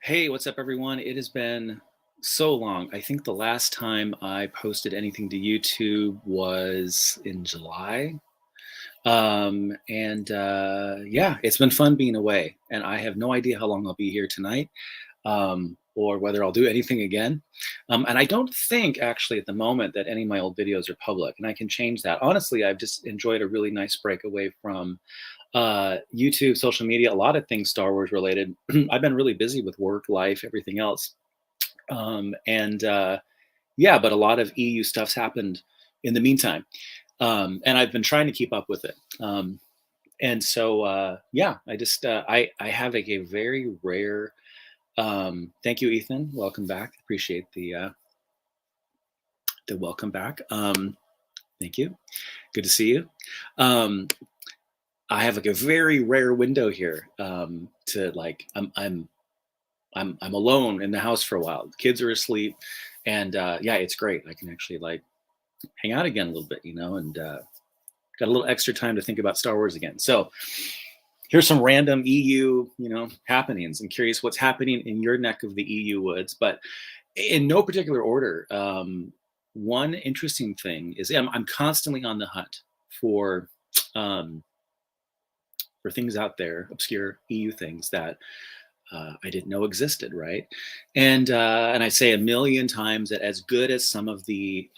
Hey, what's up, everyone? It has been so long. I think the last time I posted anything to YouTube was in July. Yeah, it's been fun being away, and I have no idea how long I'll be here tonight, or whether I'll do anything again. And I don't think actually at the moment that any of my old videos are public, and I can change that. Honestly, I've just enjoyed a really nice break away from YouTube, social media, a lot of things Star Wars related. I've been really busy with work, life, everything else. And Yeah, but a lot of EU stuff's happened in the meantime. And I've been trying to keep up with it. Yeah, I have a very rare. Thank you, Ethan. Welcome back. Appreciate the welcome back. Thank you. Good to see you. Um, I have like a very rare window here to like I'm alone in the house for a while. The kids are asleep, and yeah, it's great. I can actually like hang out again a little bit, and got a little extra time to think about Star Wars again. So here's some random EU, happenings. I'm curious what's happening in your neck of the EU woods, but in no particular order. One interesting thing is I'm constantly on the hunt for um, for things out there, obscure EU things that I didn't know existed, right? And I say a million times that as good as some of the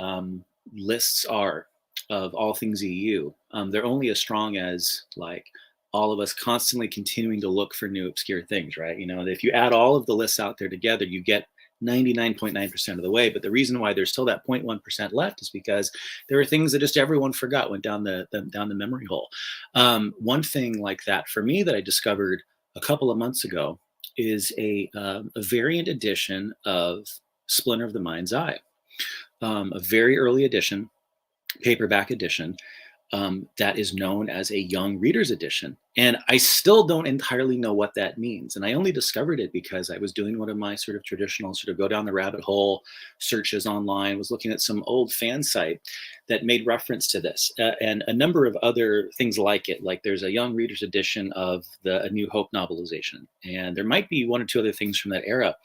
lists are of all things EU, they're only as strong as like all of us constantly continuing to look for new obscure things, right? If you add all of the lists out there together, you get 99.9% of the way. But the reason why there's still that 0.1% left is because there are things that just everyone forgot, went down the memory hole. One thing like that for me that I discovered a couple of months ago is a variant edition of Splinter of the Mind's Eye, a very early edition, paperback edition, that is known as a young reader's edition. And I still don't entirely know what that means. And I only discovered it because I was doing one of my sort of traditional sort of go down the rabbit hole searches online, was looking at some old fan site that made reference to this and a number of other things like it. Like there's a young reader's edition of the A New Hope novelization. And there might be one or two other things from that era,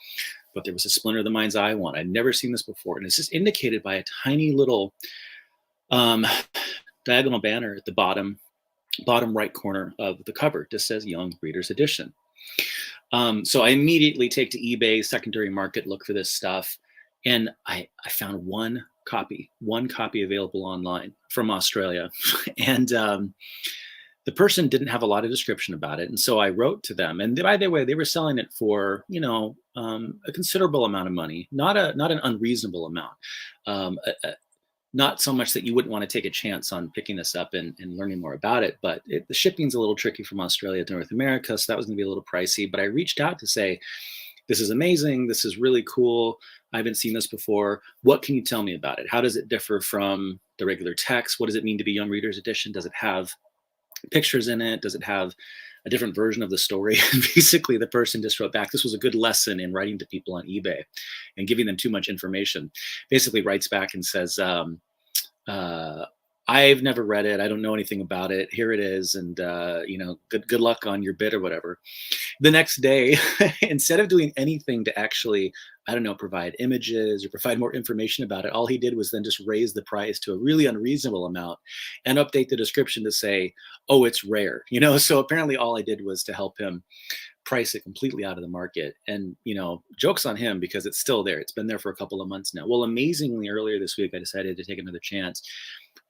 but there was a Splinter of the Mind's Eye one. I'd never seen this before. And it's just indicated by a tiny little um, diagonal banner at the bottom right corner of the cover. Just says Young Reader's Edition. So I immediately take to eBay, secondary market, look for this stuff, and I found one copy available online from Australia, and the person didn't have a lot of description about it, and so I wrote to them. And by the way, they were selling it for a considerable amount of money, not an unreasonable amount. Not so much that you wouldn't want to take a chance on picking this up and learning more about it, but the shipping's a little tricky from Australia to North America, so that was going to be a little pricey. But I reached out to say, this is amazing, this is really cool, I haven't seen this before. What can you tell me about it? How does it differ from the regular text? What does it mean to be Young Reader's Edition? Does it have pictures in it? Does it have a different version of the story? And basically, the person just wrote back, this was a good lesson in writing to people on eBay and giving them too much information. Basically writes back and says, I've never read it. I don't know anything about it. Here it is. And, good luck on your bid or whatever. The next day, instead of doing anything to actually, I don't know, provide images or provide more information about it, all he did was then just raise the price to a really unreasonable amount and update the description to say, oh, it's rare. So apparently all I did was to help him price it completely out of the market. And, joke's on him because it's still there. It's been there for a couple of months now. Well, amazingly, earlier this week, I decided to take another chance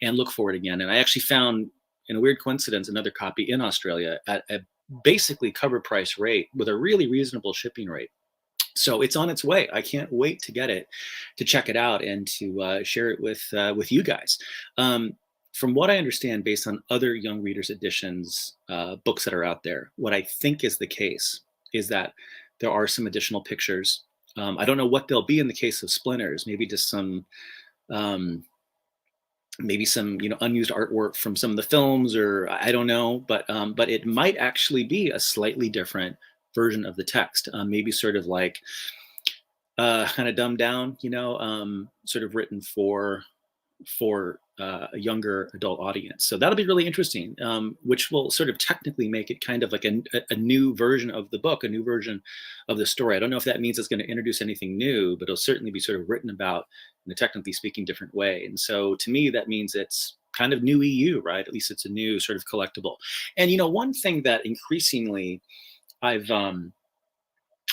and look for it again. And I actually found, in a weird coincidence, another copy in Australia at a basically cover price rate with a really reasonable shipping rate. So it's on its way. I can't wait to get it, to check it out, and to share it with you guys. From what I understand, based on other Young Readers Editions books that are out there, what I think is the case is that there are some additional pictures. I don't know what they'll be in the case of Splinters. Maybe just some unused artwork from some of the films, or I don't know, but it might actually be a slightly different version of the text, maybe sort of like kind of dumbed down, sort of written for a younger adult audience. So that'll be really interesting, which will sort of technically make it kind of like a new version of the book, a new version of the story. I don't know if that means it's going to introduce anything new, but it'll certainly be sort of written about in a technically speaking different way. And so to me, that means it's kind of new EU, right? At least it's a new sort of collectible. And one thing that increasingly I've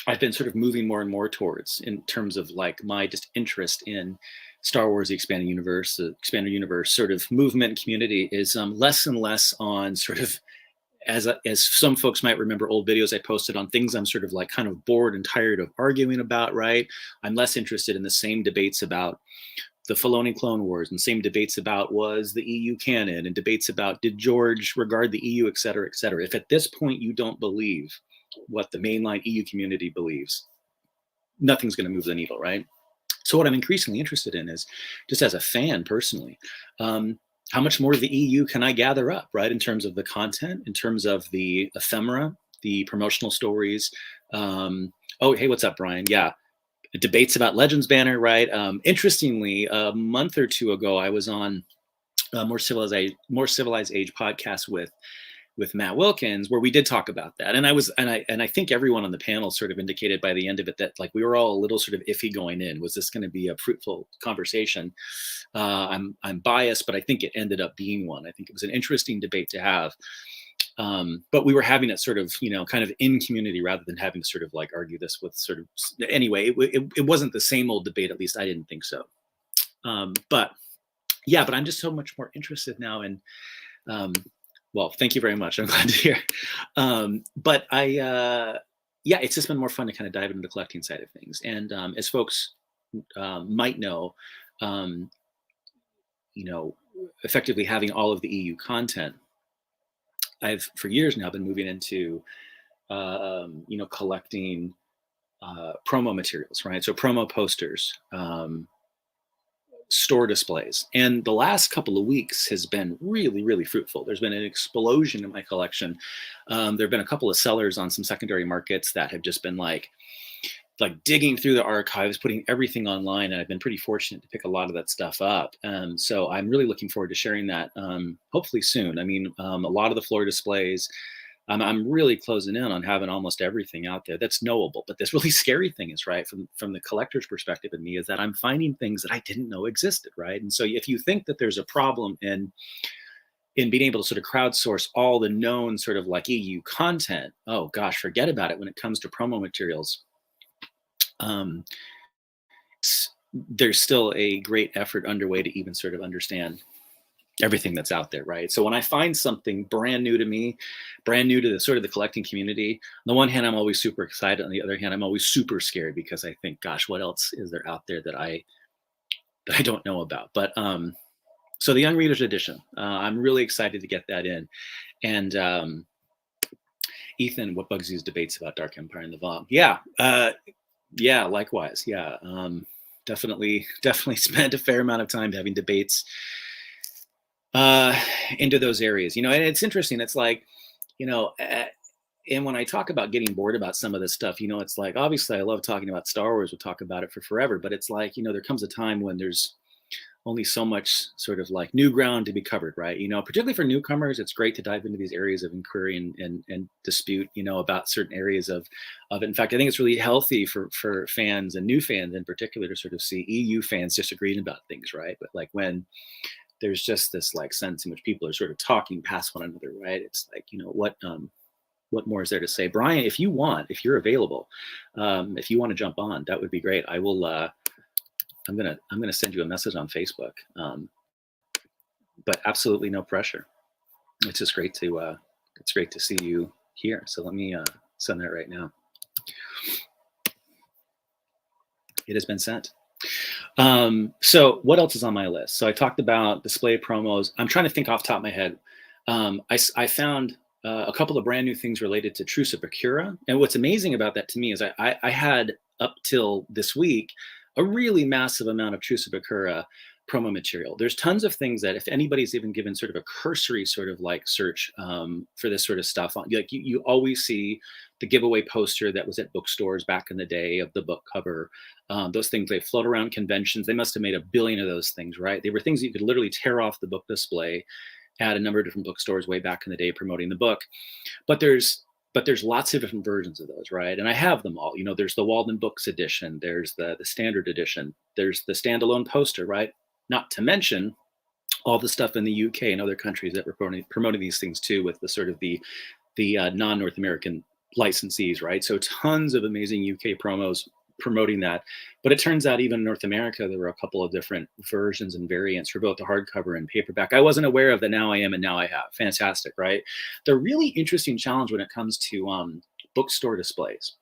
I've been sort of moving more and more towards in terms of like my just interest in Star Wars, the expanded universe sort of movement and community is less and less on sort of as some folks might remember old videos I posted on things I'm sort of like kind of bored and tired of arguing about, right? I'm less interested in the same debates about the Filoni Clone Wars and same debates about was the EU canon and debates about did George regard the EU, et cetera, et cetera. If at this point you don't believe what the mainline EU community believes, nothing's going to move the needle, right? So what I'm increasingly interested in is, just as a fan personally, how much more of the EU can I gather up, right? In terms of the content, in terms of the ephemera, the promotional stories. Oh, hey, what's up, Brian? Yeah, debates about Legends Banner, right? Interestingly, a month or two ago, I was on a More Civilized Age podcast with Matt Wilkins, where we did talk about that. And I think everyone on the panel sort of indicated by the end of it that like we were all a little sort of iffy going in. Was this going to be a fruitful conversation? I'm biased, but I think it ended up being one. I think it was an interesting debate to have. But we were having it sort of, kind of in community rather than having to sort of like argue this with sort of, anyway, it wasn't the same old debate. At least I didn't think so. But I'm just so much more interested now in, well, thank you very much. I'm glad to hear. But it's just been more fun to kind of dive into the collecting side of things. And as folks might know, effectively having all of the EU content, I've for years now been moving into, collecting promo materials, right? So promo posters, store displays. And the last couple of weeks has been really, really fruitful. There's been an explosion in my collection. There have been a couple of sellers on some secondary markets that have just been like digging through the archives, putting everything online. And I've been pretty fortunate to pick a lot of that stuff up. So I'm really looking forward to sharing that hopefully soon. I mean, a lot of the floor displays, I'm really closing in on having almost everything out there that's knowable. But this really scary thing is, right, from the collector's perspective in me, is that I'm finding things that I didn't know existed, right? And so if you think that there's a problem in being able to sort of crowdsource all the known sort of like EU content, oh gosh, forget about it when it comes to promo materials. There's still a great effort underway to even sort of understand everything that's out there, right? So when I find something brand new to me, brand new to the sort of the collecting community, on the one hand, I'm always super excited. On the other hand, I'm always super scared because I think, gosh, what else is there out there that I don't know about? But so the Young Readers Edition, I'm really excited to get that in. And Ethan, what bugs you's debates about Dark Empire and the Vault? Yeah, likewise. Yeah, definitely spent a fair amount of time having debates into those areas, and it's interesting. It's like, and when I talk about getting bored about some of this stuff, it's like, obviously I love talking about Star Wars. We'll talk about it for forever, but it's like, there comes a time when there's only so much sort of like new ground to be covered, right? Particularly for newcomers, it's great to dive into these areas of inquiry and dispute, about certain areas of it. In fact, I think it's really healthy for fans and new fans in particular to sort of see EU fans disagreeing about things, right? But like when there's just this like sense in which people are sort of talking past one another, right? It's like, what more is there to say? Brian, if you're available, if you want to jump on, that would be great. I will, I'm gonna send you a message on Facebook, but absolutely no pressure. It's just great to see you here. So let me send that right now. It has been sent. So what else is on my list? So I talked about display promos. I'm trying to think off the top of my head. I found a couple of brand new things related to Truce of Bakura. And what's amazing about that to me is I had up till this week a really massive amount of Truce of Bakura promo material. There's tons of things that if anybody's even given sort of a cursory sort of like search for this sort of stuff, like you always see the giveaway poster that was at bookstores back in the day of the book cover. Those things, they float around conventions. They must have made a billion of those things, right? They were things that you could literally tear off the book display at a number of different bookstores way back in the day promoting the book. But there's lots of different versions of those, right? And I have them all. There's the Walden Books edition, there's the standard edition, there's the standalone poster, right? Not to mention all the stuff in the UK and other countries that were promoting these things too, with the sort of the non-North American licensees, right? So tons of amazing UK promos promoting that. But it turns out even in North America, there were a couple of different versions and variants for both the hardcover and paperback. I wasn't aware of that. Now I am, and now I have. Fantastic, right? The really interesting challenge when it comes to bookstore displays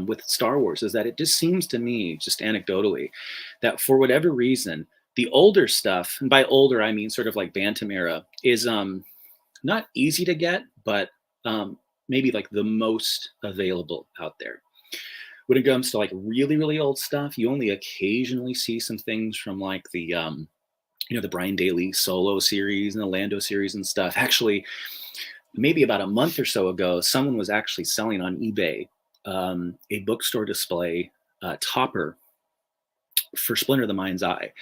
with Star Wars is that it just seems to me, just anecdotally, that for whatever reason, the older stuff, and by older I mean sort of like Bantam era, is not easy to get, but maybe like the most available out there. When it comes to like really, really old stuff, you only occasionally see some things from like the Brian Daley Solo series and the Lando series and stuff. Actually, maybe about a month or so ago, someone was actually selling on eBay a bookstore display topper for Splinter of the Mind's Eye.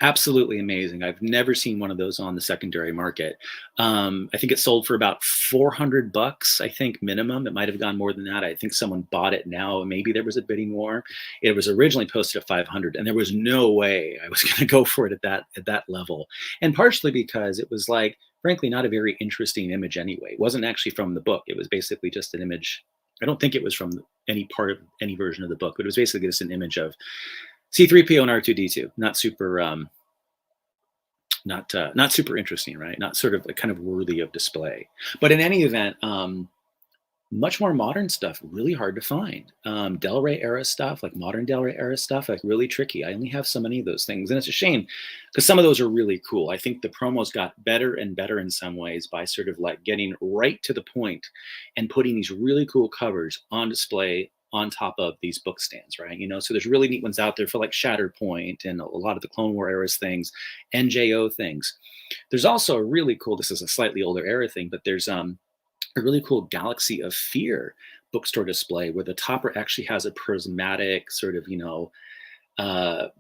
Absolutely amazing. I've never seen one of those on the secondary market. I think it sold for about $400, I think minimum. It might have gone more than that. I think someone bought it now. Maybe there was a bidding war. It was originally posted at 500, and there was no way I was going to go for it at that level. And partially because it was like, frankly, not a very interesting image anyway. It wasn't actually from the book. It was basically just an image. I don't think it was from any part of any version of the book, but it was basically just an image of C-3PO and R2-D2. Not super, not super interesting, right? Not sort of kind of worthy of display. But in any event, much more modern stuff, really hard to find. Del Rey era stuff, like modern Del Rey era stuff, like really tricky. I only have so many of those things, and it's a shame because some of those are really cool. I think the promos got better and better in some ways by sort of like getting right to the point and putting these really cool covers on display on top of these book stands, right? So there's really neat ones out there for like Shatterpoint and a lot of the Clone War eras things, NJO things. There's also a really cool, this is a slightly older era thing, but there's a really cool Galaxy of Fear bookstore display where the topper actually has a prismatic sort of,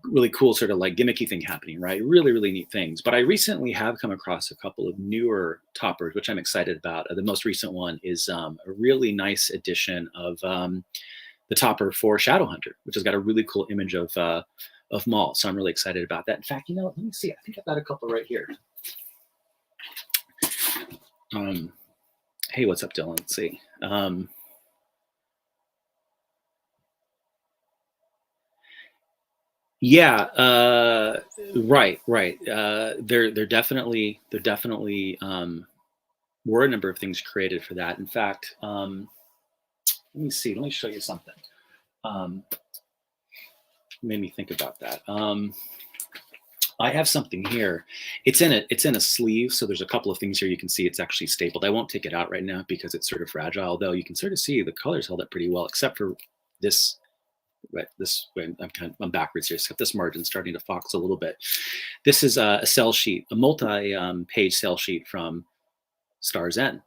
really cool sort of like gimmicky thing happening, right? Really, really neat things. But I recently have come across a couple of newer toppers, which I'm excited about. The most recent one is a really nice edition of the topper for Shadowhunter, which has got a really cool image of Maul. So I'm really excited about that. In fact, let me see. I think I've got a couple right here. Hey, what's up, Dylan? Let's see. Yeah, right. There definitely were a number of things created for that. In fact, let me see. Let me show you something. Made me think about that. I have something here. It's in a sleeve, so there's a couple of things here you can see. It's actually stapled. I won't take it out right now because it's sort of fragile, although you can sort of see the colors held up pretty well, except for this. Right, this way I'm backwards here. So this margin's starting to fox a little bit. This is a cell sheet, a multi-page cell sheet from Star's End,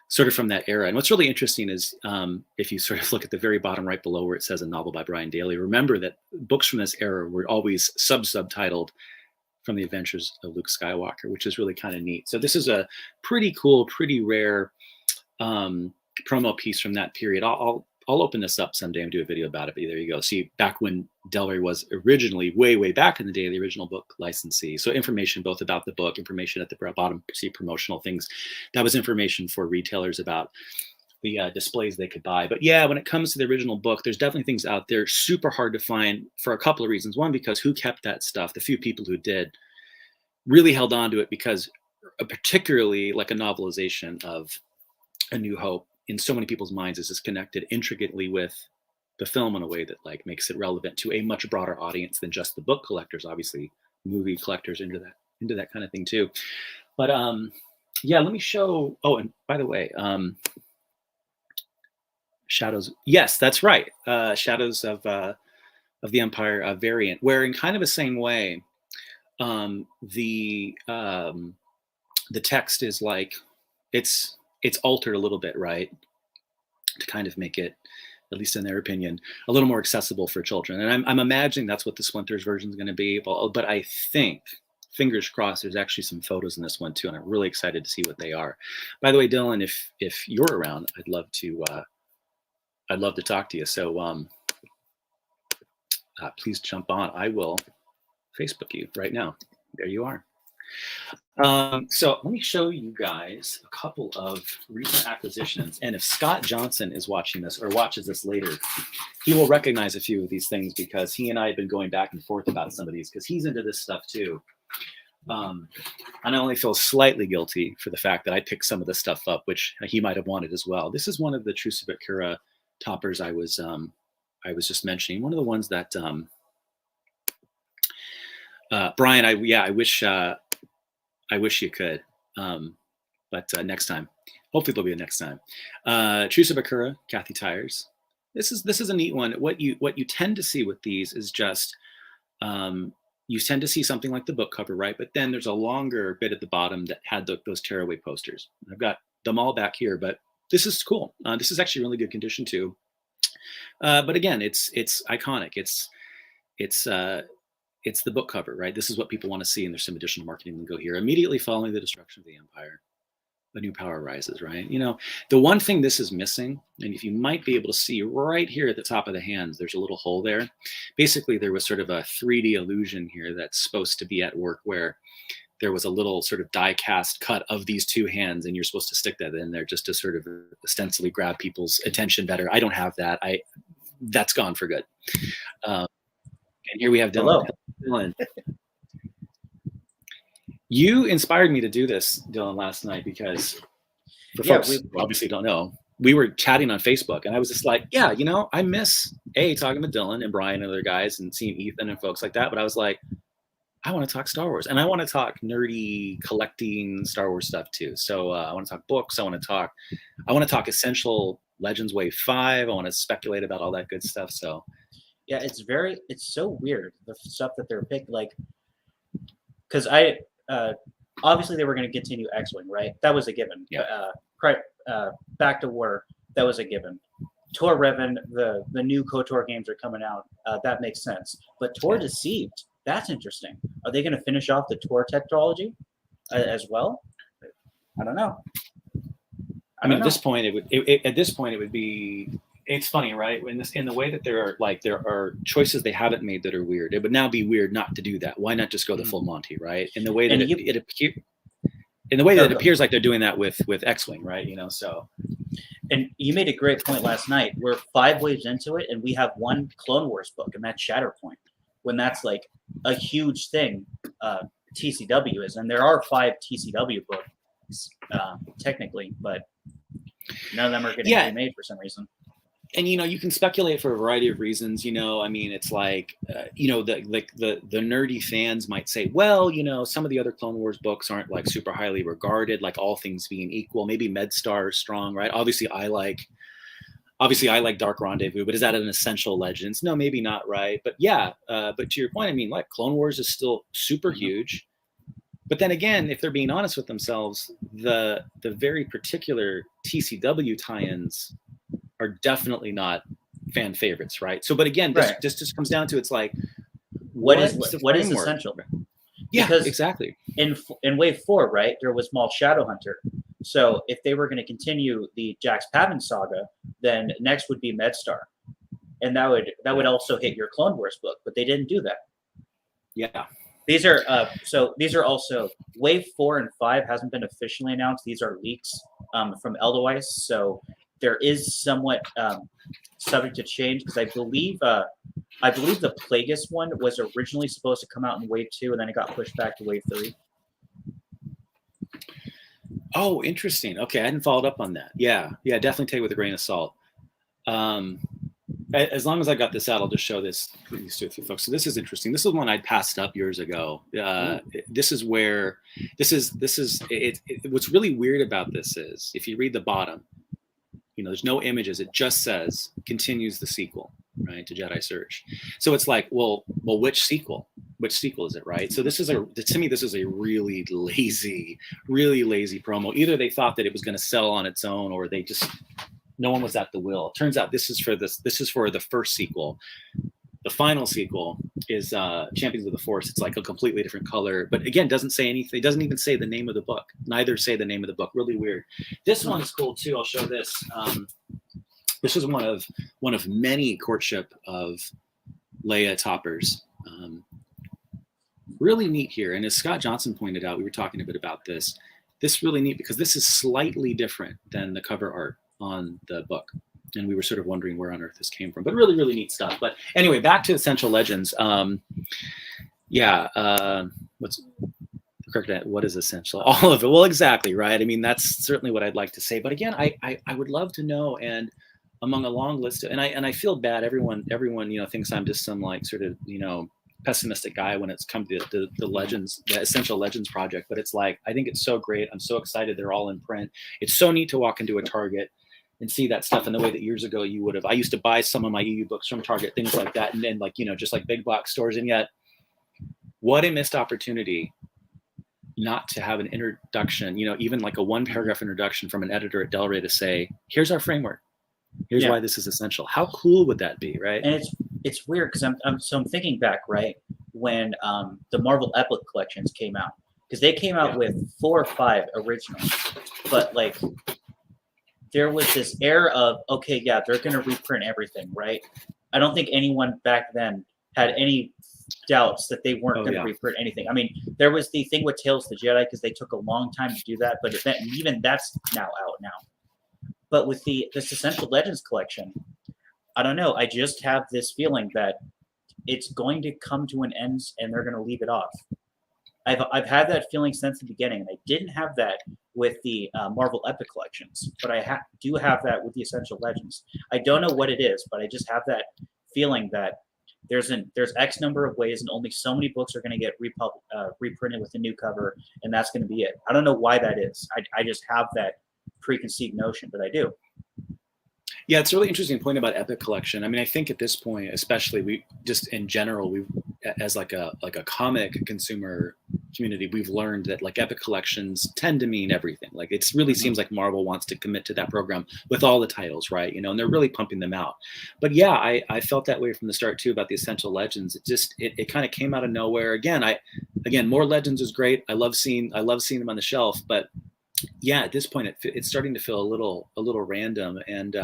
sort of from that era. And what's really interesting is if you sort of look at the very bottom right below where it says a novel by Brian Daley, remember that books from this era were always subtitled From the Adventures of Luke Skywalker, which is really kind of neat. So this is a pretty cool, pretty rare promo piece from that period. I'll open this up someday and do a video about it, but there you go. See, back when Del Rey was originally way back in the day, the original book licensee. So information both about the book, information at the bottom, see promotional things. That was information for retailers about the displays they could buy. But yeah, when it comes to the original book, there's definitely things out there super hard to find for a couple of reasons. One, because who kept that stuff? The few people who did really held on to it because particularly like a novelization of A New Hope in so many people's minds is just connected intricately with the film in a way that like makes it relevant to a much broader audience than just the book collectors. Obviously, movie collectors into that kind of thing too. But yeah, let me show. Oh, and by the way, Shadows. Yes, that's right. Shadows of the Empire variant, where in kind of the same way, the text is like it's altered a little bit, right, to kind of make it, at least in their opinion, a little more accessible for children. And I'm imagining that's what the Splinters version is going to be. But I think, fingers crossed, there's actually some photos in this one too, and I'm really excited to see what they are. By the way, Dylan, if you're around, I'd love to talk to you. So please jump on. I will Facebook you right now. There you are. So let me show you guys a couple of recent acquisitions. And if Scott Johnson is watching this or watches this later, he will recognize a few of these things because he and I have been going back and forth about some of these because he's into this stuff too. And I only feel slightly guilty for the fact that I picked some of this stuff up, which he might have wanted as well. This is one of the True Sabakura toppers I was just mentioning. One of the ones that Brian, I wish you could, but next time. Hopefully there'll be a next time. True Sabakura, Kathy Tyers. This is a neat one. What you tend to see with these is just you tend to see something like the book cover, right? But then there's a longer bit at the bottom that had those tearaway posters. I've got them all back here, but this is cool. This is actually really good condition too. But again, it's iconic. It's the book cover, right? This is what people want to see, and there's some additional marketing to go here. Immediately following the destruction of the empire, a new power rises, right? You know, the one thing this is missing, and if you might be able to see right here at the top of the hands, there's a little hole there. Basically, there was sort of a 3D illusion here that's supposed to be at work where there was a little sort of die cast cut of these two hands, and you're supposed to stick that in there just to sort of ostensibly grab people's attention better. I don't have that. That's gone for good. And here we have Dylan. Dylan. You inspired me to do this, Dylan, last night because for folks who obviously don't know, we were chatting on Facebook, and I was just like, yeah, you know, I miss talking with Dylan and Brian and other guys and seeing Ethan and folks like that. But I was like, I want to talk Star Wars, and I want to talk nerdy collecting Star Wars stuff too. So I want to talk books. I want to talk essential Legends Wave 5. I want to speculate about all that good stuff. So yeah, it's so weird, the stuff that they're picking, like, because obviously they were going to continue X-Wing, right? That was a given. Yeah. Back to War, that was a given. Tor Revan, the new KOTOR games are coming out. That makes sense. But Tor Deceived, that's interesting. Are they going to finish off the Tor technology as well? I don't know. At this point, it would be. It's funny, right? In the way that there are choices they haven't made that are weird. It would now be weird not to do that. Why not just go the full Monty, right? In the way that it appears like they're doing that with X-Wing, right? You know, so. And you made a great point last night. We're 5 waves into it, and we have one Clone Wars book, and that's Shatterpoint. When that's like a huge thing, TCW is, and there are 5 TCW books technically, but none of them are getting remade for some reason. And you know, you can speculate for a variety of reasons. You know, I mean, it's like the nerdy fans might say, well, you know, some of the other Clone Wars books aren't like super highly regarded. Like all things being equal, maybe MedStar is strong, right? Obviously, I like Dark Rendezvous, but is that an essential Legends? No, maybe not, right? But yeah, but to your point, I mean, like Clone Wars is still super huge. But then again, if they're being honest with themselves, the very particular TCW tie-ins are definitely not fan favorites, right? So, but again, this just comes down to, it's like, what is essential? Yeah, because exactly. In Wave 4, right, there was Maul Shadowhunter. So if they were going to continue the Jax Pavin saga, then next would be MedStar, and that would also hit your Clone Wars book. But they didn't do that. Yeah. These are also Wave 4 and 5 hasn't been officially announced. These are leaks from Edelweiss, so there is somewhat subject to change, because I believe the Plagueis one was originally supposed to come out in Wave 2, and then it got pushed back to Wave 3. Oh, interesting. Okay, I hadn't followed up on that. Yeah, definitely take it with a grain of salt. As long as I got this out, I'll just show these to a few folks. So this is interesting. This is one I passed up years ago. This is what's really weird about this is, if you read the bottom, you know, there's no images. It just says continues the sequel, right, to Jedi Surge. So it's like, well, which sequel? which sequel is it, right? So this is to me, this is a really lazy promo. Either they thought that it was going to sell on its own, or they just, no one was at the wheel. It turns out this is for the first sequel. The final sequel is Champions of the Force. It's like a completely different color, but again, doesn't say anything. It doesn't even say the name of the book. Neither say the name of the book. Really weird. This one is cool too. I'll show this. This is one of many courtship of Leia toppers. Really neat here. And as Scott Johnson pointed out, we were talking a bit about this. This really neat because this is slightly different than the cover art on the book. And we were sort of wondering where on earth this came from, but really, really neat stuff. But anyway, back to Essential Legends. What is essential? All of it. Well, exactly, right? I mean, that's certainly what I'd like to say. But again, I would love to know, and among a long list of, and I feel bad. Everyone, thinks I'm just some like sort of, pessimistic guy when it's come to the Legends, the Essential Legends project. But it's like, I think it's so great. I'm so excited. They're all in print. It's so neat to walk into a Target and see that stuff in the way that years ago you would have. I used to buy some of my EU books from Target, things like that. And then just like big box stores. And yet what a missed opportunity not to have an introduction, even like a 1-paragraph introduction from an editor at Del Rey to say, here's our framework. Here's why this is essential. How cool would that be, right? And it's weird because I'm thinking back, right, when the Marvel Epic collections came out, because they came out with 4 or 5 originals, but like there was this air of, okay, yeah, they're going to reprint everything, right? I don't think anyone back then had any doubts that they weren't going to reprint anything. I mean, there was the thing with Tales of the Jedi because they took a long time to do that, but even that's now out now. But with this Essential Legends collection, I don't know. I just have this feeling that it's going to come to an end and they're going to leave it off. I've had that feeling since the beginning. I didn't have that with the Marvel Epic collections, but I do have that with the Essential Legends. I don't know what it is, but I just have that feeling that there's X number of ways and only so many books are going to get reprinted with a new cover, and that's going to be it. I don't know why that is. I just have that preconceived notion, but I do. Yeah, it's a really interesting point about Epic Collection. I mean, I think at this point, especially we just in general, we as like a comic consumer community, we've learned that like Epic Collections tend to mean everything. Like it really seems like Marvel wants to commit to that program with all the titles, right? And they're really pumping them out. But yeah, I felt that way from the start too about the Essential Legends. It kind of came out of nowhere. Again, more Legends is great. I love seeing them on the shelf, but yeah, at this point, it's starting to feel a little random, and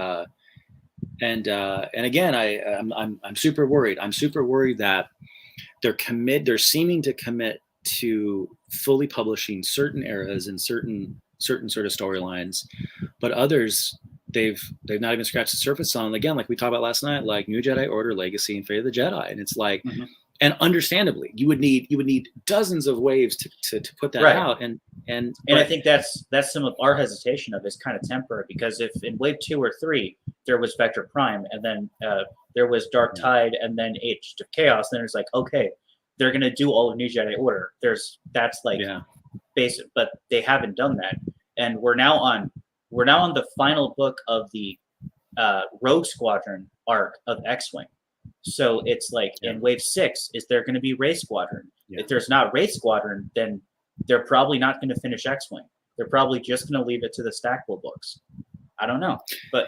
again, I'm super worried. I'm super worried that they're seeming to commit to fully publishing certain eras and certain sort of storylines, but others they've not even scratched the surface on. Again, like we talked about last night, like New Jedi Order, Legacy, and Fate of the Jedi, and it's like. And understandably, you would need dozens of waves to put that out, and I think that's some of our hesitation of is kind of temporary, because if in wave 2 or 3 there was Vector Prime, and then there was Dark Tide, and then Age of Chaos, then it's like, okay, they're gonna do all of New Jedi Order. That's basic, but they haven't done that, and we're now on the final book of the Rogue Squadron arc of X-Wing. So it's like in wave 6, is there going to be Wraith Squadron? If there's not Wraith Squadron, then they're probably not going to finish X-Wing. They're probably just going to leave it to the stackable books. I don't know, but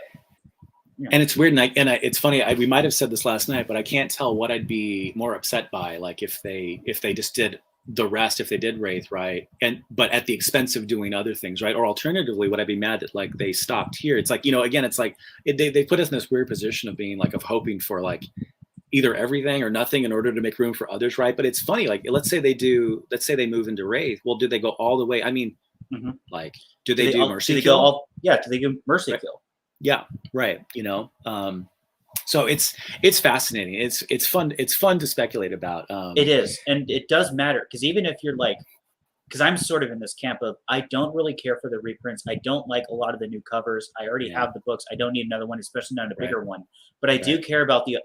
and it's weird, and it's funny. We might have said this last night, but I can't tell what I'd be more upset by. Like if they just did the rest, if they did Wraith, right, but at the expense of doing other things, right? Or alternatively, would I be mad that like they stopped here? It's like again, it's like they put us in this weird position of being like of hoping for like either everything or nothing in order to make room for others, right? But it's funny, like let's say they move into Wraith. Well, did they go all the way? I mean, like do they do Mercy Kill? Do they do Mercy Kill? Yeah, right. So it's fascinating. It's fun. It's fun to speculate about. It is, and it does matter, because even if you're like, because I'm sort of in this camp of I don't really care for the reprints. I don't like a lot of the new covers. I already have the books. I don't need another one, especially not a bigger one. But I do care about the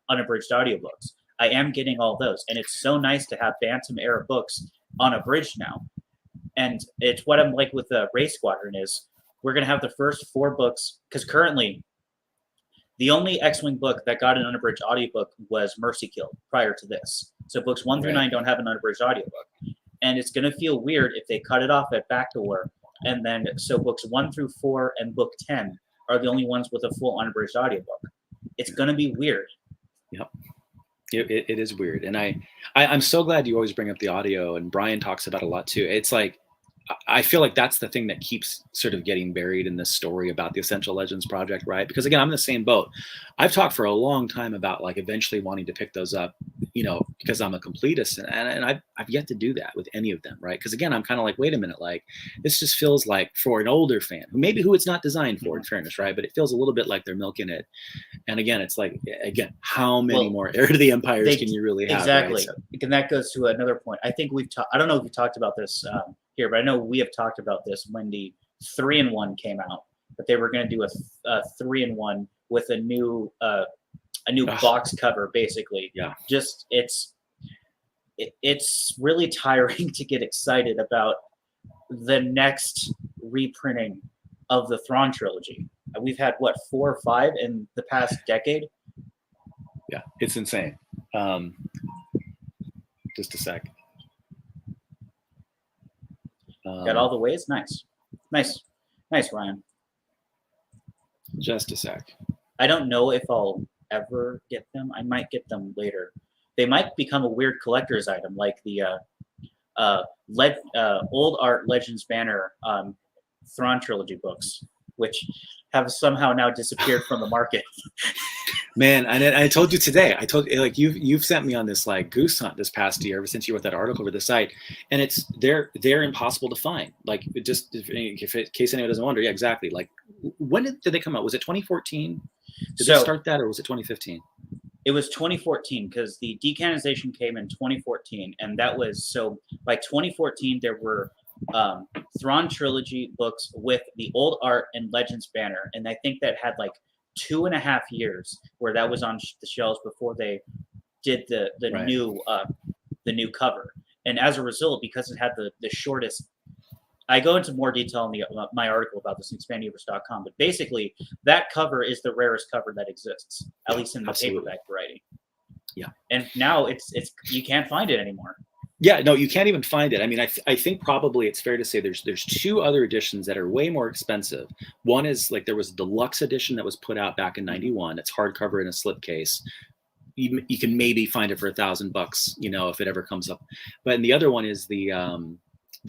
unabridged audiobooks. I am getting all those, and it's so nice to have Bantam era books unabridged now. And it's what I'm like with the Wraith Squadron is we're gonna have the first 4 books, because currently the only X-Wing book that got an unabridged audiobook was Mercy Kill prior to this. So books 1 through Right. 9 don't have an unabridged audiobook. And it's going to feel weird if they cut it off at backdoor. And then, so books 1 through 4 and book 10 are the only ones with a full unabridged audiobook. It's going to be weird. Yep. It is weird. And I'm so glad you always bring up the audio, and Brian talks about it a lot too. It's like, I feel like that's the thing that keeps sort of getting buried in this story about the Essential Legends project, right? Because again, I'm in the same boat. I've talked for a long time about like eventually wanting to pick those up, because I'm a completist, and I've yet to do that with any of them, right? Because again, I'm kind of like, wait a minute, like this just feels like for an older fan, who it's not designed for, in fairness, right? But it feels a little bit like they're milking it. And again, it's like, how many more Heir to the Empires can you really have? Exactly. Right? So, and that goes to another point. I think I don't know if we talked about this here, but I know we have talked about this when the 3-in-1 came out, that they were going to do a 3-in-1 with a new box cover, basically. Yeah. Just it's really tiring to get excited about the next reprinting of the Thrawn trilogy. We've had 4 or 5 in the past decade. Yeah, it's insane. Just a sec. Got all the ways. Nice, Ryan. Just a sec. I don't know if I'll ever get them. I might get them later. They might become a weird collector's item, like the old art Legends Banner Thrawn trilogy books, which have somehow now disappeared from the market. Man, and I told you today. I told you, like, you've sent me on this like goose hunt this past year ever since you wrote that article for the site, and they're impossible to find. Like, just in case anyone doesn't wonder, yeah, exactly. Like, when did they come out? Was it 2014? Did they start that, or was it 2015? It was 2014 because the decanonization came in 2014, and that was so by 2014 there were Thrawn trilogy books with the old art and Legends Banner, and I think that had like 2.5 years where that was on the shelves before they did the Right. new cover. And as a result, because it had the shortest, I go into more detail in my article about this in expanduniverse.com, but basically that cover is the rarest cover that exists, at least in the paperback variety. Yeah. And now it's you can't find it anymore. Yeah, no, you can't even find it. I mean, I think probably it's fair to say there's 2 other editions that are way more expensive. One is like there was a deluxe edition that was put out back in '91. It's hardcover in a slipcase. You can maybe find it for $1,000, if it ever comes up. But and the other one is the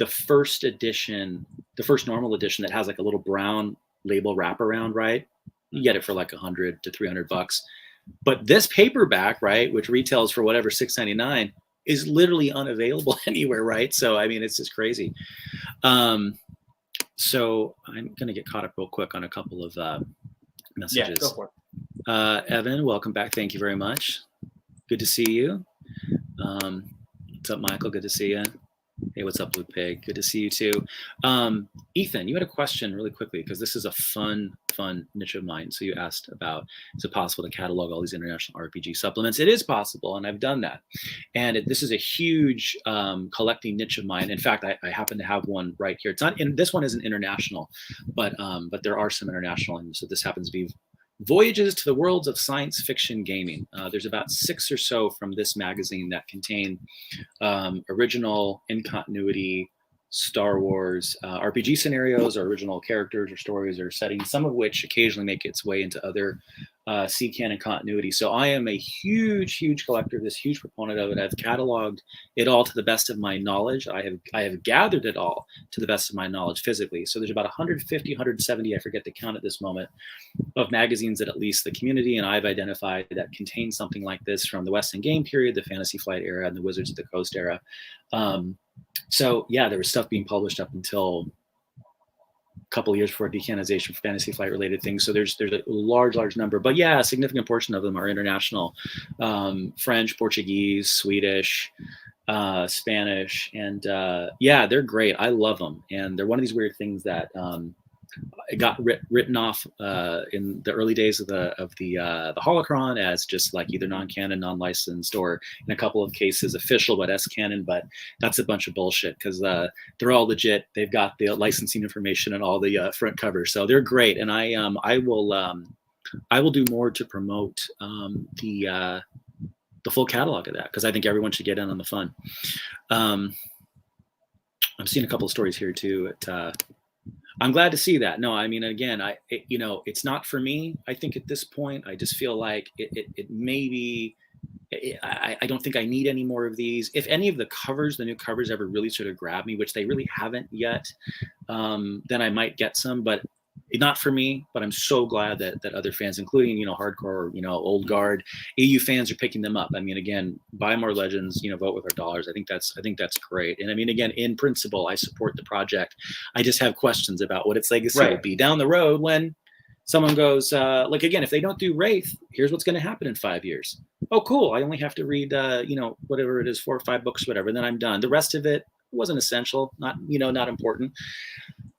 first edition, the first normal edition that has like a little brown label wraparound, right? You get it for like $100 to $300. But this paperback, right, which retails for whatever $6.99. Is literally unavailable anywhere, right? So, I mean, it's just crazy. So I'm going to get caught up real quick on a couple of messages. Yeah, go for it. Evan, welcome back. Thank you very much. Good to see you. What's up, Michael? Good to see you. Hey, what's up, Blue Pig? Good to see you too. Ethan, you had a question really quickly because this is a fun niche of mine. So you asked about, is it possible to catalog all these international RPG supplements? It is possible, and I've done that. And this is a huge collecting niche of mine. In fact, I happen to have one right here. It's not, and this one isn't international, but there are some international, and so this happens to be Voyages to the Worlds of Science Fiction Gaming. There's about 6 or so from this magazine that contain original, in continuity, Star Wars RPG scenarios, or original characters or stories or settings, some of which occasionally make its way into other C canon continuity. So I am a huge collector of this, huge proponent of it. I've cataloged it all to the best of my knowledge. I have gathered it all to the best of my knowledge physically. So there's about 150, 170, I forget the count at this moment, of magazines that at least the community and I've identified that contain something like this from the West End Game period, the Fantasy Flight era, and the Wizards of the Coast era. So yeah, there was stuff being published up until a couple of years before decanonization for Fantasy Flight related things. So there's a large number, but yeah, a significant portion of them are international, French, Portuguese, Swedish, Spanish, and yeah, they're great. I love them, and they're one of these weird things that it got written off in the early days of the Holocron as just like either non-canon, non-licensed, or in a couple of cases official but S-canon. But that's a bunch of bullshit because they're all legit. They've got the licensing information and all the front covers, so they're great. And I will do more to promote the the full catalog of that, because I think everyone should get in on the fun. I'm seeing a couple of stories here too. I'm glad to see that. No, I mean, again, it's not for me. I think at this point, I just feel like it may be. I don't think I need any more of these. If any of the new covers ever really sort of grab me, which they really haven't yet, then I might get some, but not for me. But I'm so glad that other fans, including, hardcore, old guard EU fans, are picking them up. I mean, again, buy more Legends, vote with our dollars. I think that's great. And I mean, again, in principle, I support the project. I just have questions about what its legacy will be down the road when someone goes, like, again, if they don't do Wraith, here's what's going to happen in 5 years. Oh, cool. I only have to read, whatever it is, 4 or 5 books, whatever. Then I'm done. The rest of it wasn't essential, not important.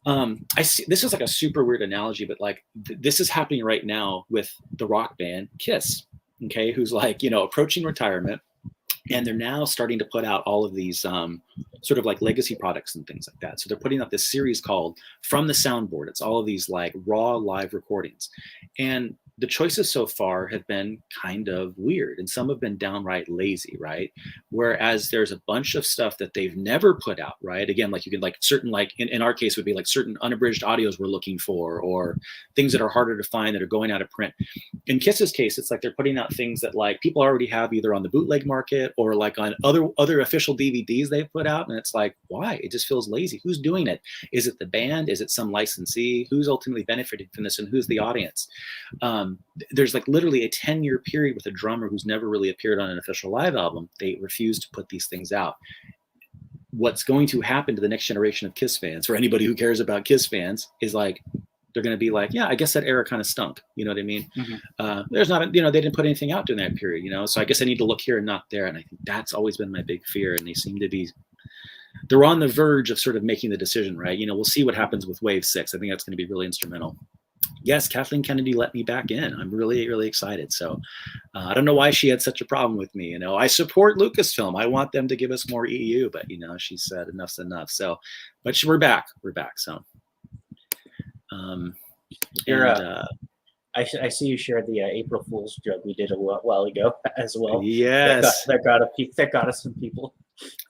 I see this is like a super weird analogy, but like this is happening right now with the rock band Kiss, okay, who's like, approaching retirement. And they're now starting to put out all of these sort of like legacy products and things like that. So they're putting out this series called From the Soundboard. It's all of these like raw live recordings. And the choices so far have been kind of weird, and some have been downright lazy, right? Whereas there's a bunch of stuff that they've never put out, right? Again, like you could like certain, like in our case would be like certain unabridged audios we're looking for, or things that are harder to find that are going out of print. In Kiss's case, it's like they're putting out things that like people already have either on the bootleg market or like on other official DVDs they've put out. And it's like, why? It just feels lazy. Who's doing it? Is it the band? Is it some licensee? Who's ultimately benefiting from this, and who's the audience? There's like literally a 10-year period with a drummer who's never really appeared on an official live album. They refuse to put these things out. What's going to happen to the next generation of Kiss fans, for anybody who cares about Kiss fans, is like, they're going to be like, yeah, I guess that era kind of stunk. You know what I mean? Mm-hmm. There's not, they didn't put anything out during that period, so I guess I need to look here and not there. And I think that's always been my big fear. And they seem to be, they're on the verge of sort of making the decision, right? We'll see what happens with Wave 6. I think that's going to be really instrumental. Yes, Kathleen Kennedy let me back in. I'm really, really excited. So I don't know why she had such a problem with me. I support Lucasfilm. I want them to give us more EU, but she said enough's enough. So, but we're back. We're back. So, I see you shared the April Fool's joke we did a while ago as well. Yes, that got us some people.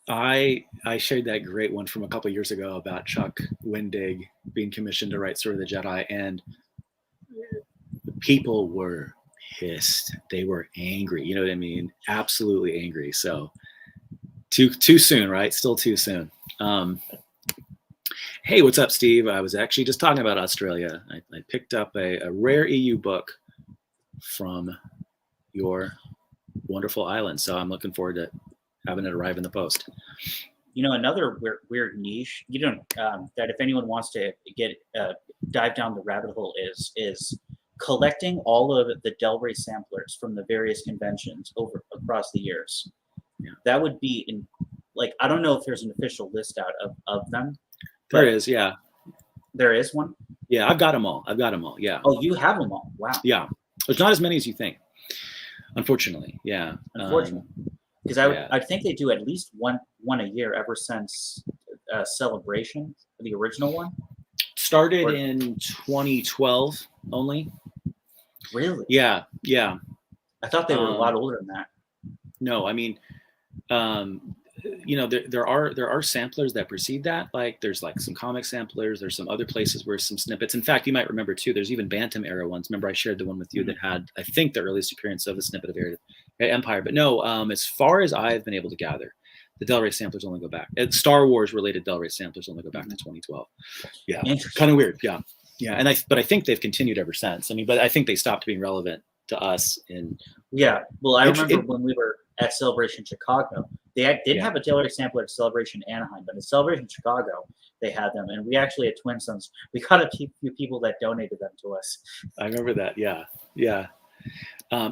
I shared that great one from a couple of years ago about Chuck Wendig being commissioned to write Sword of the Jedi, and people were pissed. They were angry. You know what I mean? Absolutely angry. So too soon, right? Still too soon. Hey, what's up, Steve? I was actually just talking about Australia. I picked up a rare EU book from your wonderful island, so I'm looking forward to having it arrive in the post. Another weird niche, that if anyone wants to get dive down the rabbit hole is collecting all of the Del Rey samplers from the various conventions across the years. Yeah. That would be I don't know if there's an official list out of them. There is, yeah. There is one? Yeah, I've got them all. Yeah. Oh, you have them all? Wow. Yeah. There's not as many as you think, unfortunately. Yeah. Unfortunately. Because I think they do at least one a year ever since Celebration, the original one. Started in 2012 only. Really? Yeah. I thought they were a lot older than that. No, I mean, there are samplers that precede that. Like there's like some comic samplers. There's some other places where some snippets. In fact, you might remember too. There's even Bantam era ones. Remember, I shared the one with you that had, I think, the earliest appearance of a snippet of Empire. But no, as far as I've been able to gather, the Del Rey samplers only go back. Star Wars related Del Rey samplers only go back to 2012. Yeah, kind of weird. Yeah. But I think they've continued ever since. I mean, but I think they stopped being relevant to us in. Yeah. Well, I remember when we were at Celebration Chicago, they didn't have a Del Rey sampler at Celebration Anaheim, but at Celebration Chicago, they had them. And we actually had Twin Sons. We got a few people that donated them to us. I remember that. Yeah.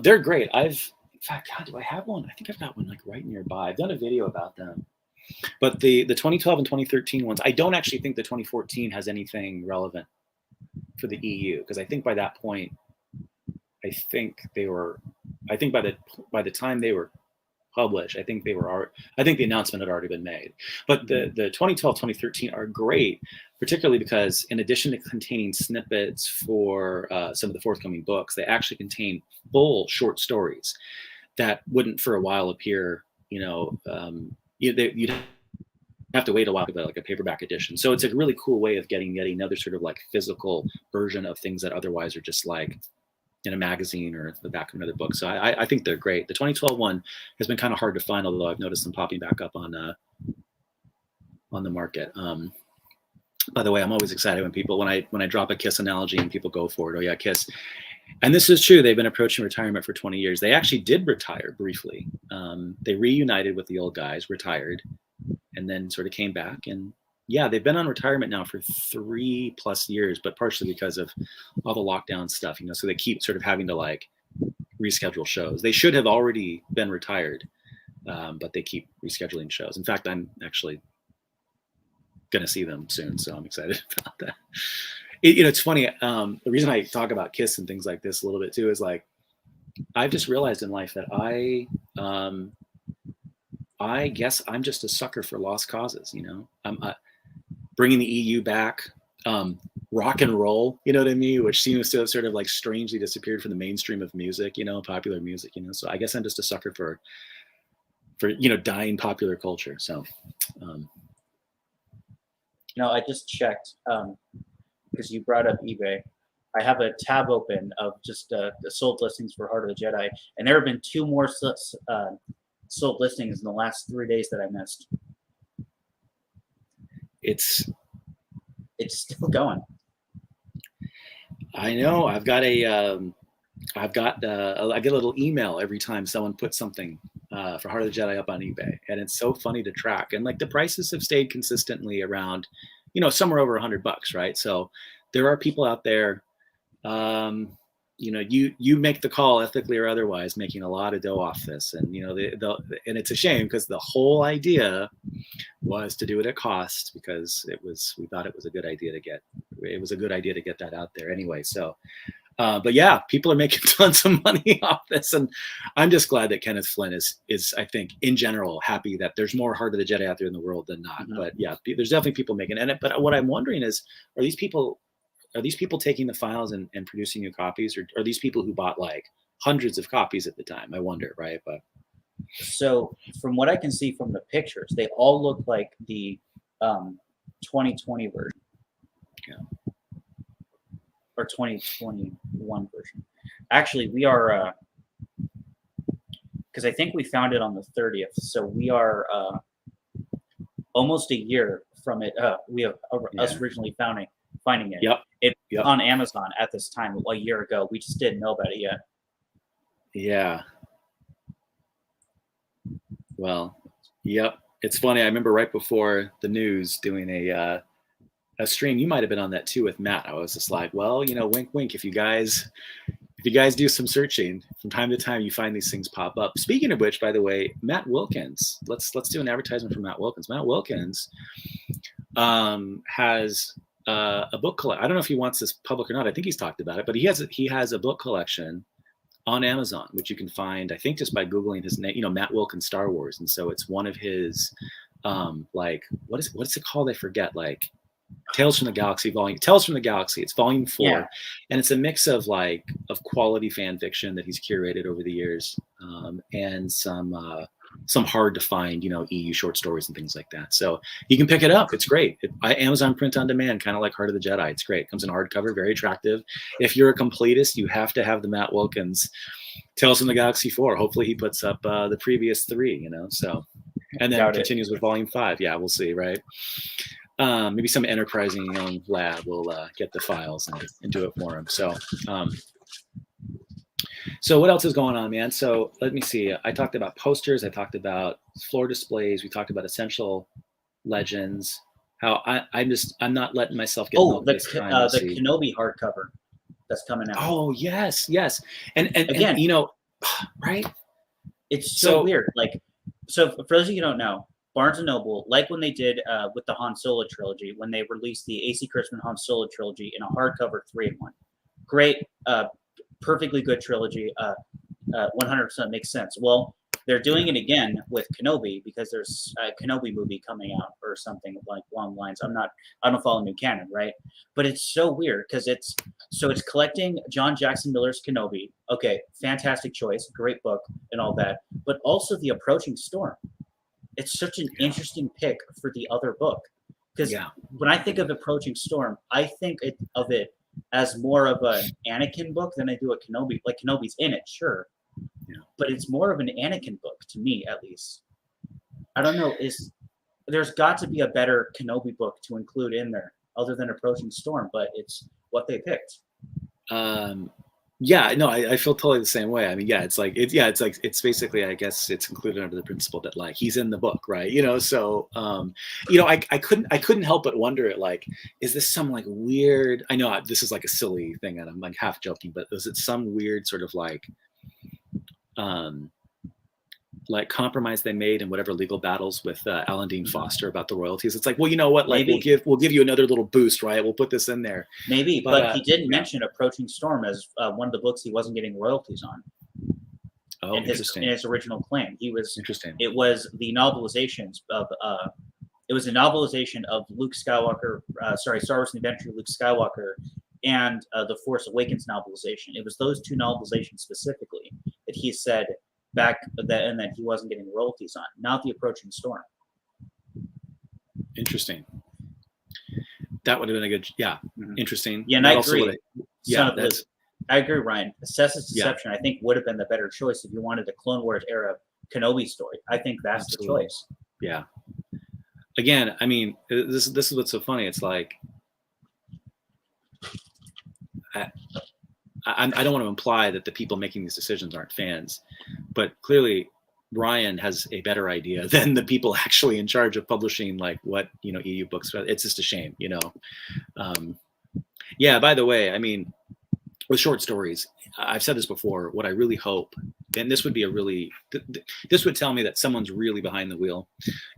They're great. In fact, God, do I have one? I think I've got one like right nearby. I've done a video about them. But the 2012 and 2013 ones, I don't actually think the 2014 has anything relevant for the EU, because I think by that point, I think by the time they were published, I think the announcement had already been made. But the 2012, 2013 are great, particularly because in addition to containing snippets for some of the forthcoming books, they actually contain full short stories. that wouldn't for a while appear. You'd have to wait a while for like a paperback edition. So it's a really cool way of getting yet another sort of like physical version of things that otherwise are just like in a magazine or the back of another book. So I think they're great. The 2012 one has been kind of hard to find, although I've noticed them popping back up on the market. By the way, I'm always excited when I drop a Kiss analogy and people go for it. Oh yeah, Kiss. And this is true. They've been approaching retirement for 20 years. They actually did retire briefly. They reunited with the old guys, retired, and then sort of came back. And yeah, they've been on retirement now for 3+ years, but partially because of all the lockdown stuff, so they keep sort of having to like reschedule shows. They should have already been retired, but they keep rescheduling shows. In fact, I'm actually going to see them soon, so I'm excited about that. It's funny. The reason I talk about Kiss and things like this a little bit too is like, I've just realized in life that I guess I'm just a sucker for lost causes. I'm bringing the EU back, rock and roll, you know what I mean? Which seems to have sort of like strangely disappeared from the mainstream of music, popular music, So I guess I'm just a sucker for dying popular culture. So, I just checked because you brought up eBay. I have a tab open of just the sold listings for Heart of the Jedi, and there have been 2 more sold listings in the last 3 days that I missed. It's still going. I know. I get a little email every time someone puts something for Heart of the Jedi up on eBay, and it's so funny to track. And like the prices have stayed consistently around, somewhere over $100, right? So there are people out there, you make the call ethically or otherwise, making a lot of dough off this, and and it's a shame because the whole idea was to do it at cost because we thought it was a good idea to get that out there anyway. So. But yeah, people are making tons of money off this, and I'm just glad that Kenneth Flynn is I think in general happy that there's more Heart of the Jedi out there in the world than not. Mm-hmm. But yeah, there's definitely people making it. But what I'm wondering is, are these people taking the files and producing new copies, or are these people who bought like hundreds of copies at the time? I wonder, right? But so from what I can see from the pictures, they all look like the 2020 version. Yeah. Or 2021 version. Actually, we are, because I think we found it on the 30th, so we are almost a year from it. We have us originally finding it. Yep. It's on Amazon at this time a year ago. We just didn't know about it yet. Yeah. Well, yep. It's funny. I remember right before the news doing a stream. You might have been on that too with Matt. I was just like, well, wink, wink. If you guys do some searching from time to time, you find these things pop up. Speaking of which, by the way, Matt Wilkins. Let's do an advertisement for Matt Wilkins. Matt Wilkins has a book collection. I don't know if he wants this public or not. I think he's talked about it, but he has a book collection on Amazon, which you can find, I think, just by Googling his name. Matt Wilkins Star Wars, and so it's one of his like what's it called? I forget. Like. Tales from the Galaxy. It's volume 4, and it's a mix of quality fan fiction that he's curated over the years, and some hard to find EU short stories and things like that. So you can pick it up. It's great. Amazon print on demand, kind of like Heart of the Jedi. It's great. It comes in hardcover, very attractive. If you're a completist, you have to have the Matt Wilkins Tales from the Galaxy 4. Hopefully he puts up the previous 3. So, and then continues with volume 5. Yeah, we'll see, right? Maybe some enterprising young lad will get the files and do it for him. So what else is going on, man? So let me see. I talked about posters. I talked about floor displays. We talked about essential legends. How I'm not letting myself get. Oh, the Kenobi hardcover that's coming out. Oh yes, and again, right? It's so weird. So for those of you who don't know, Barnes & Noble, like when they did with the Han Solo trilogy, when they released the A.C. Crispin Han Solo trilogy in a hardcover 3-in-1. Great, perfectly good trilogy, 100% makes sense. Well, They're doing it again with Kenobi because there's a Kenobi movie coming out or something like along the lines. I don't follow new canon, right? But it's so weird because it's collecting John Jackson Miller's Kenobi. Okay, fantastic choice, great book and all that, but also The Approaching Storm. It's such an interesting pick for the other book because when I think of Approaching Storm, I think of it as more of an Anakin book than I do a Kenobi. Like Kenobi's in it, sure. Yeah. But it's more of an Anakin book to me, at least. I don't know. There's got to be a better Kenobi book to include in there other than Approaching Storm, but it's what they picked. Yeah, no, I feel totally the same way. I mean, yeah, it's basically, I guess it's included under the principle that like he's in the book, right? So I couldn't help but wonder, like, is this some like weird? I know this is like a silly thing, and I'm like half joking, but is it some weird sort of like compromise they made in whatever legal battles with Alan Dean Foster about the royalties? It's like, well, you know what? Like, Maybe. we'll give you another little boost, right? We'll put this in there. Maybe, but he didn't mention Approaching Storm as one of the books he wasn't getting royalties on. Oh, in his original claim. Interesting. It was the novelizations of it was a novelization of Luke Skywalker, Star Wars: The Adventure of Luke Skywalker, and the Force Awakens novelization. It was those two novelizations specifically that he said back and that he wasn't getting royalties on, not The Approaching Storm. Interesting. That would have been a good, interesting. Yeah, and I agree. I agree, Ryan. Assess's Deception, I think, would have been the better choice if you wanted a Clone Wars era Kenobi story. I think that's the choice. Yeah. Again, I mean, this is what's so funny. It's like, I don't want to imply that the people making these decisions aren't fans, but clearly Ryan has a better idea than the people actually in charge of publishing like what EU books. It's just a shame, Yeah. By the way, I mean, with short stories, I've said this before. What I really hope, and this would be this would tell me that someone's really behind the wheel,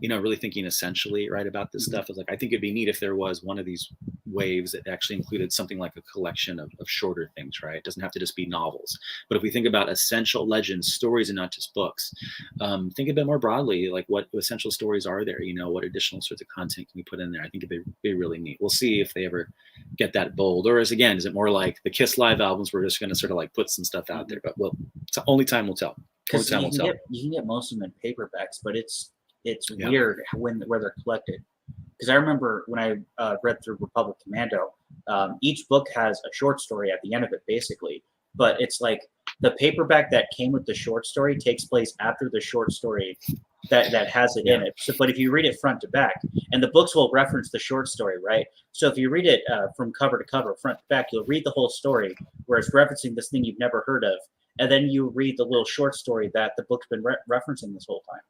really thinking essentially right about this stuff. Is like, I think it'd be neat if there was one of these waves that actually included something like a collection of shorter things, right? It doesn't have to just be novels. But if we think about essential legends, stories, and not just books, think a bit more broadly, like what essential stories are there? What additional sorts of content can we put in there? I think it'd be really neat. We'll see if they ever get that bold, or is it more like the Kiss live albums? We're just going to sort of like put some stuff out there, but only time will tell. Because you can get most of them in paperbacks, but it's weird where they're collected. Because I remember when I read through Republic Commando, each book has a short story at the end of it, basically. But it's like the paperback that came with the short story takes place after the short story that has it in it. So, but if you read it front to back, and the books will reference the short story, right? So if you read it from cover to cover, front to back, you'll read the whole story where it's referencing this thing you've never heard of. And then you read the little short story that the book's been referencing this whole time.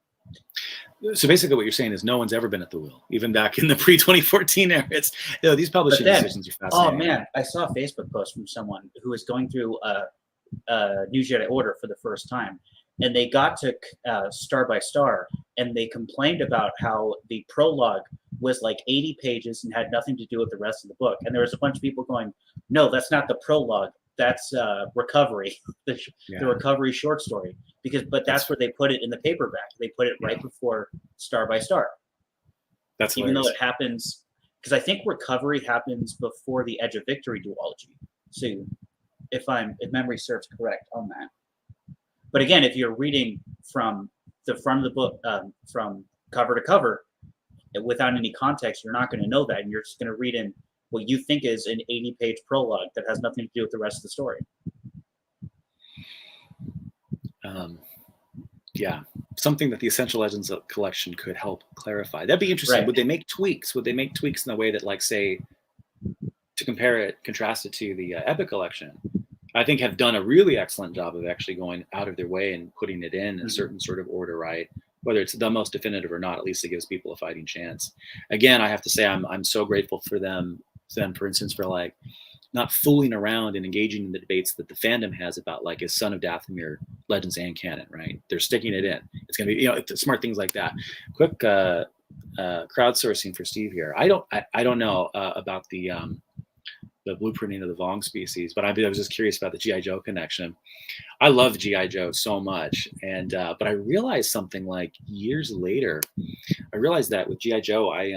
So basically what you're saying is no one's ever been at the wheel, even back in the pre-2014 era. These publishing decisions are fascinating. Oh, man, I saw a Facebook post from someone who was going through a New Jedi Order for the first time. And they got to Star by Star, and they complained about how the prologue was like 80 pages and had nothing to do with the rest of the book. And there was a bunch of people going, no, that's not the prologue. That's Recovery, the Recovery short story. But that's where they put it in the paperback. They put it right before Star by Star. That's even though it happens, because I think Recovery happens before the Edge of Victory duology. So if memory serves correct on that. But again, if you're reading from the front of the book, from cover to cover, without any context, you're not going to know that, and you're just going to read in what you think is an 80-page prologue that has nothing to do with the rest of the story. Something that the Essential Legends collection could help clarify. That'd be interesting. Right. Would they make tweaks? Would they make tweaks in the way that, like, say, to contrast it to the Epic collection, I think have done a really excellent job of actually going out of their way and putting it in a certain sort of order, right? Whether it's the most definitive or not, at least it gives people a fighting chance. Again, I have to say I'm so grateful for them, for instance, for like not fooling around and engaging in the debates that the fandom has about, like, is Son of Dathomir legends and canon, right? They're sticking it in. It's going to be, smart things like that. Quick crowdsourcing for Steve here. I don't know about the the blueprinting of the Vong species. But I was just curious about the GI Joe connection. I love GI Joe so much, and but I realized something like years later. I realized that with GI Joe, I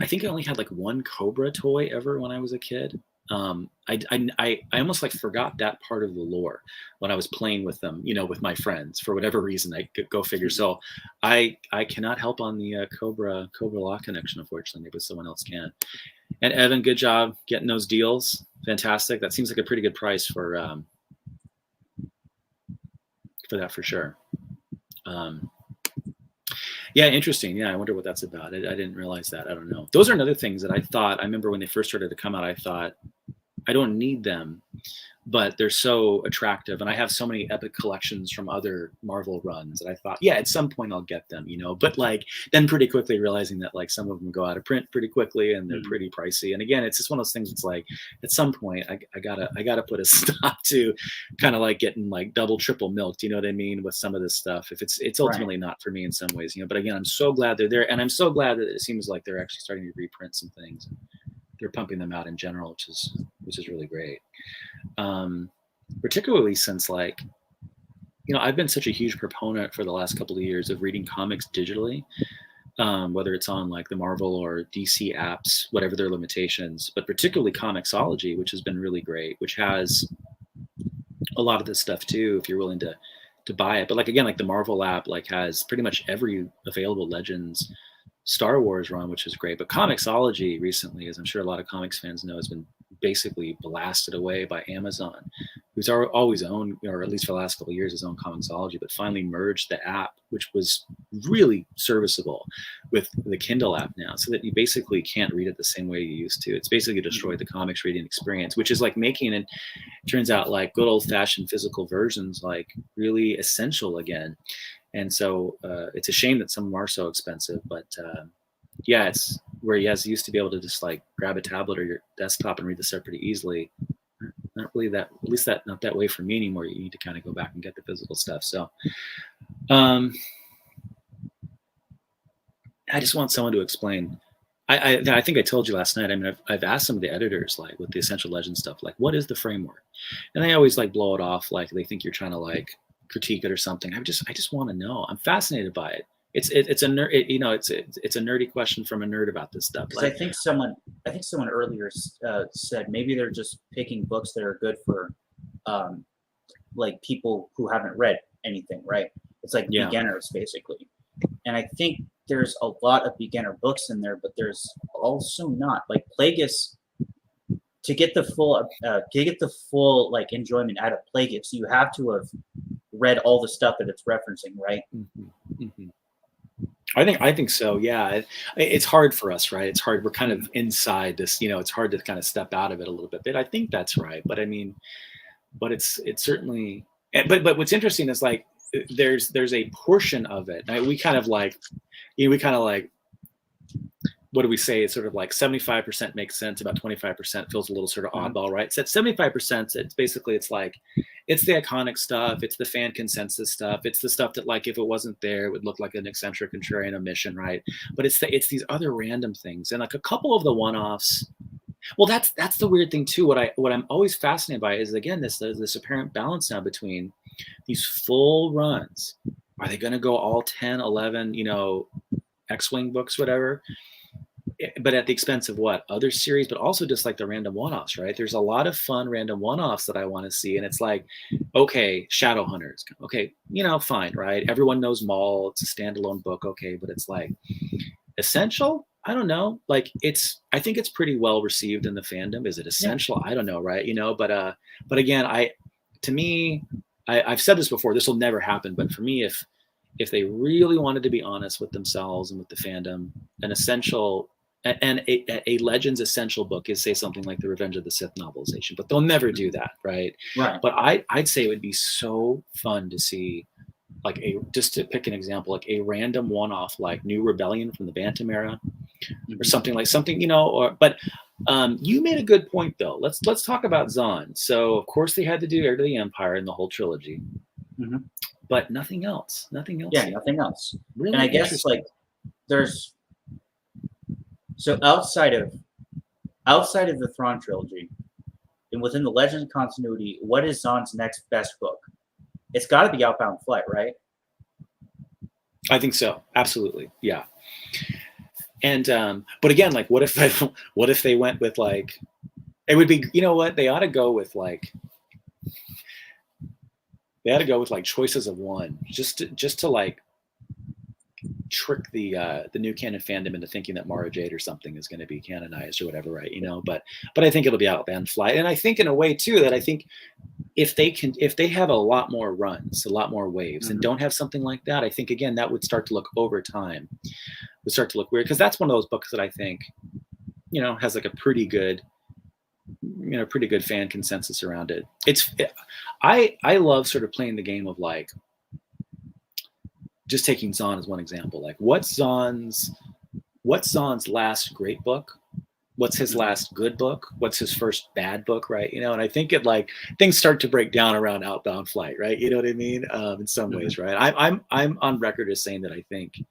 think I only had like one Cobra toy ever when I was a kid. I almost like forgot that part of the lore when I was playing with them, with my friends for whatever reason. I could go figure. So I cannot help on the Cobra Law connection, unfortunately, but someone else can. And Evan, good job getting those deals. Fantastic. That seems like a pretty good price for that for sure. Yeah, interesting. Yeah, I wonder what that's about. I didn't realize that. I don't know. Those are another things that I remember when they first started to come out, I thought, I don't need them, but they're so attractive. And I have so many epic collections from other Marvel runs that I thought, yeah, at some point I'll get them, but like then pretty quickly realizing that like some of them go out of print pretty quickly and they're pretty pricey. And again, it's just one of those things. It's like at some point I gotta put a stop to kind of like getting like double, triple milked, you know what I mean? With some of this stuff, if it's ultimately not for me in some ways, but again, I'm so glad they're there. And I'm so glad that it seems like they're actually starting to reprint some things. They're pumping them out in general, which is really great. Particularly since like, I've been such a huge proponent for the last couple of years of reading comics digitally, whether it's on like the Marvel or DC apps, whatever their limitations, but particularly Comixology, which has been really great, which has a lot of this stuff too, if you're willing to buy it. But like, again, like the Marvel app, like has pretty much every available Legends Star Wars run, which is great. But Comixology recently, as I'm sure a lot of comics fans know, has been basically blasted away by Amazon, who's always owned, or at least for the last couple of years, has owned Comixology, but finally merged the app, which was really serviceable, with the Kindle app now, so that you basically can't read it the same way you used to. It's basically destroyed the comics reading experience, which is like making it, turns out, like good old-fashioned physical versions like really essential again. And so it's a shame that some of them are so expensive, but yeah, it's where you guys used to be able to just like grab a tablet or your desktop and read the stuff pretty easily. Not really that, at least not that way for me anymore. You need to kind of go back and get the physical stuff. So I just want someone to explain. I think I told you last night. I mean, I've asked some of the editors, like with the Essential Legends stuff, like what is the framework? And they always like blow it off, like they think you're trying to like critique it or something. I just want to know. I'm fascinated by it. It's a nerd. It's a nerdy question from a nerd about this stuff. Like, I think someone earlier said maybe they're just picking books that are good for like people who haven't read anything, right? It's like beginners basically. And I think there's a lot of beginner books in there, but there's also not. Like Plagueis, to get the full like enjoyment out of Plagueis, you have to have read all the stuff that it's referencing, right? Mm-hmm. Mm-hmm. I think so. Yeah, it's hard for us, right? It's hard. We're kind of inside this, it's hard to kind of step out of it a little bit. But I think that's right. But I mean, but it's certainly. But what's interesting is like there's a portion of it. We kind of like, what do we say? It's sort of like 75% makes sense, about 25% feels a little sort of oddball, right? So at 75%, it's basically, it's like, it's the iconic stuff, it's the fan consensus stuff, it's the stuff that like if it wasn't there, it would look like an eccentric contrarian omission, right? But it's these other random things, and like a couple of the one-offs. Well, that's the weird thing too. What I'm always fascinated by is again this apparent balance now between these full runs. Are they going to go all 10, 11, X-Wing books, whatever? But at the expense of what? Other series, but also just like the random one-offs, right? There's a lot of fun random one-offs that I want to see. And it's like, okay, Shadowhunters. Okay, fine, right? Everyone knows Maul. It's a standalone book. Okay, but it's like essential? I don't know. Like I think it's pretty well received in the fandom. Is it essential? Yeah. I don't know, right? But again, I've said this before, this will never happen. But for me, if they really wanted to be honest with themselves and with the fandom, an essential and a Legends essential book is, say, something like the Revenge of the Sith novelization, but they'll never do that, right? Right. But I'd say it would be so fun to see, like just to pick an example, like a random one-off, like New Rebellion from the Bantam era, or something, But you made a good point though. Let's talk about Zahn. So of course they had to do Heir to the Empire in the whole trilogy. Mm-hmm. But nothing else. Yeah, nothing else. Really, and I guess like there's so outside of outside of the Thrawn trilogy and within the Legends continuity, what is Zahn's next best book? It's got to be Outbound Flight, right? I think so. Absolutely. Yeah. And but again, like what if they went with like, it would be, you know what, they ought to go with like choices of one, just to like trick the new canon fandom into thinking that Mara Jade or something is going to be canonized or whatever, right? You know, but I think it'll be Outbound Flight, and I think in a way too that I think if they have a lot more runs, a lot more waves, and don't have something like that, I think again that would start to look over time, would start to look weird, because that's one of those books that I think, you know, has like a pretty good fan consensus around it. I love sort of playing the game of like, just taking Zahn as one example, like what's Zahn's last great book? What's his last good book? What's his first bad book, right? You know, and I think it like things start to break down around Outbound Flight, right? You know what I mean? In some ways, right? I'm on record as saying that I think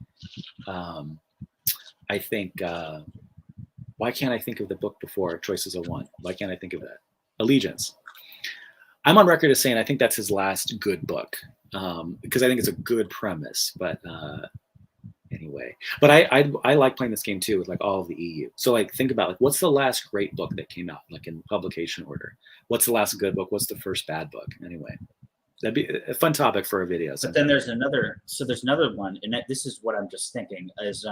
why can't I think of the book before Choices of One? Why can't I think of that? Allegiance. I'm on record as saying I think that's his last good book, because I think it's a good premise. But anyway, but I like playing this game too with like all of the EU. So like think about like what's the last great book that came out like in publication order? What's the last good book? What's the first bad book? Anyway, that'd be a fun topic for a video. But then there's another one, and this is what I'm just thinking is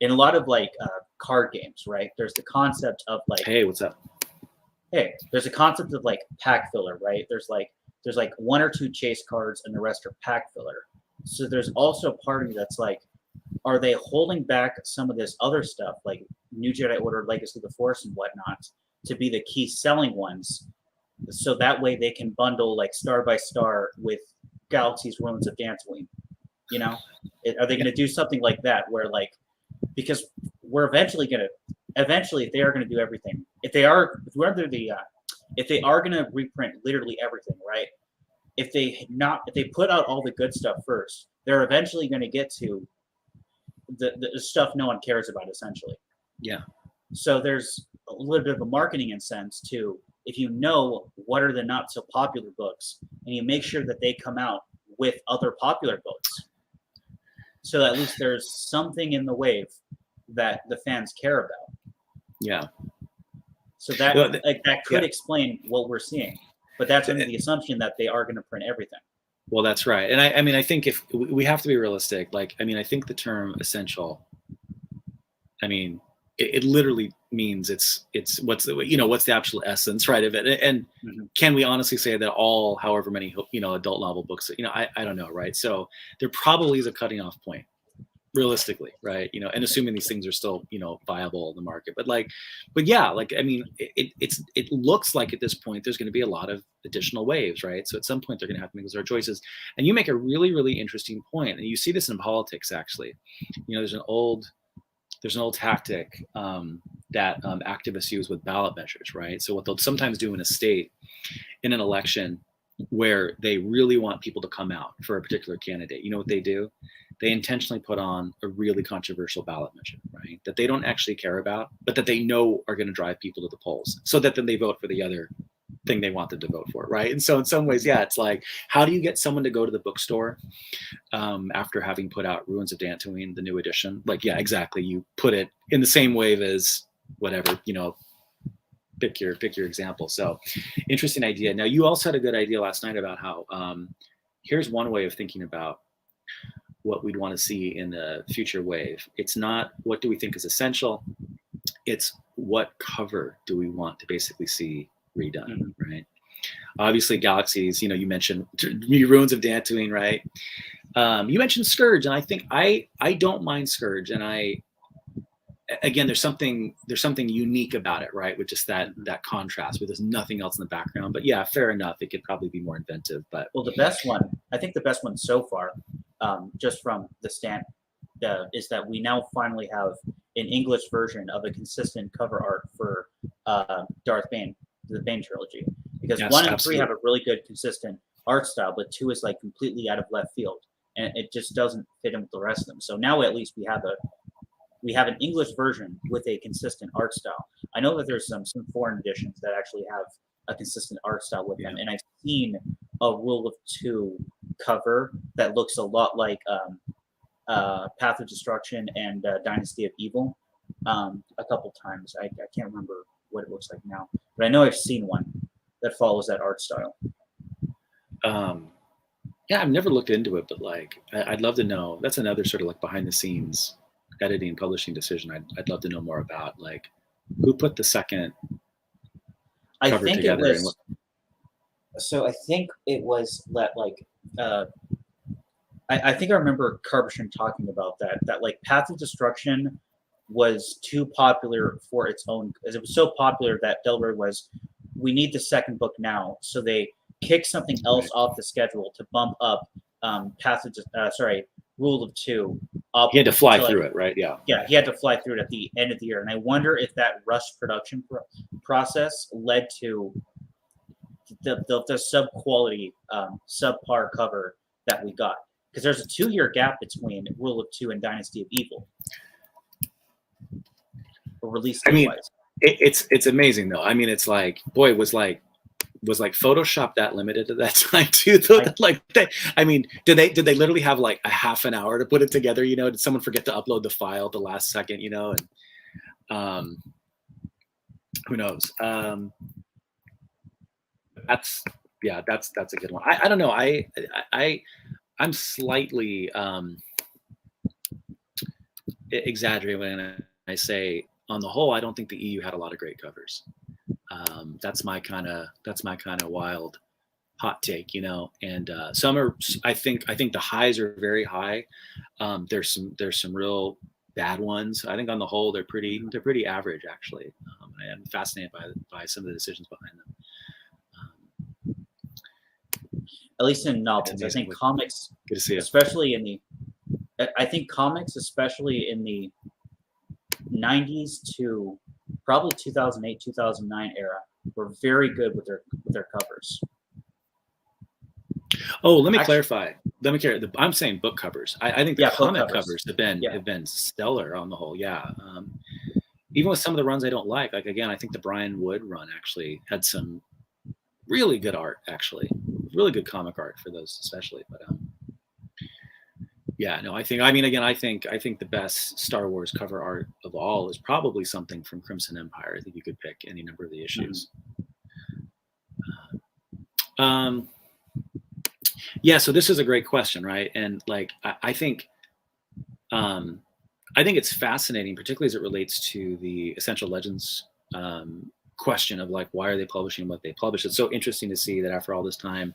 in a lot of like card games, right? There's the concept of like, hey, what's up? Hey, there's a concept of like pack filler, right? There's like one or two chase cards and the rest are pack filler. So there's also a part of me that's like, are they holding back some of this other stuff like New Jedi Order, Legacy of the Force and whatnot to be the key selling ones? So that way they can bundle like Star by Star with Galaxy's Ruins of Dantooine. You know, are they going to do something like that where like, because we're eventually if they are going to do everything, if they are going to reprint literally everything, right? If they put out all the good stuff first, they're eventually going to get to the stuff no one cares about, essentially. Yeah. So there's a little bit of a marketing sense too. If you know what are the not so popular books, and you make sure that they come out with other popular books, so that at least there's something in the wave that the fans care about. Yeah. So that could explain what we're seeing, but that's under the assumption that they are going to print everything. Well, that's right, and I mean I think if we have to be realistic, like I mean I think the term essential, I mean it literally means it's what's the actual essence, right, of it, and can we honestly say that all however many adult novel books, I don't know, right? So there probably is a cutting off point, realistically, right? And assuming these things are still viable in the market, but yeah, like I mean it looks like at this point there's going to be a lot of additional waves, right? So at some point they're going to have to make those hard choices, and you make a really, really interesting point, and you see this in politics actually. There's an old tactic that activists use with ballot measures, right? So what they'll sometimes do in a state, in an election, where they really want people to come out for a particular candidate, you know what they do? They intentionally put on a really controversial ballot measure, right? That they don't actually care about, but that they know are going to drive people to the polls, so that then they vote for the other thing they want them to vote for, right? And so in some ways, yeah, it's like, how do you get someone to go to the bookstore after having put out Ruins of Dantooine, the new edition? Like, yeah, exactly. You put it in the same wave as whatever, pick your example. So interesting idea. Now, you also had a good idea last night about how here's one way of thinking about what we'd want to see in the future wave. It's not what do we think is essential, it's what cover do we want to basically see redone, right? Obviously Galaxies, you mentioned Ruins of Dantooine, right? You mentioned Scourge, and I think I don't mind Scourge, and again, there's something unique about it, right? With just that contrast, where there's nothing else in the background. But yeah, fair enough. It could probably be more inventive. But well, I think the best one so far, just from the stand, is that we now finally have an English version of a consistent cover art for Darth Bane, the Bane trilogy. Because yes, 1 and absolutely. 3 have a really good consistent art style, but 2 is like completely out of left field, and it just doesn't fit in with the rest of them. So now at least we have we have an English version with a consistent art style. I know that there's some foreign editions that actually have a consistent art style with them, and I've seen a Rule of Two cover that looks a lot like Path of Destruction and Dynasty of Evil a couple times. I can't remember what it looks like now, but I know I've seen one that follows that art style. Yeah, I've never looked into it, but like I'd love to know. That's another sort of like behind the scenes editing and publishing decision. I'd love to know more about, like, who put the second cover together. I think it was like I think I remember Carbisham talking about that like Path of Destruction was too popular for its own, because it was so popular that Delaware was, we need the second book now, so they kicked something else off the schedule to bump up Rule of Two up. He had to fly through it, right? Yeah, he had to fly through it at the end of the year, and I wonder if that rushed production process led to the sub quality, subpar cover that we got, because there's a 2-year gap between Rule of Two and Dynasty of Evil. Release. I mean, it's amazing though. I mean, it's like, boy, was like Photoshop that limited at that time too? I mean, did they literally have like a half an hour to put it together? You know, did someone forget to upload the file at the last second? You know, and who knows? That's a good one. I don't know. I'm slightly exaggerating when I say, on the whole, I don't think the EU had a lot of great covers. That's my kind of wild hot take, you know. And some are, I think the highs are very high. There's some real bad ones. I think on the whole they're pretty average actually. I am fascinated by some of the decisions behind them. At least in novels, I think comics, good to see you. especially in the 90s to probably 2008, 2009 era, were very good with their covers. Oh, let me clarify. I'm saying book covers. I think the comic covers have been stellar on the whole. Yeah. Even with some of the runs I don't like again, I think the Brian Wood run actually had some really good art, actually, really good comic art for those especially. But yeah, no, I think the best Star Wars cover art of all is probably something from Crimson Empire. I think you could pick any number of the issues. Yeah, so this is a great question, right? And like I think it's fascinating, particularly as it relates to the Essential Legends question of like, why are they publishing what they publish? It's so interesting to see that after all this time,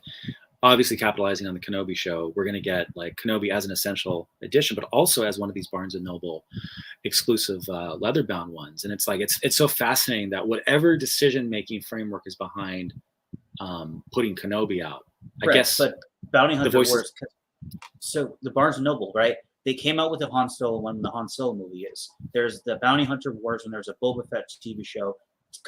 obviously capitalizing on the Kenobi show, we're going to get like Kenobi as an essential edition, but also as one of these Barnes and Noble exclusive leather-bound ones. And it's like, it's so fascinating that whatever decision-making framework is behind putting Kenobi out, I guess. But Bounty Hunter Wars, so the Barnes and Noble, right? They came out with the Han Solo when the Han Solo movie is. There's the Bounty Hunter Wars when there's a Boba Fett TV show.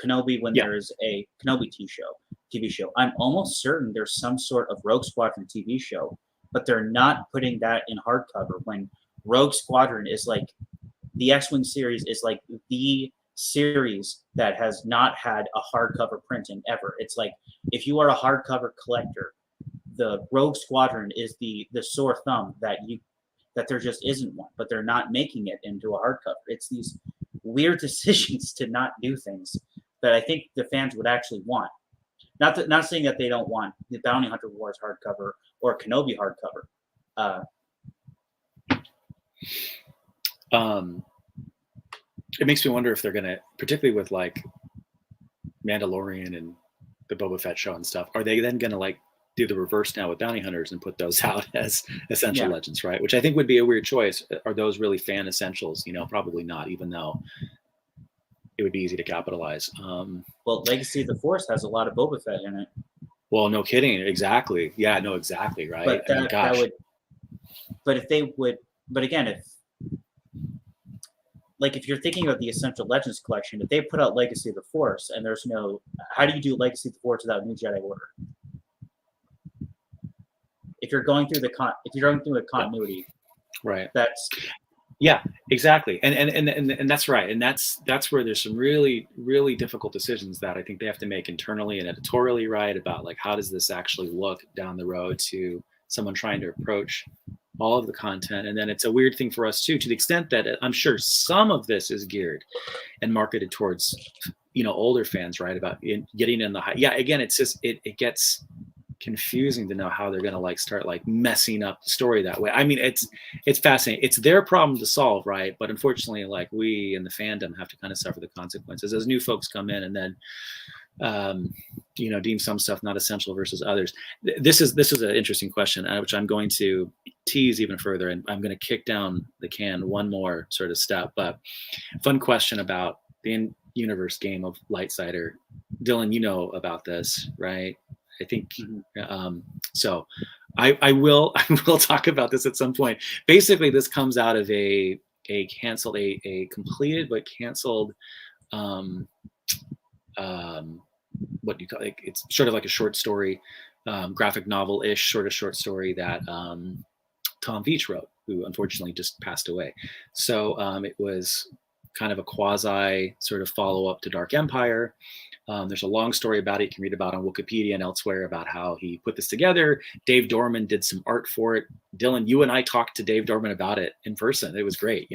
Kenobi when there's a Kenobi TV show. I'm almost certain there's some sort of Rogue Squadron TV show, but they're not putting that in hardcover, when Rogue Squadron is like, the X-Wing series is like the series that has not had a hardcover printing ever. It's like, if you are a hardcover collector, the Rogue Squadron is the sore thumb that there just isn't one, but they're not making it into a hardcover. It's these weird decisions to not do things that I think the fans would actually want. Not saying that they don't want the Bounty Hunter Wars hardcover or Kenobi hardcover. It makes me wonder if they're gonna, particularly with like Mandalorian and the Boba Fett show and stuff, are they then gonna like do the reverse now with Bounty Hunters and put those out as Essential Legends, right? Which I think would be a weird choice. Are those really fan essentials? You know, probably not, even though it would be easy to capitalize. Well, Legacy of the Force has a lot of Boba Fett in it. Well, no kidding. Exactly. Yeah, no, exactly. Right. But that would, but if they would, but again, if you're thinking of the Essential Legends collection, if they put out Legacy of the Force and there's no, how do you do Legacy of the Force without New Jedi Order? If you're going through a continuity, right? Yeah, exactly. And that's right. And that's where there's some really, really difficult decisions that I think they have to make internally and editorially, right? About like, how does this actually look down the road to someone trying to approach all of the content? And then it's a weird thing for us too, to the extent that I'm sure some of this is geared and marketed towards, older fans, right? About getting in the high. Yeah, again, it's just, it gets confusing to know how they're going to like start like messing up the story that way. I mean, it's fascinating. It's their problem to solve, right? But unfortunately, like we in the fandom have to kind of suffer the consequences as new folks come in and then deem some stuff not essential versus others. This is an interesting question, which I'm going to tease even further, and I'm going to kick down the can one more sort of step. But fun question about the in-universe game of Lightsider. Dylan, you know about this, right? I think so. I will talk about this at some point. Basically, this comes out of a completed but canceled what do you call it? It's sort of like a short story, graphic novel-ish sort of short story that Tom Veitch wrote, who unfortunately just passed away. So it was kind of a quasi sort of follow-up to Dark Empire. There's a long story about it you can read about on Wikipedia and elsewhere about how he put this together. Dave Dorman did some art for it. Dylan, you and I talked to Dave Dorman about it in person. It was great.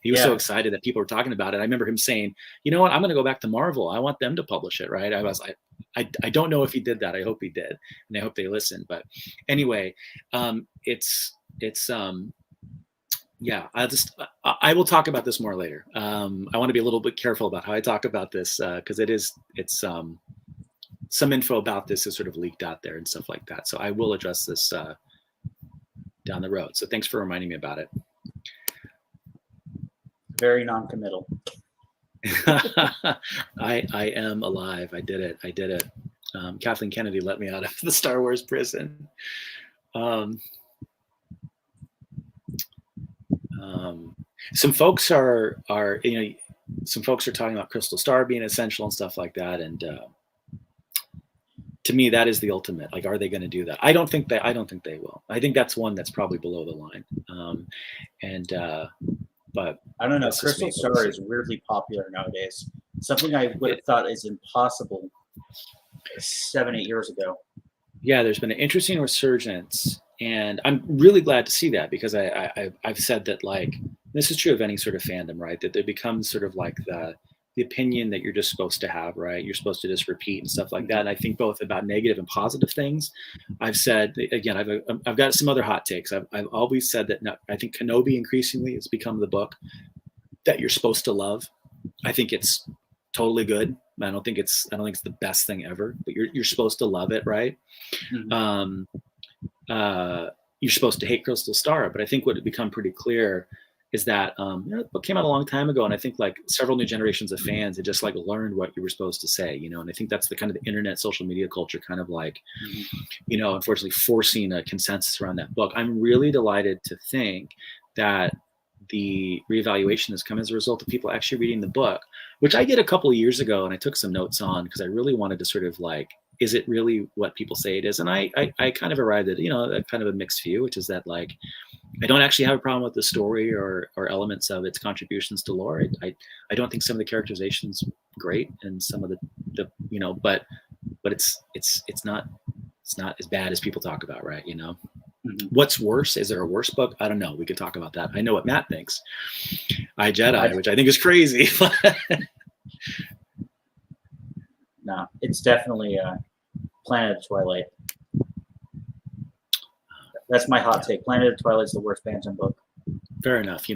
He was so excited that people were talking about it. I remember him saying, you know what, I'm going to go back to Marvel. I want them to publish it, right? I was like, I don't know if he did that. I hope he did. And I hope they listen. But anyway, yeah, I will talk about this more later. I want to be a little bit careful about how I talk about this because it's some info about this is sort of leaked out there and stuff like that. So I will address this down the road. So thanks for reminding me about it. Very non-committal. I am alive. I did it. Kathleen Kennedy let me out of the Star Wars prison. Some folks are some folks are talking about Crystal Star being essential and stuff like that, and to me that is the ultimate. Like, are they going to do that? I don't think they will. I think that's one that's probably below the line. But I don't know. Crystal Star is weirdly popular nowadays. Something I would have thought is impossible 7-8 years ago. Yeah, there's been an interesting resurgence. And I'm really glad to see that because I've said that, like, this is true of any sort of fandom, right? That there becomes sort of like the opinion that you're just supposed to have, right? You're supposed to just repeat and stuff like that. And I think both about negative and positive things. I've said, again, I've got some other hot takes. I've always said that I think Kenobi increasingly has become the book that you're supposed to love. I think it's totally good. I don't think it's the best thing ever, but you're supposed to love it, right? Mm-hmm. You're supposed to hate Crystal Star, but I think what had become pretty clear is that the book came out a long time ago, and I think like several new generations of fans had just like learned what you were supposed to say, and I think that's the kind of the internet social media culture kind of like, unfortunately forcing a consensus around that book. I'm really delighted to think that the reevaluation has come as a result of people actually reading the book, which I did a couple of years ago, and I took some notes on because I really wanted to sort of like, is it really what people say it is? And I kind of arrived at, a kind of a mixed view, which is that like, I don't actually have a problem with the story or elements of its contributions to lore. I don't think some of the characterization's great and some of the but it's not as bad as people talk about, right? Mm-hmm. What's worse? Is there a worse book? I don't know. We could talk about that. I know what Matt thinks. Jedi, which I think is crazy. No, it's definitely Planet of Twilight. That's my hot take. Planet of Twilight's the worst Phantom book. Fair enough.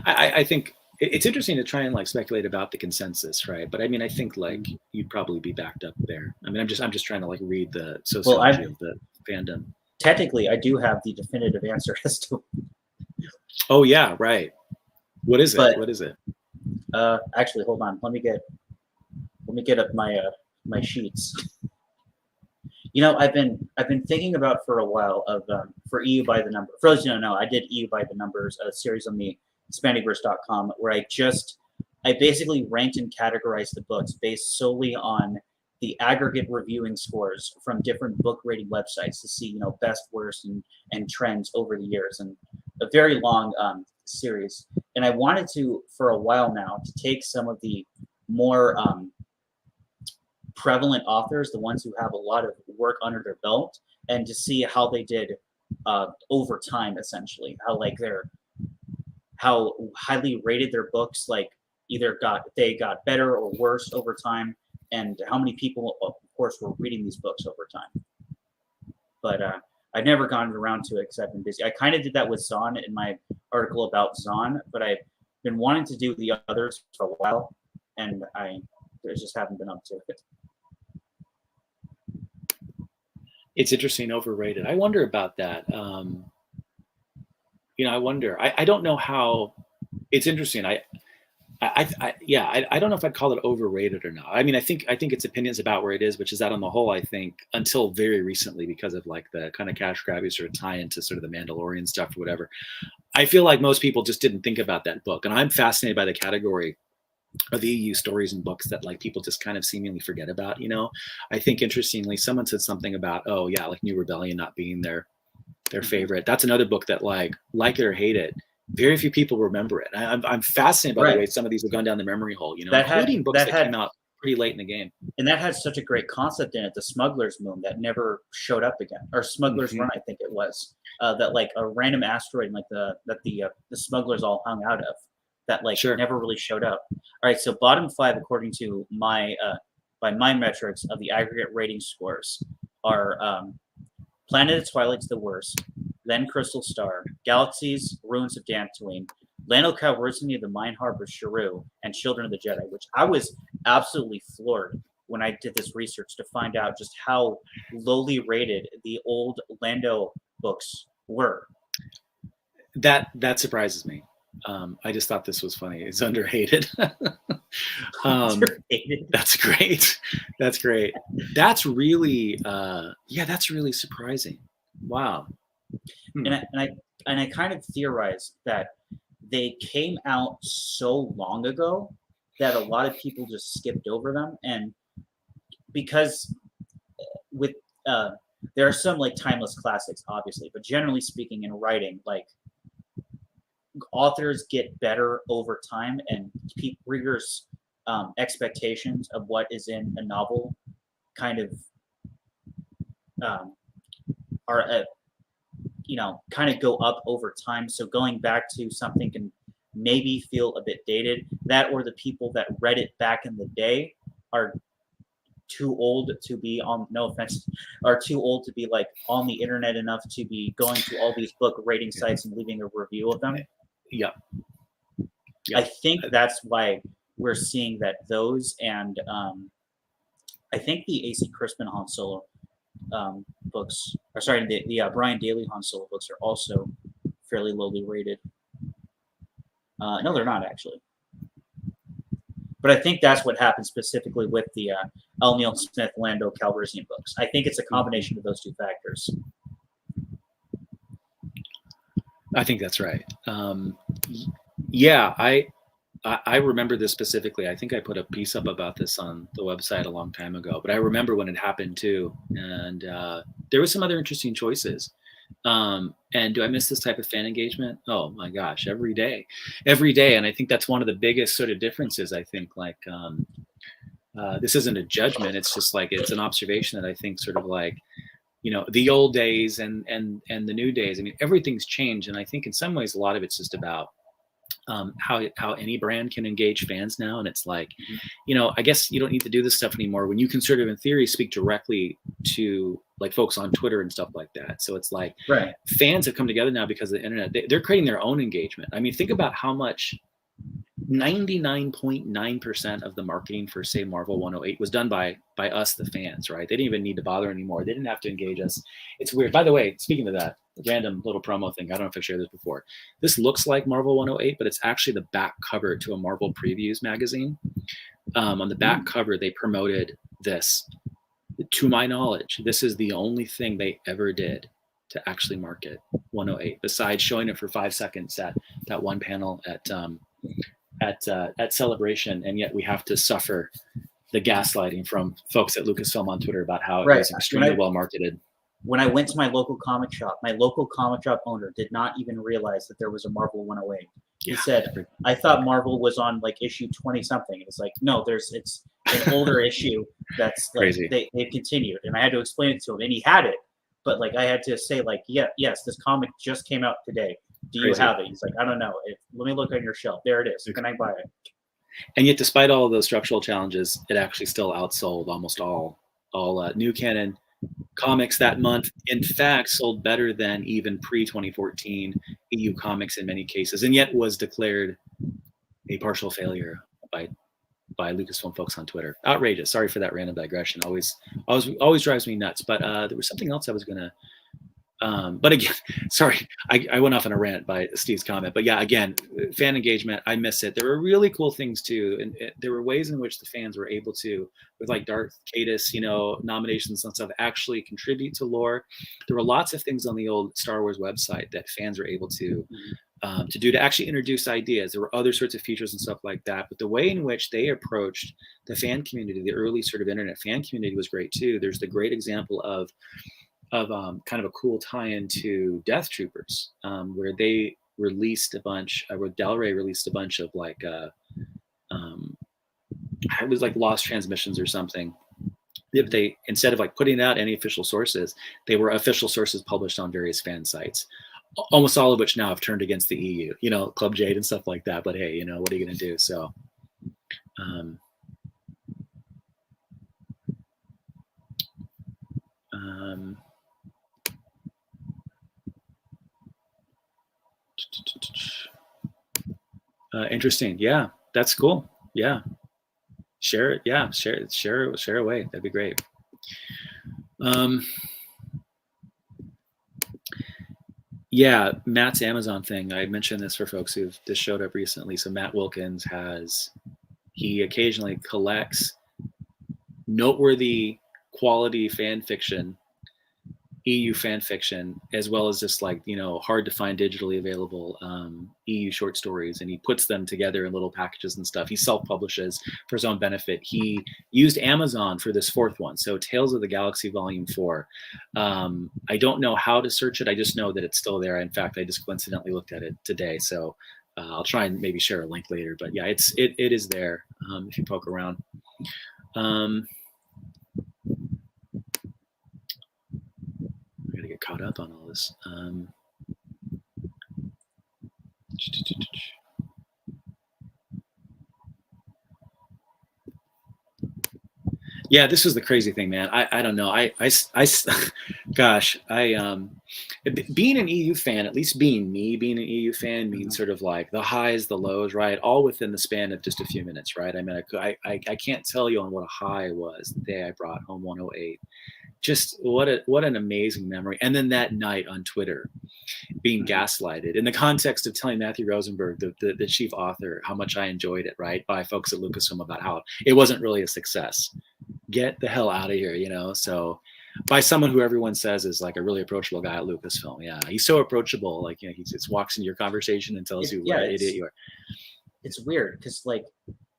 I think it's interesting to try and like speculate about the consensus, right? But I mean, I think like you'd probably be backed up there. I mean, I'm just trying to like read the sociology of the fandom. Technically, I do have the definitive answer as to. Oh yeah, right. What is it? What is it? Actually, hold on. Let me get up my sheets. I've been thinking about for a while of for EU by the Number. For those who don't know, I did EU by the Numbers, a series on the Hispaniverse.com where I basically ranked and categorized the books based solely on the aggregate reviewing scores from different book rating websites to see, best, worst, and trends over the years, and a very long series. And I wanted to, for a while now, to take some of the more prevalent authors, the ones who have a lot of work under their belt, and to see how they did over time, essentially, how highly rated their books either got better or worse over time, and how many people, of course, were reading these books over time. But I've never gotten around to it because I've been busy. I kind of did that with Zahn in my article about Zahn, but I've been wanting to do the others for a while, and I just haven't been up to it. It's interesting, overrated. I wonder about that. I wonder. I don't know how. It's interesting. I don't know if I'd call it overrated or not. I mean, I think it's opinions about where it is, which is that on the whole, I think until very recently, because of like the kind of cash grabby sort of tie into sort of the Mandalorian stuff or whatever, I feel like most people just didn't think about that book. And I'm fascinated by the category of the EU stories and books that like people just kind of seemingly forget about. I think interestingly, someone said something about, oh yeah, like New Rebellion not being their favorite. That's another book that like it or hate it, very few people remember it. I'm fascinated by the way some of these have gone down the memory hole, including books that came out pretty late in the game. And that had such a great concept in it, the Smuggler's Moon, that never showed up again, or Smuggler's Run, I think it was, that like a random asteroid, like the smugglers all hung out of, that like never really showed up. All right, so bottom 5, according to my by my metrics of the aggregate rating scores, are Planet of Twilight's the worst, then Crystal Star, Galaxies, Ruins of Dantooine, Lando Calrissian of the Mine Harbor Shrew, and Children of the Jedi, which I was absolutely floored when I did this research to find out just how lowly rated the old Lando books were. That surprises me. I just thought this was funny. It's underrated. Underrated. That's great. That's great. That's really, that's really surprising. Wow. And I kind of theorized that they came out so long ago that a lot of people just skipped over them, and because with there are some like timeless classics, obviously, but generally speaking, in writing, like authors get better over time, and readers' expectations of what is in a novel kind of are kind of go up over time. So going back to something can maybe feel a bit dated. That, or the people that read it back in the day are too old to be on, no offense, are too old to be like on the internet enough to be going to all these book rating sites and leaving a review of them. Yeah. I think that's why we're seeing that those, and I think the AC Crispin Han Solo books, or sorry, the Brian Daley Han Solo books are also fairly lowly rated. No, they're not actually. But I think that's what happened specifically with the L. Neil Smith, Lando Calrissian books. I think it's a combination of those two factors. I think that's right. Yeah, I remember this specifically. I think I put a piece up about this on the website a long time ago, but I remember when it happened too. And there were some other interesting choices. And do I miss this type of fan engagement? Oh my gosh, every day. And I think that's one of the biggest sort of differences. I think like this isn't a judgment. It's just like, it's an observation that I think sort of like, the old days and the new days. I mean, everything's changed. And I think in some ways, a lot of it's just about how any brand can engage fans now. And it's like, I guess you don't need to do this stuff anymore when you can sort of, in theory, speak directly to like folks on Twitter and stuff like that. So it's like fans have come together now because of the internet. They're creating their own engagement. I mean, think about how much 99.9% of the marketing for, say, Marvel 108 was done by us, the fans, right? They didn't even need to bother anymore. They didn't have to engage us. It's weird. By the way, speaking of that, random little promo thing, I don't know if I've shared this before. This looks like Marvel 108, but it's actually the back cover to a Marvel Previews magazine. On the back cover, they promoted this. To my knowledge, this is the only thing they ever did to actually market 108, besides showing it for 5 seconds at that one panel at Celebration, and yet we have to suffer the gaslighting from folks at Lucasfilm on Twitter about how it was extremely well marketed. When I went to my local comic shop owner did not even realize that there was a Marvel 108. He said, "I thought Marvel was on like issue 20 something." It's like, no, it's an older issue that's like Crazy. they've continued, and I had to explain it to him, and he had it, but like I had to say like, yes, this comic just came out today. Do you Crazy. have it? He's like, I don't know. Let me look on your shelf. There it is. Can I buy it? And yet, despite all of those structural challenges, it actually still outsold almost all new canon comics that month. In fact, sold better than even pre-2014 EU comics in many cases, and yet was declared a partial failure by Lucasfilm folks on Twitter. Outrageous. Sorry for that random digression. Always drives me nuts. But there was something else I was gonna. But again, sorry, I went off on a rant by Steve's comment. But yeah, again, fan engagement, I miss it. There were really cool things too, and there were ways in which the fans were able to, with like Darth Cadus, nominations and stuff, actually contribute to lore. There were lots of things on the old Star Wars website that fans were able to do to actually introduce ideas. There were other sorts of features and stuff like that. But the way in which they approached the fan community, the early sort of internet fan community, was great too. There's the great example of kind of a cool tie-in to Death Troopers, where they released a bunch, where Del Rey released a bunch of like, it was like lost transmissions or something. If they, instead of like putting out any official sources, they were official sources published on various fan sites, almost all of which now have turned against the EU, Club Jade and stuff like that. But hey, what are you going to do? So, interesting. Yeah, that's cool. Yeah. Share it. Yeah. Share away. That'd be great. Yeah, Matt's Amazon thing. I mentioned this for folks who've just showed up recently. So Matt Wilkins he occasionally collects noteworthy quality fan fiction, EU fan fiction, as well as just like, hard to find digitally available EU short stories. And he puts them together in little packages and stuff. He self-publishes for his own benefit. He used Amazon for this fourth one. So Tales of the Galaxy Volume 4. I don't know how to search it. I just know that it's still there. In fact, I just coincidentally looked at it today. So I'll try and maybe share a link later. But yeah, it is there if you poke around. I gotta get caught up on all this. Yeah, this was the crazy thing, man. I don't know. Gosh, being an EU fan, at least being an EU fan, means sort of like the highs, the lows, right? All within the span of just a few minutes, right? I mean, I can't tell you on what a high was the day I brought home 108. Just what an amazing memory. And then that night on Twitter, being gaslighted in the context of telling Matthew Rosenberg, the chief author, how much I enjoyed it, right, by folks at Lucasfilm about how it wasn't really a success. Get the hell out of here, So by someone who everyone says is like a really approachable guy at Lucasfilm. Yeah, he's so approachable. Like, he just walks into your conversation and tells you what an idiot you are. It's weird because, like,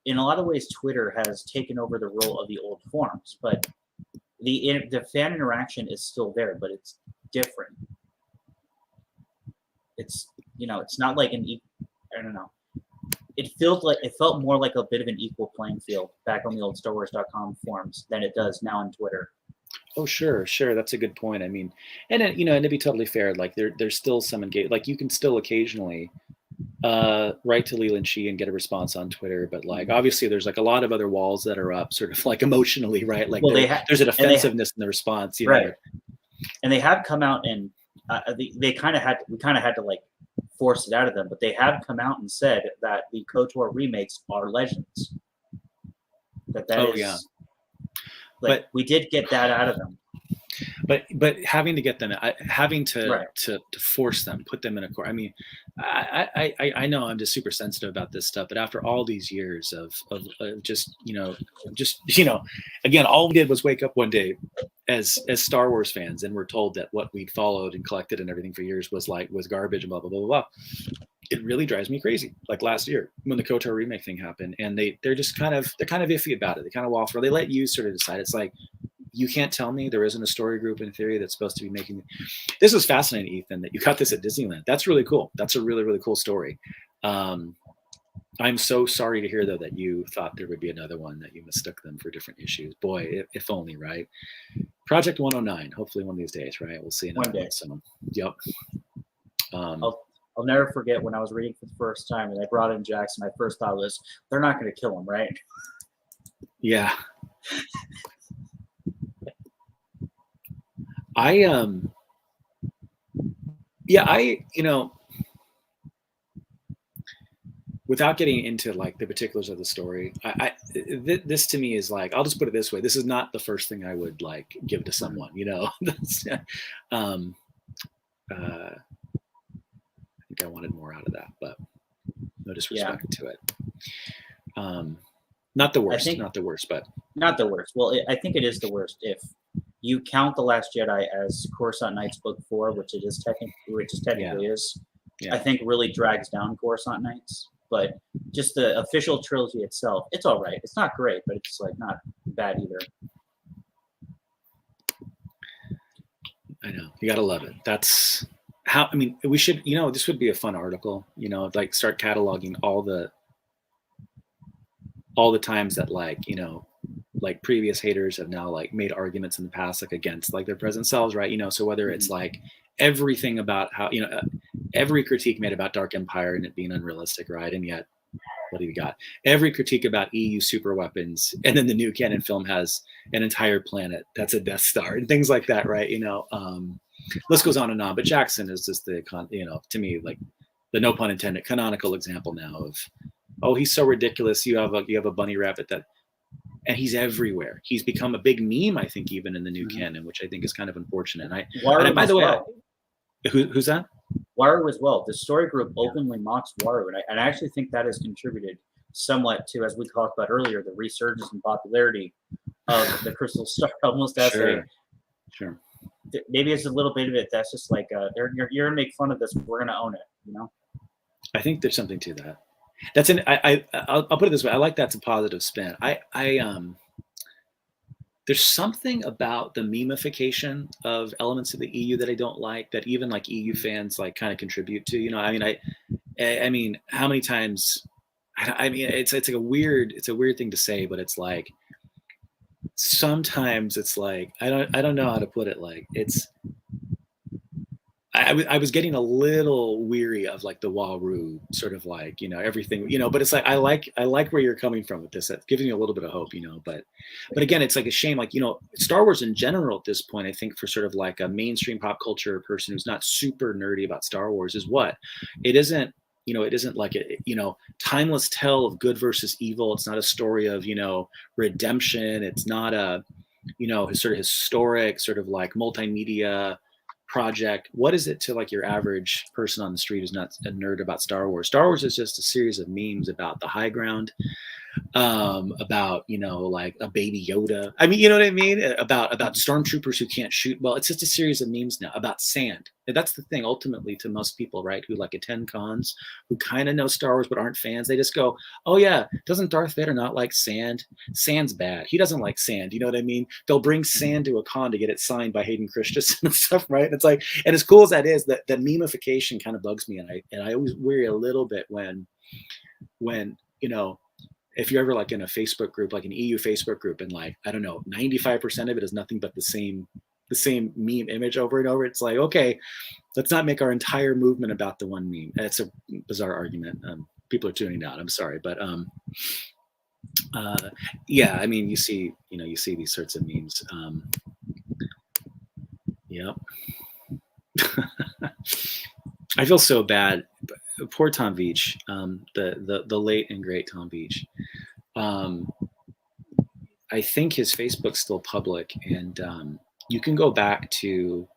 in a lot of ways, Twitter has taken over the role of the old forums, but the fan interaction is still there, but it's different. It's it's not like I don't know. It felt more like a bit of an equal playing field back on the old StarWars.com forums than it does now on Twitter. Oh, sure. That's a good point. I mean, and and to be totally fair, like there's still some engagement. Like you can still occasionally write to Leland Shee and get a response on Twitter, but like obviously there's like a lot of other walls that are up, sort of like emotionally, right? Like there's a defensive-ness in the response, right? And they have come out and we kind of had to like force it out of them, but they have come out and said that the KOTOR remakes are legends. But we did get that out of them. But having to get them, having to force them, put them in a court. I mean, I know I'm just super sensitive about this stuff, but after all these years of just again, all we did was wake up one day as Star Wars fans, and we're told that what we'd followed and collected and everything for years was garbage and blah blah blah blah blah. It really drives me crazy. Like last year when the KOTOR remake thing happened, and they're kind of iffy about it. They kind of waffle. They let you sort of decide. It's like, you can't tell me there isn't a story group in theory that's supposed to be making. This is fascinating, Ethan, that you got this at Disneyland. That's really cool. That's a really, really cool story. I'm so sorry to hear though that you thought there would be another one, that you mistook them for different issues. Boy, if only, right? Project 109. Hopefully one of these days, right? We'll see another One day. one soon. Yep. I'll never forget when I was reading for the first time and I brought in Jackson. My first thought was, they're not going to kill him, right? Yeah. I without getting into like the particulars of the story, this to me is like, I'll just put it this way: this is not the first thing I would like give to someone. I think I wanted more out of that, but no disrespect to it. Not the worst, not the worst, but not the worst. Well, I think it is the worst if you count The Last Jedi as Coruscant Nights Book 4, which it is technically is. Yeah. I think really drags down Coruscant Nights. But just the official trilogy itself, it's all right. It's not great, but it's like not bad either. I know, you gotta love it. That's how. I mean, we should. This would be a fun article. Like start cataloging all the times that like previous haters have now like made arguments in the past like against like their present selves, right? So whether it's like everything about how every critique made about Dark Empire and it being unrealistic, right? And yet, what do you got? Every critique about EU super weapons, and then the new canon film has an entire planet that's a Death Star and things like that, right? List goes on and on. But Jackson is just the to me like the no pun intended canonical example now of, oh, he's so ridiculous. You have a bunny rabbit and he's everywhere. He's become a big meme, I think, even in the new canon, which I think is kind of unfortunate. And by the way, who's that? Waru as well. The story group openly mocks Waru, and I actually think that has contributed somewhat to, as we talked about earlier, the resurgence in popularity of the Crystal Star. Almost as sure. Maybe it's a little bit of it. That's just like you're gonna make fun of this. We're gonna own it. I think there's something to that. I'll put it this way. I like that's a positive spin. There's something about the memification of elements of the EU that I don't like, that even like EU fans like kind of contribute to. I mean, how many times? I mean, it's like a weird thing to say, but it's like sometimes it's like I don't know how to put it. Like I was getting a little weary of like the Waru sort of like, everything, but it's like, I like where you're coming from with this. That's giving you a little bit of hope, but again, it's like a shame, like, Star Wars in general at this point, I think for sort of like a mainstream pop culture person who's not super nerdy about Star Wars is what it isn't, it isn't like a, timeless tale of good versus evil. It's not a story of, redemption. It's not a, sort of historic sort of like multimedia project. What is it to like your average person on the street who's not a nerd about Star Wars? Star Wars is just a series of memes about the high ground, about like a baby Yoda. I mean, you know what I mean? About stormtroopers who can't shoot well. It's just a series of memes now about sand. And that's the thing ultimately to most people, right? Who like attend cons, who kind of know Star Wars but aren't fans. They just go, "Oh yeah, doesn't Darth Vader not like sand? Sand's bad. He doesn't like sand." You know what I mean? They'll bring sand to a con to get it signed by Hayden Christensen and stuff, right? And it's like, and as cool as that is, that memification kind of bugs me, and I always worry a little bit when if you're ever like in a Facebook group, like an EU Facebook group, and like, I don't know, 95% of it is nothing but the same meme image over and over. It's like, okay, let's not make our entire movement about the one meme. It's a bizarre argument. People are tuning out. I'm sorry, but yeah, I mean, you see these sorts of memes. Yep. I feel so bad. Poor Tom Veach, the late and great Tom Veach. I think his Facebook's still public, and you can go back to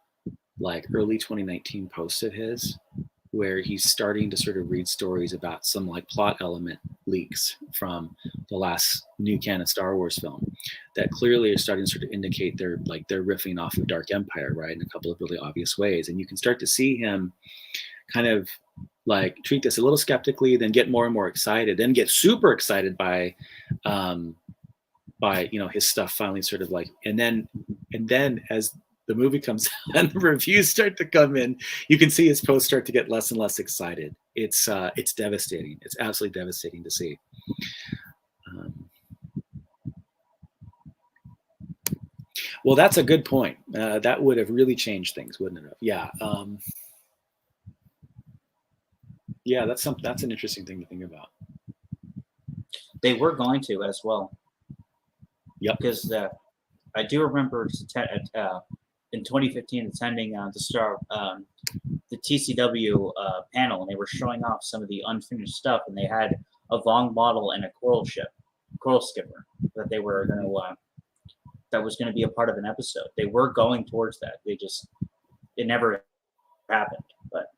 like early 2019 posts of his where he's starting to sort of read stories about some like plot element leaks from the last new canon Star Wars film that clearly are starting to sort of indicate they're riffing off of Dark Empire, right, in a couple of really obvious ways. And you can start to see him kind of like treat this a little skeptically, then get more and more excited, then get super excited by his stuff finally sort of like, and then as the movie comes out and the reviews start to come in, you can see his posts start to get less and less excited. It's devastating. It's absolutely devastating to see. Well, that's a good point. That would have really changed things, wouldn't it? Yeah. Yeah, that's an interesting thing to think about. They were going to as well. Yep. Because I do remember in 2015 attending the TCW panel, and they were showing off some of the unfinished stuff, and they had a Vong model and a coral skipper that they were going to that was going to be a part of an episode. They were going towards that. It never happened, but.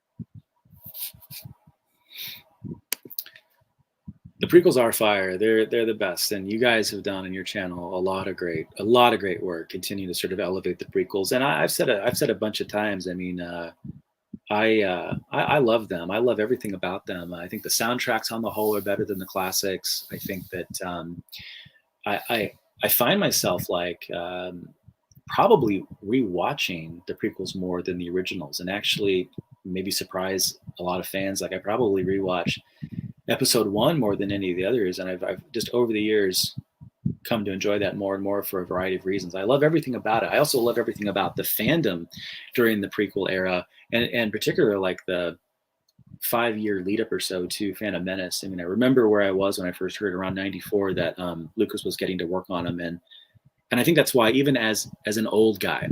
The prequels are fire. They're the best, and you guys have done in your channel a lot of great work. Continue to sort of elevate the prequels, and I've said a bunch of times. I mean, I love them. I love everything about them. I think the soundtracks on the whole are better than the classics. I think that I find myself like probably rewatching the prequels more than the originals, and actually maybe surprise a lot of fans. Like I probably rewatch episode 1 more than any of the others, and I've just over the years come to enjoy that more and more for a variety of reasons. I love everything about it. I also love everything about the fandom during the prequel era, and particularly like the 5-year lead up or so to Phantom Menace. I mean, I remember where I was when I first heard around 94 that Lucas was getting to work on them, and I think that's why even as an old guy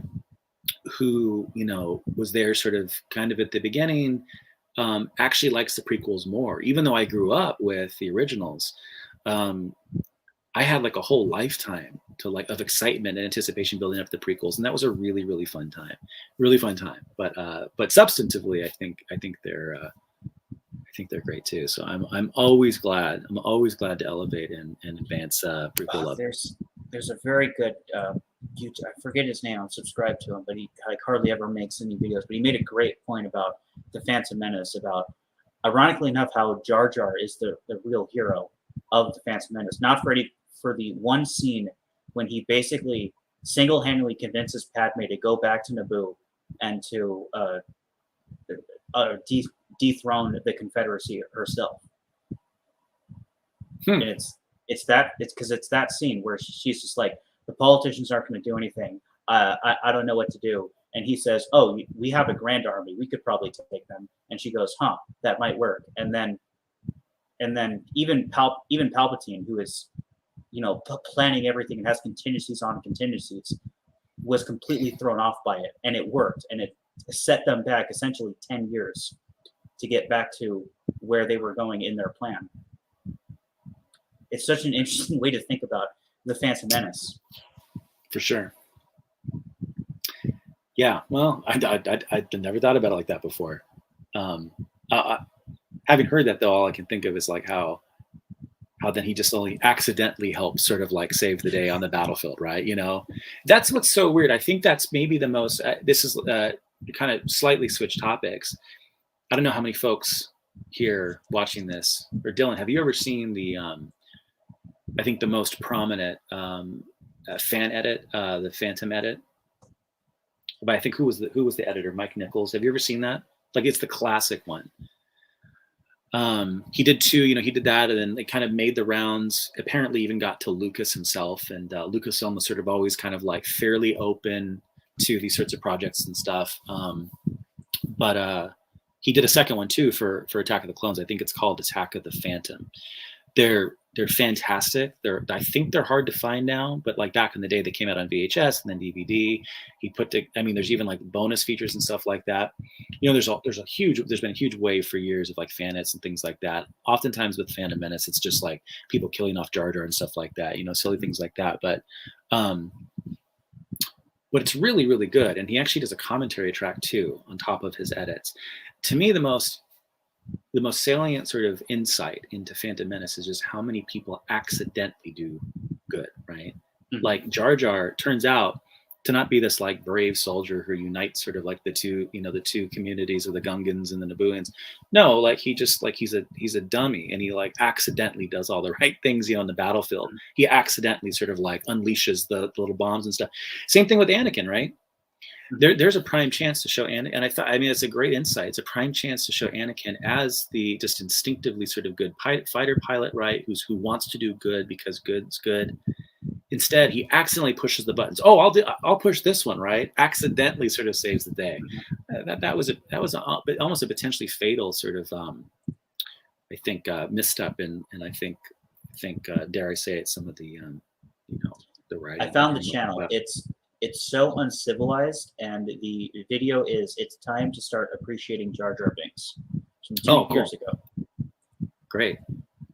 who, you know, was there sort of kind of at the beginning, actually likes the prequels more, even though I grew up with the originals. I had like a whole lifetime of excitement and anticipation building up the prequels, and that was a really, really fun time. But substantively, I think they're great too. So I'm always glad to elevate and advance prequel love. There's a very good YouTube, I forget his name, I'm subscribed to him, but he like hardly ever makes any videos, but he made a great point about the Phantom Menace, about ironically enough how Jar Jar is the real hero of the Phantom Menace, not for the one scene when he basically single-handedly convinces Padme to go back to Naboo and to dethrone the Confederacy herself. And it's because it's that scene where she's just like, the politicians aren't going to do anything. I don't know what to do. And he says, oh, we have a grand army. We could probably take them. And she goes, huh, that might work. And then even Palpatine, who is, you know, planning everything and has contingencies on contingencies, was completely thrown off by it. And it worked. And it set them back essentially 10 years to get back to where they were going in their plan. It's such an interesting way to think about the Phantom Menace. For sure. Yeah, well, I'd never thought about it like that before. Having heard that, though, all I can think of is like how then he just only accidentally helped sort of like save the day on the battlefield, right? You know, that's what's so weird. I think that's maybe the most. This is kind of slightly switch topics. I don't know how many folks here watching this, or Dylan, have you ever seen the? I think the most prominent fan edit, the Phantom edit. But I think who was the editor? Mike Nichols. Have you ever seen that? Like, it's the classic one. He did 2. You know, he did that, and then it kind of made the rounds. Apparently, even got to Lucas himself, and Lucasfilm was sort of always kind of like fairly open to these sorts of projects and stuff. But he did a second one too for Attack of the Clones. I think it's called Attack of the Phantom. They're fantastic. I think they're hard to find now, but like back in the day, they came out on VHS and then DVD. There's even like bonus features and stuff like that. You know, there's been a huge wave for years of like fan edits and things like that. Oftentimes with Phantom Menace, it's just like people killing off Jar Jar and stuff like that. You know, silly things like that. But it's really, really good. And he actually does a commentary track too on top of his edits. To me, the most salient sort of insight into Phantom Menace is just how many people accidentally do good, right? Mm-hmm. Like Jar Jar turns out to not be this like brave soldier who unites sort of like the two communities of the Gungans and the Nabooians. No, like he's a dummy, and he like accidentally does all the right things, you know, on the battlefield. He accidentally sort of like unleashes the little bombs and stuff. Same thing with Anakin, right? there's a prime chance to show Anakin, and I mean, it's a great insight. It's a prime chance to show Anakin as the just instinctively sort of good fighter pilot, right? Who wants to do good because good's good. Instead, he accidentally pushes the buttons. Oh, I'll push this one, right? Accidentally, sort of saves the day. That was almost a potentially fatal sort of, I think, misstep, and I think dare I say it, some of the the writing. I found the channel. It's so uncivilized, and the video is "It's time to start appreciating Jar Jar Binks" from 2 years ago. Great.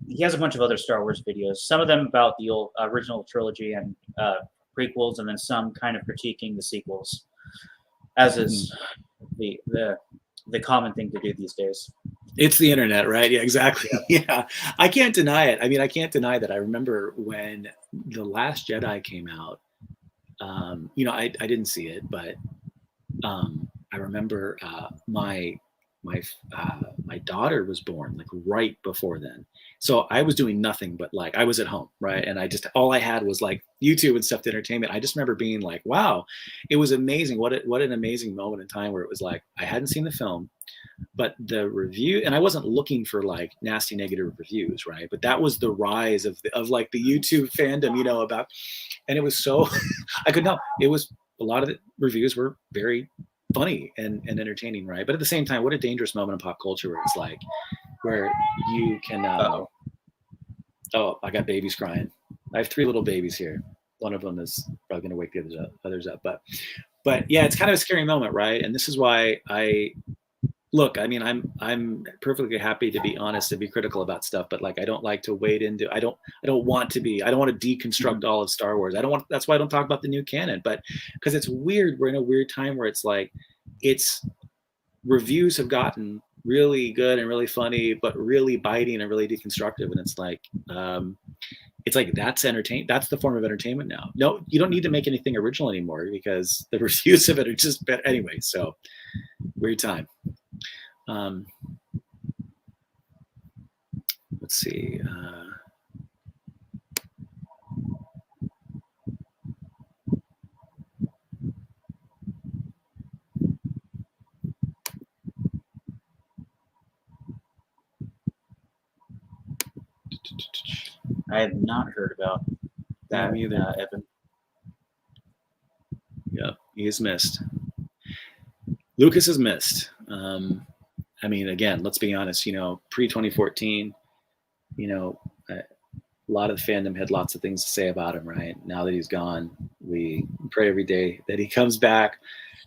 He has a bunch of other Star Wars videos, some of them about the old original trilogy and prequels, and then some kind of critiquing the sequels, as is the common thing to do these days. It's the internet, right? Yeah, exactly. Yeah. I can't deny it. I mean, I can't deny that. I remember when The Last Jedi came out, I didn't see it, but I remember my daughter was born like right before then. So I was doing nothing but like I was at home, right? And all I had was like YouTube and stuff to entertain me. I just remember being like, wow, it was amazing. What an amazing moment in time where it was like I hadn't seen the film, but the review, and I wasn't looking for like nasty negative reviews, right? But that was the rise of like the YouTube fandom, about, and it was so I could know it was a lot of the reviews were very funny and entertaining, right? But at the same time, what a dangerous moment in pop culture where it's like where you can oh, I got babies crying. I have 3 little babies here. One of them is probably going to wake the others up, but yeah, it's kind of a scary moment, right? And this is why look, I mean, I'm perfectly happy to be honest, to be critical about stuff, but like I don't like to wade into. I don't want to deconstruct all of Star Wars. That's why I don't talk about the new canon. But because it's weird, we're in a weird time where it's like, reviews have gotten really good and really funny, but really biting and really deconstructive, and it's like that's entertain. That's the form of entertainment now. No, you don't need to make anything original anymore because the reviews of it are just better anyway. So weird time. Let's see. I have not heard about that either, Evan. Yeah, he is missed. Lucas is missed. I mean, again, let's be honest, pre-2014, a lot of the fandom had lots of things to say about him, right? Now that he's gone, we pray every day that he comes back,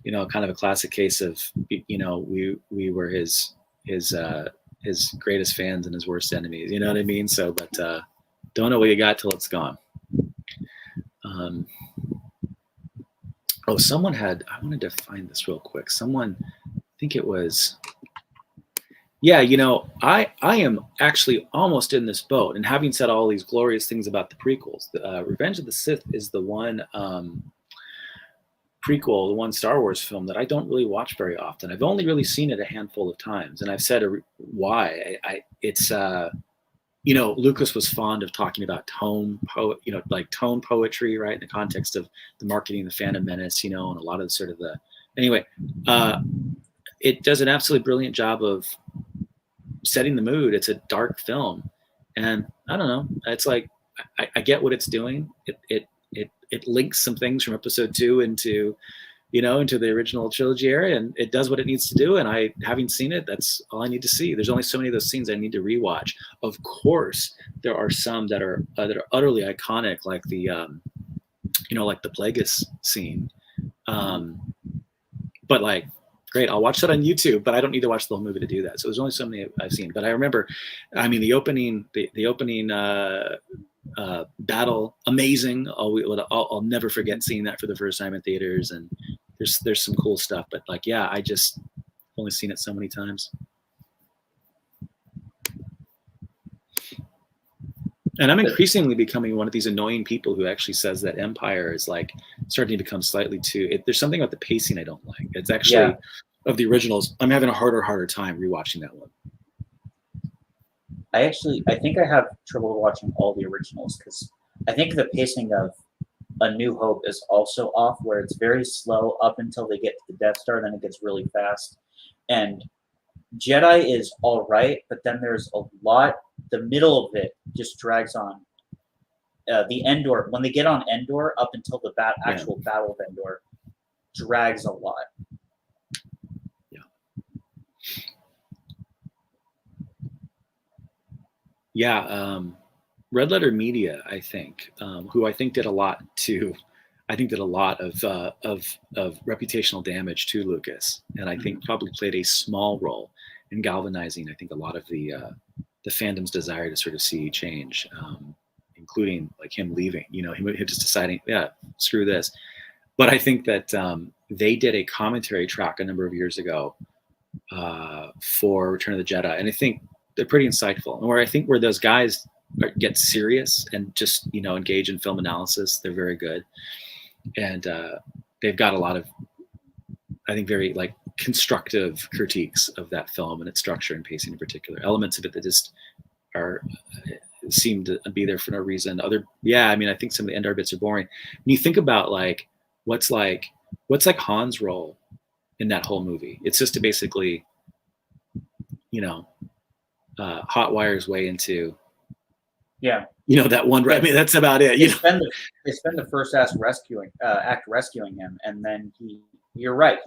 kind of a classic case of, we were his greatest fans and his worst enemies, you know what I mean? So, but don't know what you got till it's gone. Someone I wanted to find this real quick. Someone, I think it was, yeah, I am actually almost in this boat. And having said all these glorious things about the prequels, Revenge of the Sith is the one prequel, the one Star Wars film that I don't really watch very often. I've only really seen it a handful of times, and I've said why. It's Lucas was fond of talking about tone poetry, right, in the context of the marketing, the Phantom Menace, and a lot of sort of the. Anyway, it does an absolutely brilliant job of setting the mood. It's a dark film, and I don't know. It's like I get what it's doing. It links some things from Episode 2 into the original trilogy area, and it does what it needs to do. And having seen it, that's all I need to see. There's only so many of those scenes I need to rewatch. Of course, there are some that are utterly iconic, like the like the Plagueis scene. But like, great, I'll watch that on YouTube, but I don't need to watch the whole movie to do that. So there's only so many I've seen. But I remember, I mean, the opening battle, amazing. I'll never forget seeing that for the first time in theaters, and there's some cool stuff. But like, yeah, I just only seen it so many times. And I'm increasingly becoming one of these annoying people who actually says that Empire is like starting to become slightly too. There's something about the pacing I don't like. It's actually of the originals. I'm having a harder time rewatching that one. I think I have trouble watching all the originals because I think the pacing of A New Hope is also off, where it's very slow up until they get to the Death Star, then it gets really fast. And Jedi is all right, but then there's a lot. The middle of it just drags on. The Endor, when they get on Endor, up until the actual Battle of Endor, drags a lot. Yeah, Red Letter Media, I think, who I think did a lot of reputational damage to Lucas, and I think probably played a small role in galvanizing, I think, a lot of the fandom's desire to sort of see change, including like him leaving. You know, him just deciding, yeah, screw this. But I think that they did a commentary track a number of years ago for Return of the Jedi, and I think they're pretty insightful. And where those guys get serious and just, you know, engage in film analysis, they're very good, and they've got a lot of, I think, very like constructive critiques of that film and its structure and pacing in particular. Elements of it that just seem to be there for no reason. I mean, I think some of the Endor bits are boring. When you think about like what's Han's role in that whole movie, it's just to basically, you know, hot wires way into, you know, that one. I mean, that's about it. They spend the first act rescuing him, and then you're right.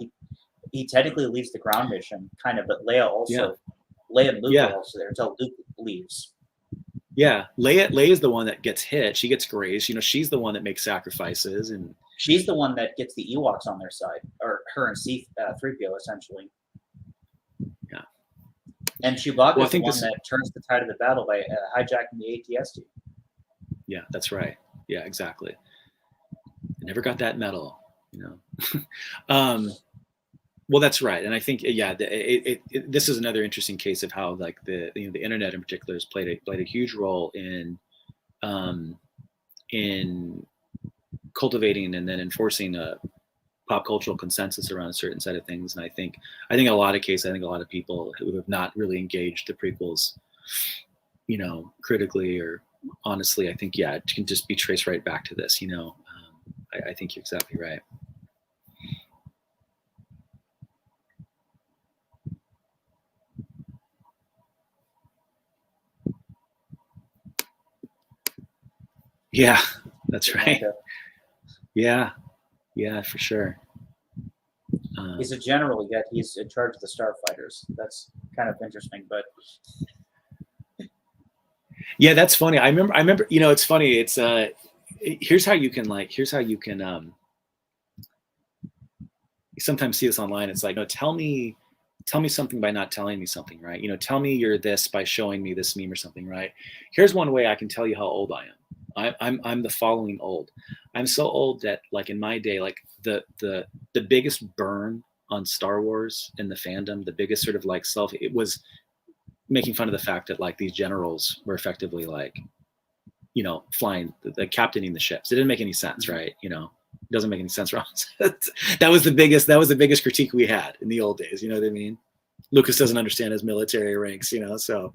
He technically leaves the ground mission, kind of, but Leia and Luke are also there until Luke leaves. Yeah, Leia is the one that gets hit. She gets grazed. You know, she's the one that makes sacrifices, and she's the one that gets the Ewoks on their side, or her and C-3PO essentially. Yeah. And Chewbacca is the one that turns the tide of the battle by hijacking the AT-ST. Yeah, that's right. Yeah, exactly. I never got that medal, you know. Well, that's right, and I think this is another interesting case of how like the internet in particular has played a huge role in cultivating and then enforcing a pop cultural consensus around a certain set of things. And I think a lot of people who have not really engaged the prequels, you know, critically or honestly, I think it can just be traced right back to this. You know, I think you're exactly right. Yeah, that's right. Yeah, for sure. He's a general, yet he's in charge of the starfighters. That's kind of interesting, but yeah, that's funny. I remember. You know, it's funny. It's here's how you can you sometimes see this online. It's like, no, tell me something by not telling me something, right? You know, tell me you're this by showing me this meme or something, right? Here's one way I can tell you how old I am. I'm the following old. I'm so old that like in my day, like the biggest burn on Star Wars in the fandom, the biggest sort of like it was making fun of the fact that like these generals were effectively like, you know, flying, the captaining the ships. It didn't make any sense, right? You know, it doesn't make any sense, Ron. that was the biggest critique we had in the old days. You know what I mean? Lucas doesn't understand his military ranks, you know, so.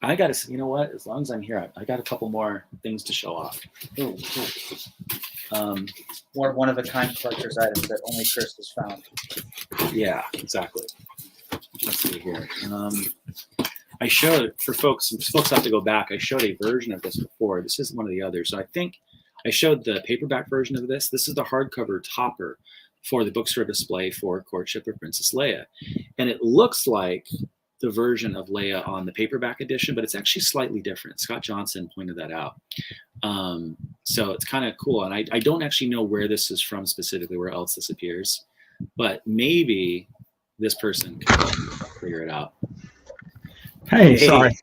I got to, you know what? As long as I'm here, I got a couple more things to show off. Ooh. More one-of-a-kind collector's items that only Chris has found. Yeah, exactly. Let's see here. I showed, for folks have to go back, I showed a version of this before. This isn't one of the others. So I think I showed the paperback version of this. This is the hardcover topper for the Bookstore display for Courtship of Princess Leia. And it looks like the version of Leia on the paperback edition, but it's actually slightly different. Scott Johnson pointed that out. So it's kind of cool. And I don't actually know where this is from specifically, where else this appears, but maybe this person can figure it out. Hey, sorry.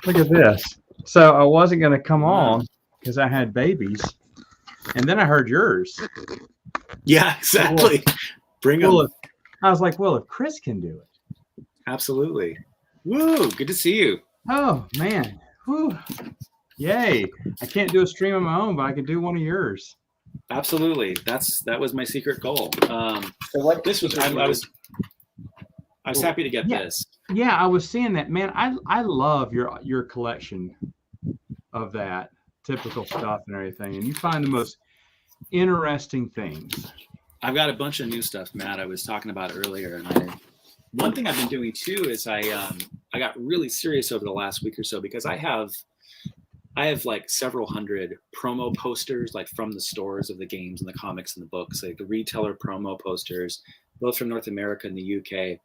Look at this. So I wasn't going to come on because I had babies, and then I heard yours. Yeah, exactly. Bring them. I was like, well, if Chris can do it. Absolutely. Woo, good to see you. Oh, man. Woo. Yay. I can't do a stream of my own, but I could do one of yours. Absolutely. That was my secret goal. So what this was, was happy to get Yeah. this. Yeah, I was seeing that, man. I love your collection of that typical stuff and everything, and you find the most interesting things. I've got a bunch of new stuff, Matt. I was talking about earlier, and one thing I've been doing too is I got really serious over the last week or so because I have like several hundred promo posters, like from the stores of the games and the comics and the books, like the retailer promo posters, both from North America and the UK,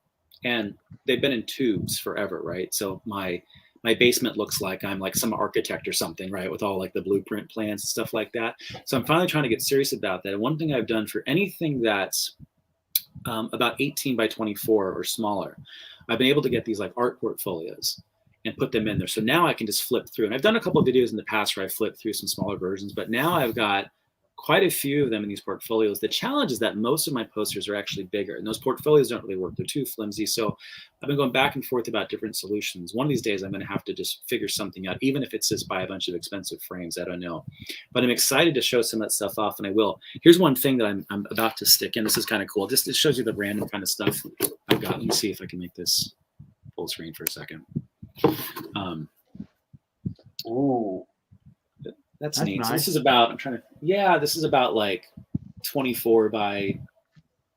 and they've been in tubes forever, right? So my basement looks like I'm like some architect or something, right, with all like the blueprint plans and stuff like that. So I'm finally trying to get serious about that. And one thing I've done for anything that's about 18 by 24 or smaller, I've been able to get these like art portfolios and put them in there. So now I can just flip through. And I've done a couple of videos in the past where I flipped through some smaller versions, but now I've got quite a few of them in these portfolios. The challenge is that most of my posters are actually bigger, and those portfolios don't really work. They're too flimsy. So I've been going back and forth about different solutions. One of these days, I'm going to have to just figure something out, even if it's just buy a bunch of expensive frames. I don't know. But I'm excited to show some of that stuff off, and I will. Here's one thing that I'm about to stick in. This is kind of cool. Just it shows you the random kind of stuff I've got. Let me see if I can make this full screen for a second. Ooh. That's neat. Nice. So this is about, this is about like 24 by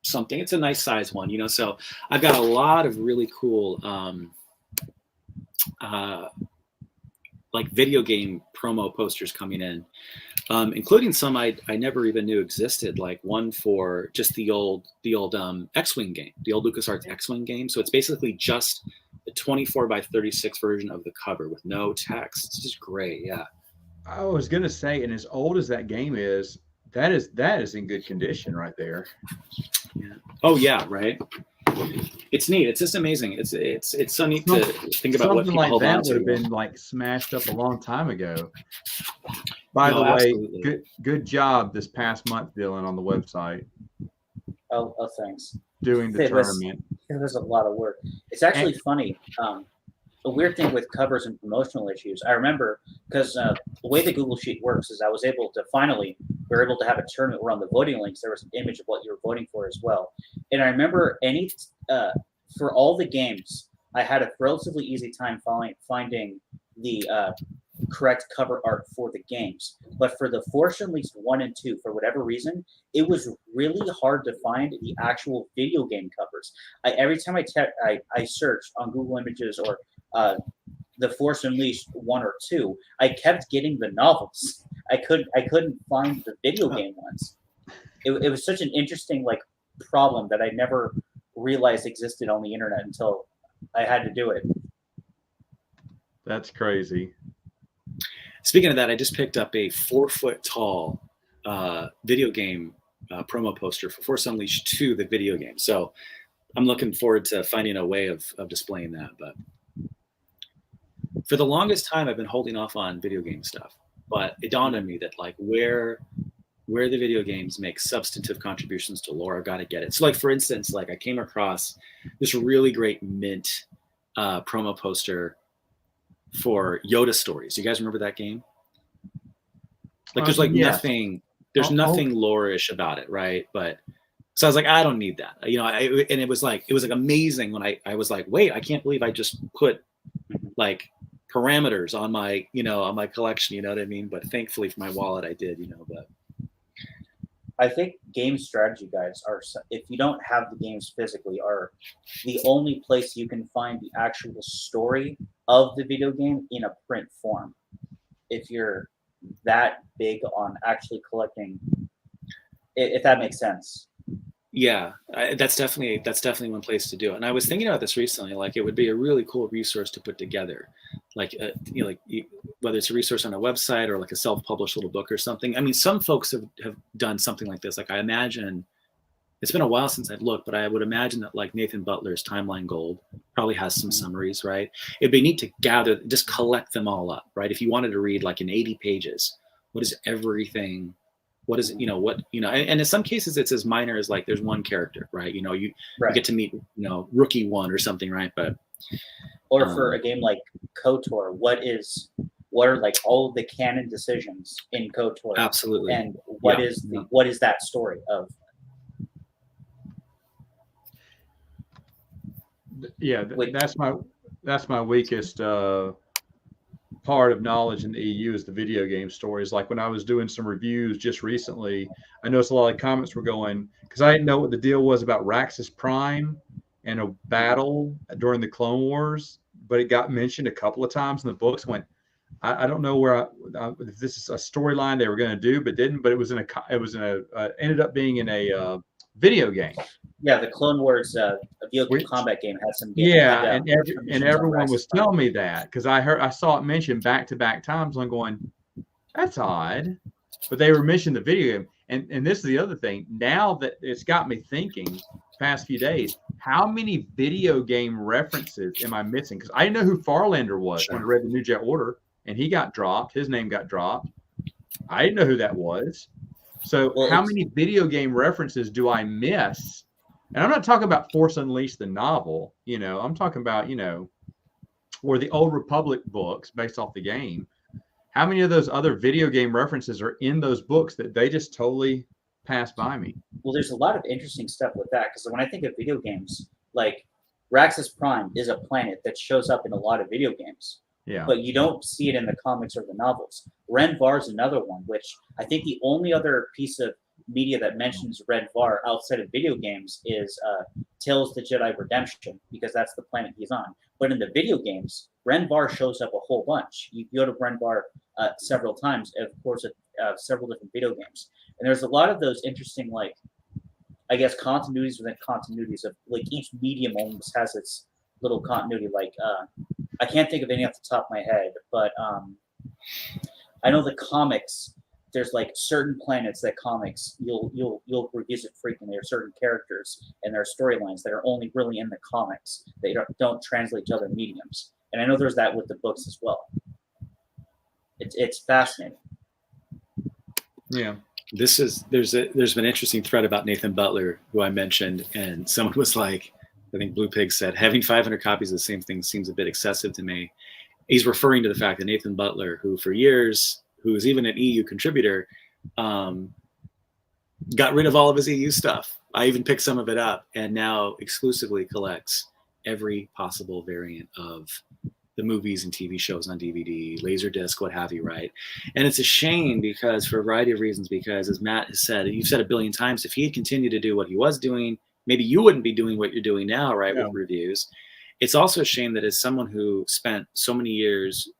something. It's a nice size one, you know? So I've got a lot of really cool, like video game promo posters coming in, including some I never even knew existed, like one for just the old X-Wing game, the old LucasArts X-Wing game. So it's basically just the 24 by 36 version of the cover with no text. It's just great. Yeah. I was gonna say, and as old as that game is, that is in good condition right there. Yeah. Oh yeah, right. It's neat. It's just amazing. It's so neat to think about what Something people like hold that on to. would have been like smashed up a long time ago. By No, the way, absolutely. good job this past month, Dylan, on the website Oh, thanks. doing the It was- tournament. It was a lot of work. It's actually funny. A weird thing with covers and promotional issues. I remember because the way the Google Sheet works is I was able to we were able to have a tournament where on the voting links there was an image of what you were voting for as well. And I remember for all the games, I had a relatively easy time finding the correct cover art for the games. But for the Force Unleashed 1 and 2, for whatever reason, it was really hard to find the actual video game covers. Every time I searched on Google Images or the Force Unleashed 1 or 2, I kept getting the novels. I couldn't find the video game ones. It was such an interesting like problem that I never realized existed on the internet until I had to do it. That's crazy. Speaking of that, I just picked up a 4-foot tall video game promo poster for Force Unleashed 2, the video game. So I'm looking forward to finding a way of displaying that. But for the longest time, I've been holding off on video game stuff. But it dawned on me that like where the video games make substantive contributions to lore, I've got to get it. So like, for instance, like I came across this really great mint promo poster for Yoda Stories. You guys remember that game? Like there's like nothing lore-ish about it, right? But so I was like, I don't need that, you know. And it was like amazing when I was like, wait, I can't believe I just put like parameters on my collection, you know what I mean? But thankfully for my wallet, I did, you know. But I think game strategy guides are, if you don't have the games physically, are the only place you can find the actual story of the video game in a print form. If you're that big on actually collecting, if that makes sense. Yeah, that's definitely one place to do it. And I was thinking about this recently. Like, it would be a really cool resource to put together, like whether it's a resource on a website or like a self-published little book or something. I mean, some folks have done something like this. Like, I imagine it's been a while since I've looked, but I would imagine that like Nathan Butler's Timeline Gold probably has some summaries, right? It'd be neat to just collect them all up, right? If you wanted to read like in 80 pages, what is everything? What is it, and in some cases it's as minor as like there's one character, right? You get to meet, rookie one or something, right? But for a game like KOTOR, what are like all of the canon decisions in KOTOR? Absolutely. And what is that story of? Yeah, Wait. that's my weakest part of knowledge in the EU is the video game stories. Like when I was doing some reviews just recently, I noticed a lot of comments were going because I didn't know what the deal was about Raxus Prime and a battle during the Clone Wars, but it got mentioned a couple of times in the books. I don't know if this is a storyline they were going to do, but didn't. But it was ended up being in a video game. Yeah, the Clone Wars vehicle combat game had some game. Yeah, and everyone was telling me that because I saw it mentioned back to back times. I'm going, that's odd, but they were mentioning the video game. And this is the other thing. Now that it's got me thinking, past few days, how many video game references am I missing? Because I know who Farlander was when I read the New Jet Order, and he got dropped. His name got dropped. I didn't know who that was. So how many video game references do I miss? And I'm not talking about Force Unleashed, the novel. I'm talking about, or the Old Republic books based off the game. How many of those other video game references are in those books that they just totally passed by me? Well, there's a lot of interesting stuff with that because when I think of video games, like Raxus Prime is a planet that shows up in a lot of video games. Yeah. But you don't see it in the comics or the novels. Ren Var is another one, which I think the only other piece of media that mentions Ren Var outside of video games is Tales the Jedi Redemption, because that's the planet he's on. But in the video games, Ren Var shows up a whole bunch. You go to Ren Var several times, of course, several different video games. And there's a lot of those interesting, like, I guess, continuities within continuities of, like, each medium almost has its little continuity. Like, I can't think of any off the top of my head, but I know the comics, there's like certain planets that comics you'll revisit frequently, or certain characters and their storylines that are only really in the comics. They don't translate to other mediums. And I know there's that with the books as well. It's fascinating. Yeah. There's been an interesting thread about Nathan Butler, who I mentioned, and someone was like, I think Blue Pig said, having 500 copies of the same thing seems a bit excessive to me. He's referring to the fact that Nathan Butler, who for years, who was even an EU contributor, got rid of all of his EU stuff. I even picked some of it up, and now exclusively collects every possible variant of the movies and TV shows on DVD, Laserdisc, what have you, right? And it's a shame because, for a variety of reasons, because as Matt has said, you've said a billion times, if he had continued to do what he was doing, maybe you wouldn't be doing what you're doing now, right, with reviews. It's also a shame that as someone who spent so many years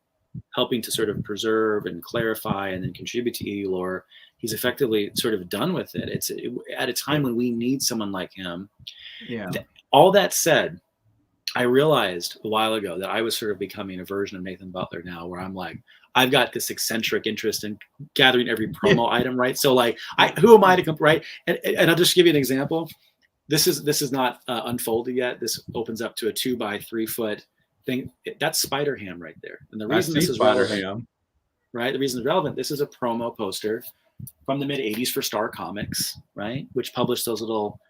helping to sort of preserve and clarify and then contribute to EU lore, he's effectively sort of done with it. It's at a time when we need someone like him. Yeah. All that said, I realized a while ago that I was sort of becoming a version of Nathan Butler now, where I'm like, I've got this eccentric interest in gathering every promo item, right? So like, who am I to come, right? And I'll just give you an example. This is not unfolded yet. This opens up to a 2 by 3 foot thing. That's Spider Ham right there. And the reason this is relevant, right? The reason it's relevant, this is a promo poster from the mid 80s for Star Comics, right? Which published those little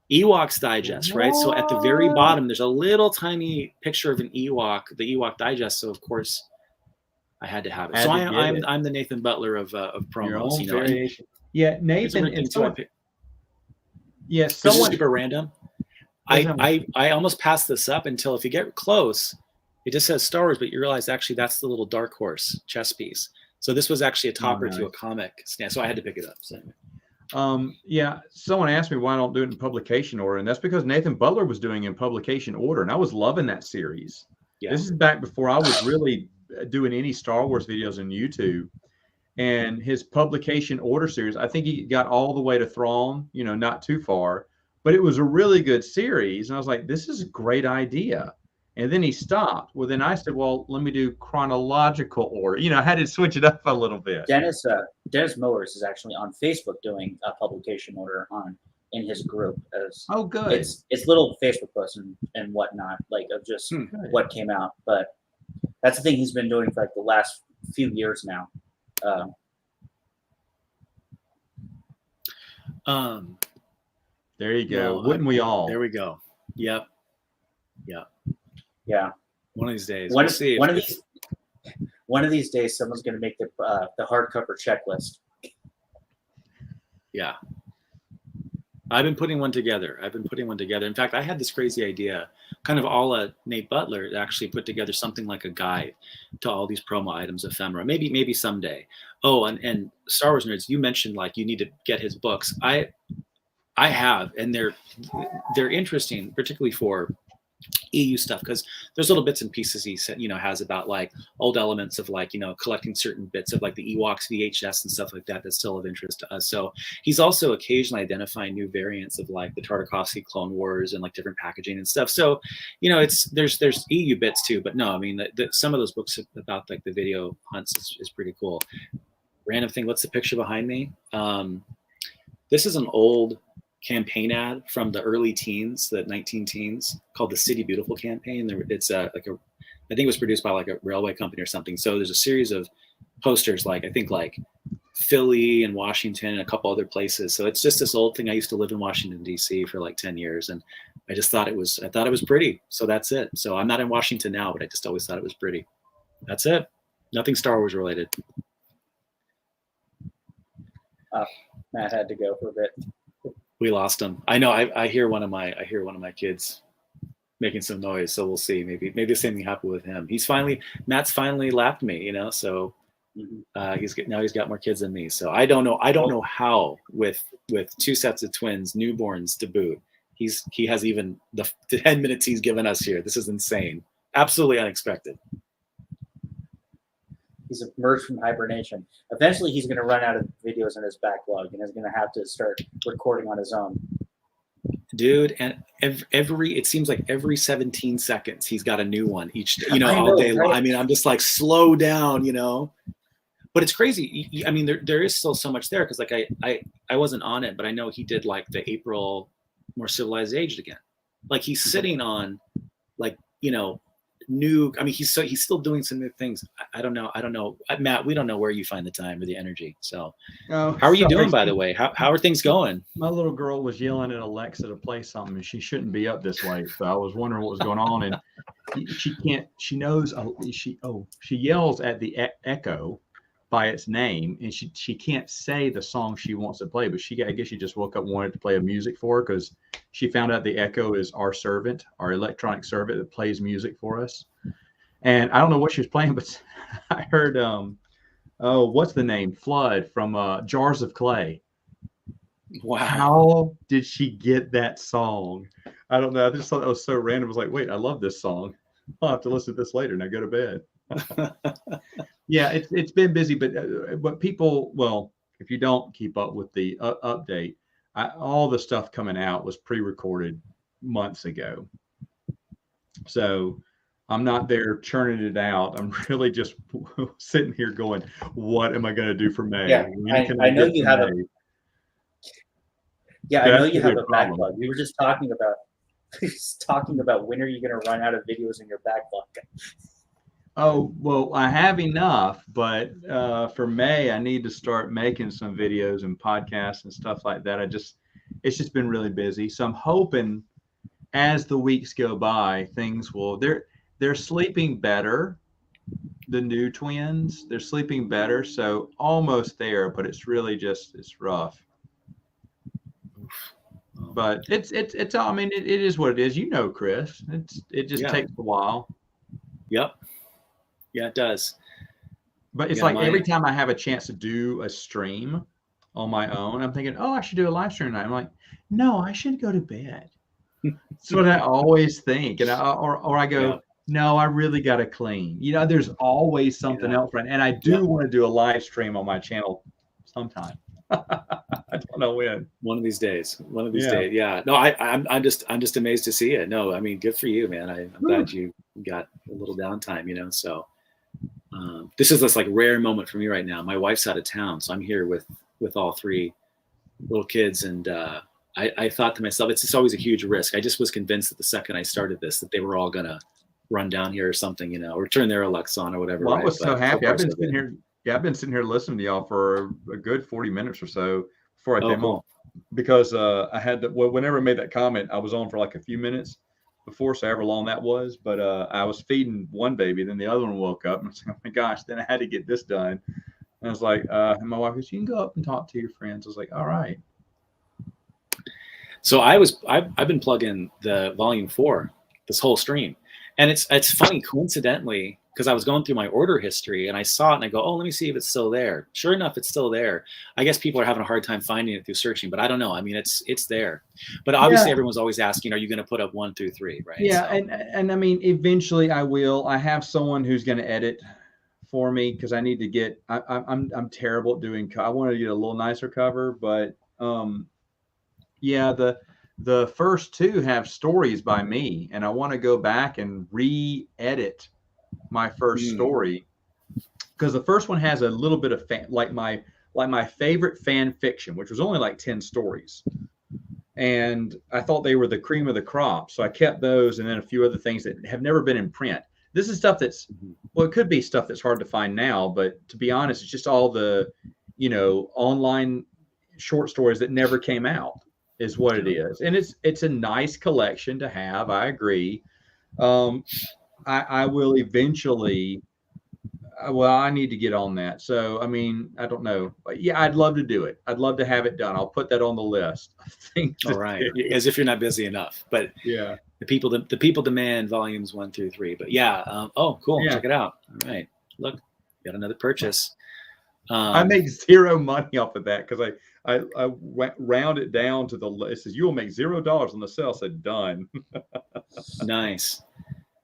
Ewoks digest, right? So at the very bottom, there's a little tiny picture of an Ewok, the Ewok digest. So of course, I had to have it. So I'm the Nathan Butler of promos. You know, yeah, Nathan. Yes, this is super random. I almost passed this up until, if you get close, it just says Star Wars, but you realize actually that's the little Dark Horse chess piece. So this was actually a topper to a comic stand. So I had to pick it up. So. Yeah, someone asked me why I don't do it in publication order, and that's because Nathan Butler was doing it in publication order, and I was loving that series. Yeah. This is back before I was really doing any Star Wars videos on YouTube. And his publication order series, I think he got all the way to Thrawn, not too far, but it was a really good series. And I was like, this is a great idea. And then he stopped. Well, then I said, well, let me do chronological order. I had to switch it up a little bit. Dennis Mowers is actually on Facebook doing a publication order in his group. Oh, good. It's little Facebook posts and whatnot, like of just what came out. But that's the thing he's been doing for like the last few years now. There you go. Wouldn't we all? There we go. Yep. Yeah. One of these days. One of these days, someone's going to make the hardcover checklist. Yeah. I've been putting one together. In fact, I had this crazy idea, kind of a la Nate Butler, to actually put together something like a guide to all these promo items, ephemera. Maybe someday. Oh, and Star Wars nerds, you mentioned like you need to get his books. I have, and they're interesting, particularly for EU stuff, because there's little bits and pieces he said, has about like old elements of like, collecting certain bits of like the Ewoks VHS and stuff like that that's still of interest to us. So he's also occasionally identifying new variants of like the Tartakovsky Clone Wars and like different packaging and stuff. So, there's EU bits too, but no, I mean, some of those books about like the video hunts is pretty cool. Random thing, what's the picture behind me? This is an old campaign ad from the early teens, the 19 teens, called the City Beautiful campaign. It's I think it was produced by like a railway company or something. So there's a series of posters, like I think like Philly and Washington and a couple other places. So it's just this old thing. I used to live in Washington D.C. for like 10 years, and I thought it was pretty. So that's it. So I'm not in Washington now, but I just always thought it was pretty. That's it. Nothing Star Wars related. Matt had to go for a bit. We lost him. I know. I hear one of my kids making some noise. So we'll see. Maybe the same thing happened with him. Matt's finally lapped me. So he's got more kids than me. So I don't know how with two sets of twins, newborns to boot, he has even the 10 minutes he's given us here. This is insane. Absolutely unexpected. He's emerged from hibernation. Eventually, he's going to run out of videos in his backlog and is going to have to start recording on his own. Dude, and it seems like every 17 seconds he's got a new one each day, all day long. I mean, I'm just like, slow down, But it's crazy. I mean, there is still so much there, because like I wasn't on it, but I know he did like the April More Civilized Age again. Like he's sitting on like, new. I mean, he's still doing some new things. I don't know, Matt. We don't know where you find the time or the energy. So, how are you doing, by the way? How are things going? My little girl was yelling at Alexa to play something, and she shouldn't be up this late. So I was wondering what was going on, and she can't. She knows. She yells at the Echo by its name, and she can't say the song she wants to play. But I guess she just woke up and wanted to play a music for her, because she found out the Echo is our servant, our electronic servant that plays music for us. And I don't know what she was playing, but I heard, what's the name? Flood from Jars of Clay. Wow. How did she get that song? I don't know. I just thought that was so random. I was like, wait, I love this song. I'll have to listen to this later. Now go to bed. Yeah, it's been busy, but people, well, if you don't keep up with the update, all the stuff coming out was pre-recorded months ago. So I'm not there churning it out. I'm really just sitting here going, what am I going to do for May? Yeah, I know you have I know you have a backlog. We were just talking about when are you going to run out of videos in your backlog? Oh, well, I have enough, but for May, I need to start making some videos and podcasts and stuff like that. It's just been really busy. So I'm hoping as the weeks go by, things will, they're sleeping better. The new twins, they're sleeping better. So almost there, but it's really it's rough. But it's I mean, it is what it is. Chris, it just takes a while. Yep. Yeah, it does. But it's like every time I have a chance to do a stream on my own, I'm thinking, I should do a live stream tonight. I'm like, no, I should go to bed. That's what I always think. And I go, no, I really got to clean. There's always something else, right? And I do want to do a live stream on my channel sometime. I don't know when. One of these days. Yeah. No, I'm just amazed to see it. No, I mean, good for you, man. I'm glad you got a little downtime, so. This is this like rare moment for me right now. My wife's out of town, so I'm here with all three little kids, and I thought to myself, it's always a huge risk. I just was convinced that the second I started this, that they were all gonna run down here or something, or turn their Alexa on or whatever. Well, I was so happy. I've been sitting here. Yeah, I've been sitting here listening to y'all for a good 40 minutes or so before I came on, because I had to. Well, whenever I made that comment, I was on for like a few minutes before, so however long that was, but I was feeding one baby, then the other one woke up, and I was like, oh my gosh, then I had to get this done. And I was like, and my wife goes, you can go up and talk to your friends. I was like, all right. So I've been plugging the volume 4 this whole stream, and it's funny, coincidentally, because I was going through my order history and I saw it and I go, oh, let me see if it's still there. Sure enough, it's still there. I guess people are having a hard time finding it through searching, but I don't know. I mean, it's there. But obviously, everyone's always asking, are you going to put up 1 through 3, right? Yeah, So, and I mean, eventually I will. I have someone who's going to edit for me because I need to get. I'm terrible at doing. I want to get a little nicer cover, but yeah, the first 2 have stories by me, and I want to go back and re-edit my first story because the first one has a little bit of like my favorite fan fiction, which was only like 10 stories. And I thought they were the cream of the crop. So I kept those and then a few other things that have never been in print. This is stuff that's, well, it could be stuff that's hard to find now, but to be honest, it's just all the, online short stories that never came out is what it is. And it's a nice collection to have. I agree. I will eventually, well, I need to get on that. So, I mean, I don't know. But yeah, I'd love to do it. I'd love to have it done. I'll put that on the list of things. All right. As if you're not busy enough. But yeah, the people demand volumes 1 through 3. But yeah, oh, cool. Yeah. Check it out. All right. Look, got another purchase. I make zero money off of that because I went round it down to it says you will make $0 on the sale. I said done. Nice.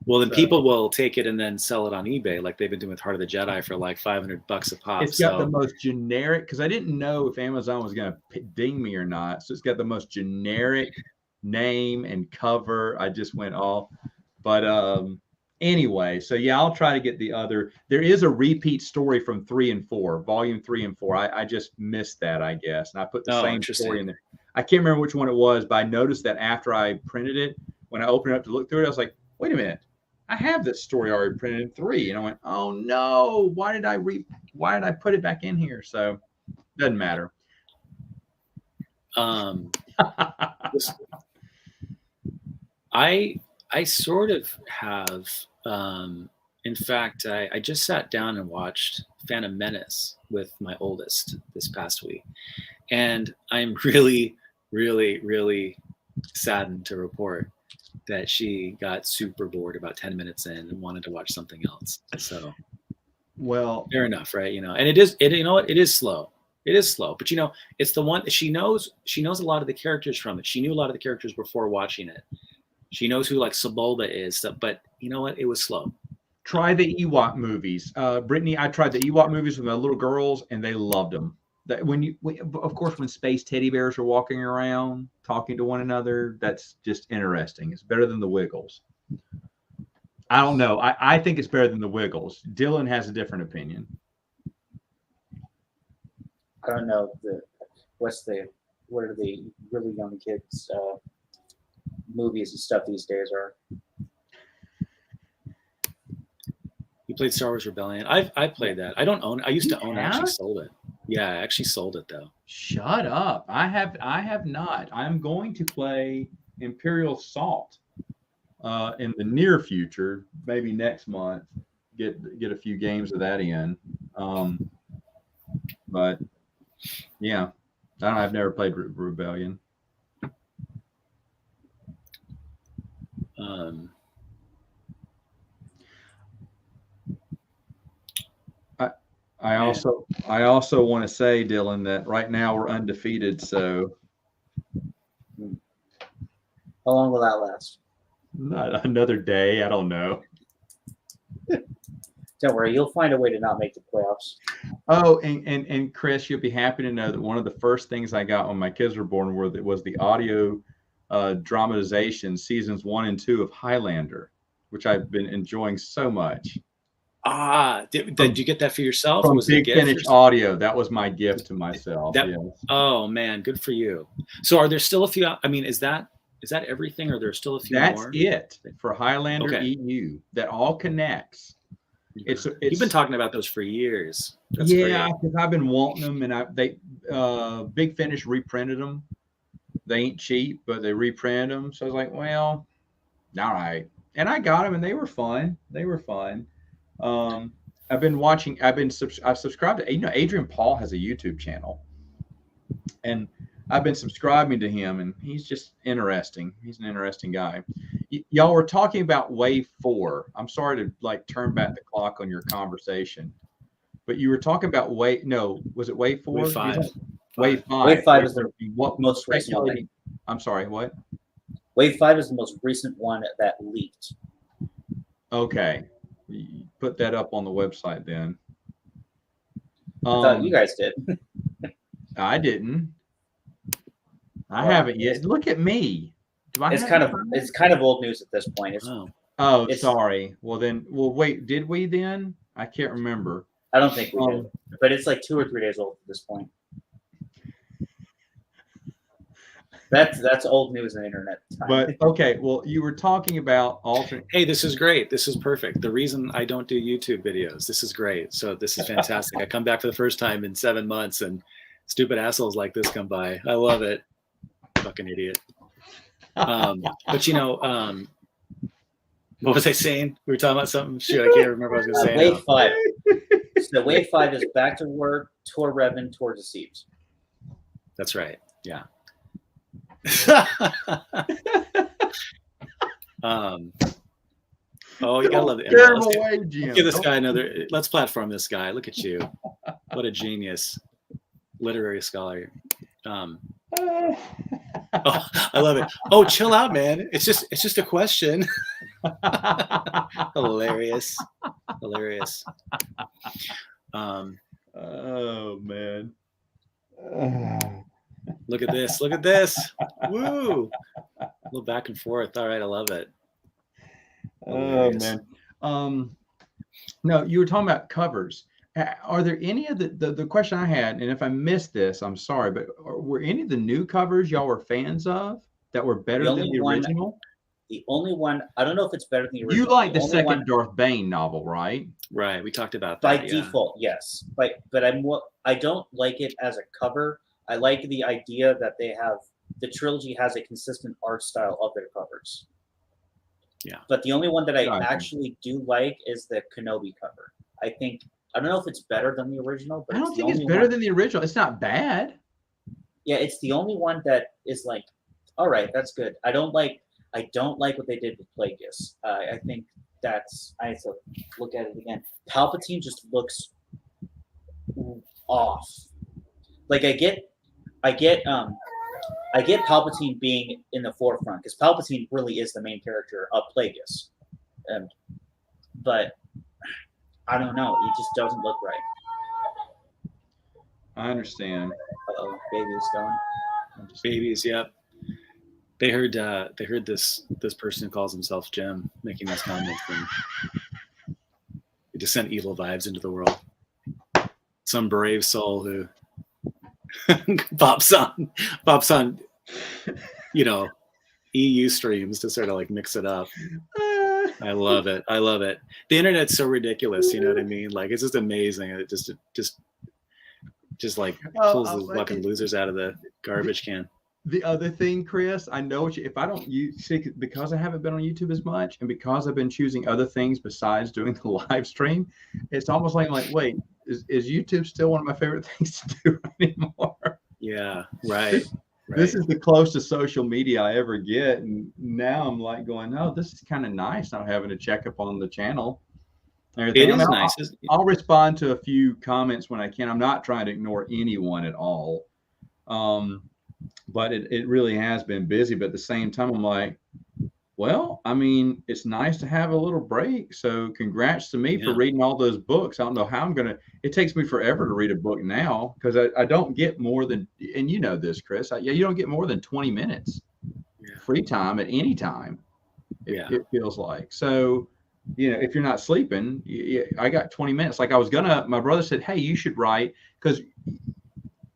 Well, then people will take it and then sell it on eBay, like they've been doing with Heart of the Jedi for like $500 a pop. It's got the most generic, because I didn't know if Amazon was going to ding me or not. So it's got the most generic name and cover. I just went off. But anyway, so yeah, I'll try to get the other. There is a repeat story from 3 and 4, volume 3 and 4. I just missed that, I guess. And I put the same story in there. I can't remember which one it was, but I noticed that after I printed it, when I opened it up to look through it, I was like, wait a minute. I have this story already printed in 3, and I went, "Oh no! Why did I put it back in here?" So, doesn't matter. I sort of have. In fact, I just sat down and watched Phantom Menace with my oldest this past week, and I'm really, really, really saddened to report that she got super bored about 10 minutes in and wanted to watch something else. So, well, fair enough, right? And it is slow. It is slow, but it's the one she knows a lot of the characters from it. She knew a lot of the characters before watching it. She knows who like Sebulba is, but you know what? It was slow. Try the Ewok movies. Brittany, I tried the Ewok movies with my little girls and they loved them. That of course, when space teddy bears are walking around talking to one another, that's just interesting. It's better than the Wiggles. I don't know. I think it's better than the Wiggles. Dylan has a different opinion. I don't know what are the really young kids movies and stuff these days are. You played Star Wars Rebellion. I played that. I don't own it. I used to own it. I actually sold it. Yeah, I actually sold it though. Shut up. I have not. I'm going to play Imperial Assault in the near future, maybe next month. Get a few games of that in. But yeah, I don't know. I've never played Rebellion. I also want to say, Dylan, that right now we're undefeated. So how long will that last? Not another day. I don't know. Don't worry, you'll find a way to not make the playoffs. Oh, and Chris, you'll be happy to know that one of the first things I got when my kids were born was the audio dramatization seasons 1 and 2 of Highlander, which I've been enjoying so much. Did you get that for yourself? From or was Big it a Finish Audio. That was my gift to myself. Yes. Oh man, good for you. So are there still a few? I mean, is that everything, or there's still a few more? That's it for Highlander EU. That all connects. It's You've been talking about those for years. That's yeah, because I've been wanting them, and they Big Finish reprinted them. They ain't cheap, but they reprinted them. So I was like, well, all right. And I got them, and they were fun. I've been watching. I've subscribed to. Adrian Paul has a YouTube channel, and I've been subscribing to him, and he's just interesting. He's an interesting guy. Y'all were talking about Wave 4. I'm sorry to like turn back the clock on your conversation, but you were talking about was it Wave 4? Wave 5. Wave 5. Wave 5 is the what most recent one. speculating? I'm sorry, what? Wave 5 is the most recent one that leaked. Okay. Put that up on the website then. I thought you guys did. I didn't. I haven't yet. Look at me. It's kind of old news at this point. Sorry. Well, wait. Did we then? I can't remember. I don't think we did, but it's like 2 or 3 days old at this point. That's old news on the internet time. But okay, well, you were talking about alternate. Hey, this is great. This is perfect. The reason I don't do YouTube videos. This is great. So this is fantastic. I come back for the first time in 7 months, and stupid assholes like this come by. I love it. Fucking idiot. But you know, what was I saying? We were talking about something. Shoot, I can't remember what I was going to say. Wave 5. So Wave 5 is back to work, tour Revan, tour Deceived. That's right. Yeah. Oh, you gotta love it. Terrible way, Jim. Give this guy another. Let's platform this guy. Look at you. What a genius, literary scholar. Oh, I love it. Oh, chill out, man. It's just a question. Hilarious. Oh man. Look at this. Look at this. Woo. A little back and forth. All right. I love it. Hilarious. Oh, man. No, you were talking about covers. Are there any of the question I had, and if I missed this, I'm sorry, but were any of the new covers y'all were fans of that were better than the original? The only one, I don't know if it's better than the original. You like the second Darth Bane novel, right? Right. We talked about that. By default, yes. But I don't like it as a cover. I like the idea that the trilogy has a consistent art style of their covers. Yeah. But the only one that I actually do like is the Kenobi cover. I don't know if it's better than the original, but I don't think it's better than the original. It's not bad. Yeah, it's the only one that is like, all right, that's good. I don't like what they did with Plagueis. I think I have to look at it again. Palpatine just looks off. Like I get Palpatine being in the forefront because Palpatine really is the main character of Plagueis, but I don't know. He just doesn't look right. I understand. Uh-oh, baby's going. Babies, yep. They heard this person who calls himself Jim making these comments, and he just sent evil vibes into the world. Some brave soul who pops on, EU streams to sort of like mix it up. I love it. The internet's so ridiculous. You know what I mean? Like, it's just amazing. It just like pulls those fucking losers out of the garbage can. The other thing, Chris, I know if I don't because I haven't been on YouTube as much, and because I've been choosing other things besides doing the live stream, it's almost like wait, is YouTube still one of my favorite things to do anymore? Yeah, right. This is the closest social media I ever get, and now I'm like going, oh, this is kind of nice not having to check up on the channel. It is nice. I'll respond to a few comments when I can. I'm not trying to ignore anyone at all. But it really has been busy. But at the same time, I'm like, well, I mean, it's nice to have a little break. So congrats to me for reading all those books. I don't know how it takes me forever to read a book now because I don't get more than, and you know this, Chris, you don't get more than 20 minutes free time at any time. It feels like. So, if you're not sleeping, I got 20 minutes. Like my brother said, hey, you should write because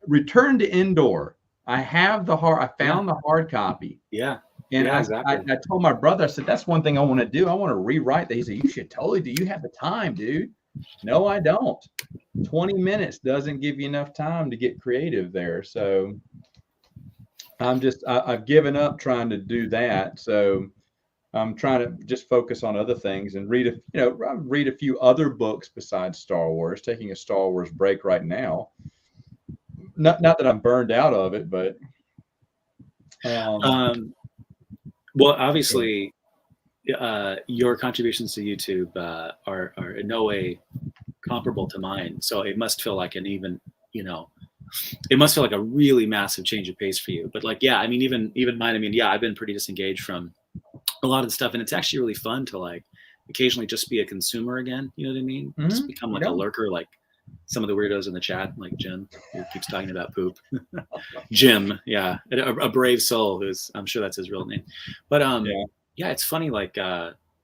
Return to Endor. I found the hard copy. Yeah. And I told my brother, I said, that's one thing I want to do. I want to rewrite that. He said, you should totally do. You have the time, dude. No, I don't. 20 minutes doesn't give you enough time to get creative there. So I've given up trying to do that. So I'm trying to just focus on other things and read a few other books besides Star Wars, taking a Star Wars break right now. Not that I'm burned out of it, but Well, obviously, your contributions to YouTube are in no way comparable to mine. So it must feel like it must feel like a really massive change of pace for you. But like, yeah, I mean, even mine. I mean, yeah, I've been pretty disengaged from a lot of the stuff, and it's actually really fun to like occasionally just be a consumer again. You know what I mean? Mm-hmm. Just become like a lurker, like some of the weirdos in the chat, like Jim, who keeps talking about poop. Jim, yeah, a brave soul. I'm sure that's his real name. But yeah, it's funny. Like,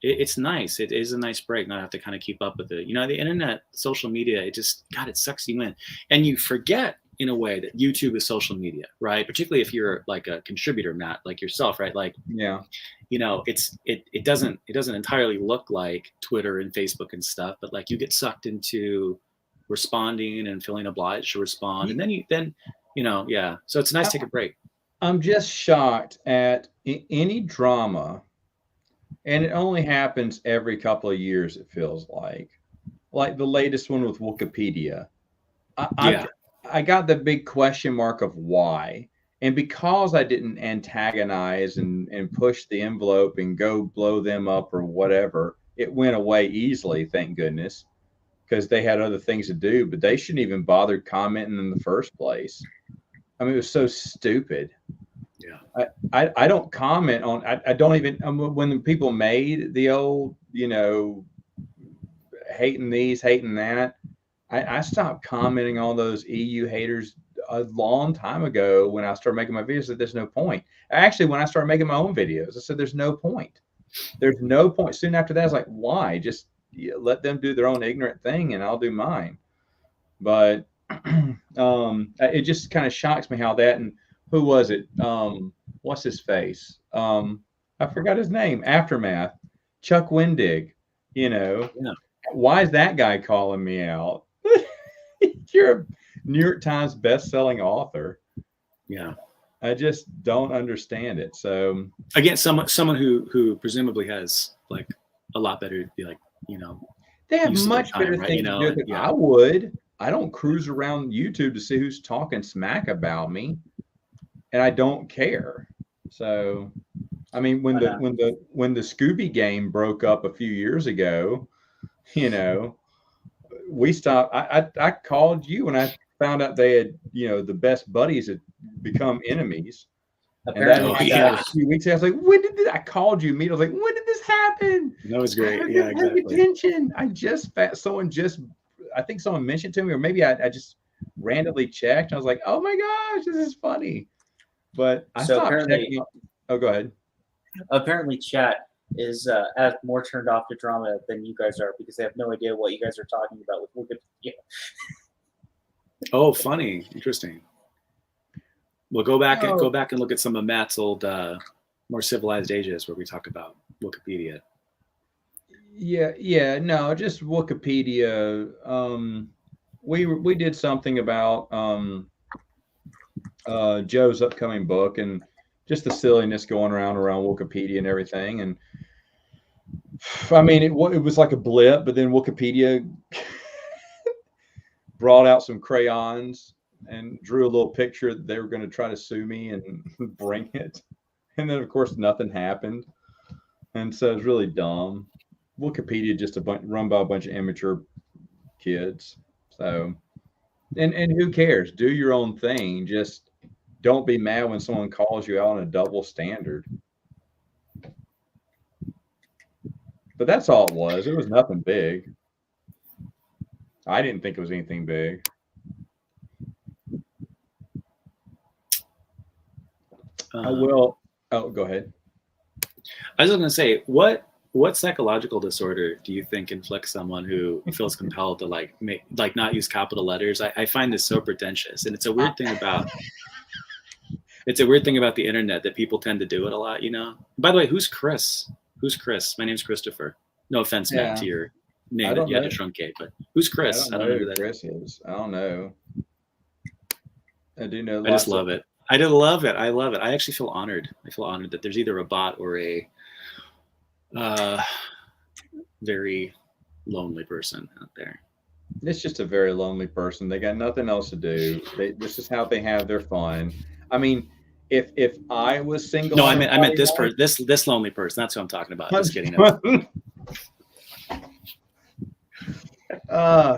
it's nice. It is a nice break, not have to kind of keep up with it. You know, the internet, social media, it sucks you in, and you forget in a way that YouTube is social media, right? Particularly if you're like a contributor, Matt, like yourself, right? Like, you know, it doesn't entirely look like Twitter and Facebook and stuff, but like you get sucked into responding and feeling obliged to respond, and then so it's nice to take a break. I'm just shocked at any drama, and it only happens every couple of years, it feels like the latest one with Wikipedia. I got the big question mark of why, and because I didn't antagonize and push the envelope and go blow them up or whatever, it went away easily, thank goodness, because they had other things to do, but they shouldn't even bother commenting in the first place. I mean, it was so stupid. Yeah. I don't comment on, I don't even, when the people made the old, hating these, hating that, I stopped commenting on those EU haters a long time ago when I started making my videos. That there's no point. Actually, when I started making my own videos, I said there's no point. There's no point. Soon after that, I was like, why? Just let them do their own ignorant thing, and I'll do mine. But it just kind of shocks me how that, and who was it? What's his face? I forgot his name. Aftermath. Chuck Wendig. Why is that guy calling me out? You're a New York Times best-selling author. Yeah. I just don't understand it. So again, someone who presumably has like a lot better, like, they have much better things to do than I would. I don't cruise around YouTube to see who's talking smack about me, and I don't care. So, I mean, when the Scooby game broke up a few years ago, we stopped. I called you when I found out they had, the best buddies had become enemies. Apparently, a few weeks ago, I was like, when did I called you immediately? I was like, when did this happen? That was great. Yeah, exactly. Attention. I think someone mentioned to me, or maybe I just randomly checked. I was like, oh my gosh, this is funny. But I stopped checking. Oh, go ahead. Apparently, chat is as more turned off to drama than you guys are, because they have no idea what you guys are talking about with Wikipedia. Oh, funny, interesting. Well, go back and look at some of Matt's old, more civilized ages where we talk about Wikipedia. Yeah, no, just Wikipedia. We did something about Joe's upcoming book and just the silliness going around Wikipedia and everything. And I mean, it was like a blip, but then Wikipedia brought out some crayons and drew a little picture that they were going to try to sue me and bring it. And then, of course, nothing happened. And so it's really dumb. Wikipedia just run by a bunch of immature kids. So, and who cares? Do your own thing. Just don't be mad when someone calls you out on a double standard. But that's all it was. It was nothing big. I didn't think it was anything big. Oh, go ahead. I was going to say, what psychological disorder do you think inflicts someone who feels compelled to not use capital letters? I find this so pretentious, and it's a weird thing about the internet that people tend to do it a lot. By the way, who's Chris? My name's Christopher. No offense, Matt, to your name that you had to truncate, but who's Chris? I don't know who Chris is. I don't know. I do know. I just love it. I love it. I love it. I actually feel honored. I feel honored that there's either a bot or a very lonely person out there. It's just a very lonely person. They got nothing else to do. This is how they have their fun. I mean, if I was single, No, on I meant this Friday this lonely person. That's who I'm talking about. Just kidding. night-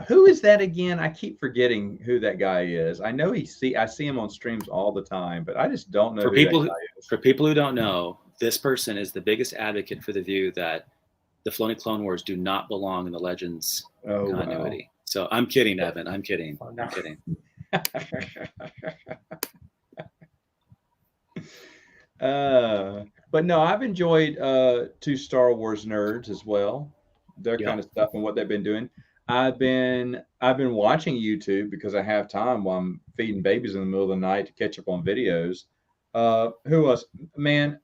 who is that again? I keep forgetting who that guy is. I know I see him on streams all the time, but I just don't know For who people that who, guy is. for people who don't know, this person is the biggest advocate for the view that the Filoni Clone Wars do not belong in the Legends Oh, continuity. So I'm kidding, Evan. I'm kidding. Oh, no. I'm kidding. But no, I've enjoyed two Star Wars nerds as well. Their Yeah. kind of stuff and what they've been doing. I've been watching YouTube because I have time while I'm feeding babies in the middle of the night to catch up on videos. Who else? Man,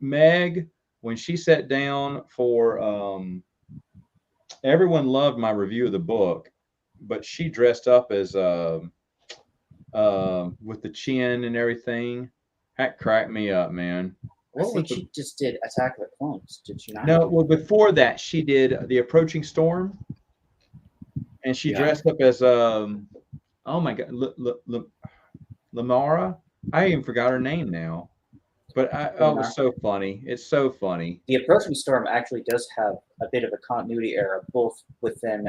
Meg, when she sat down for everyone loved my review of the book, but she dressed up as with the chin and everything. That cracked me up, man. I think she just did Attack of the Clones, did she not? No, well, before that, she did The Approaching Storm, and she dressed up as oh my god, Lamara. I even forgot her name now, but it was so funny. It's so funny. The Approaching Storm actually does have a bit of a continuity error, both within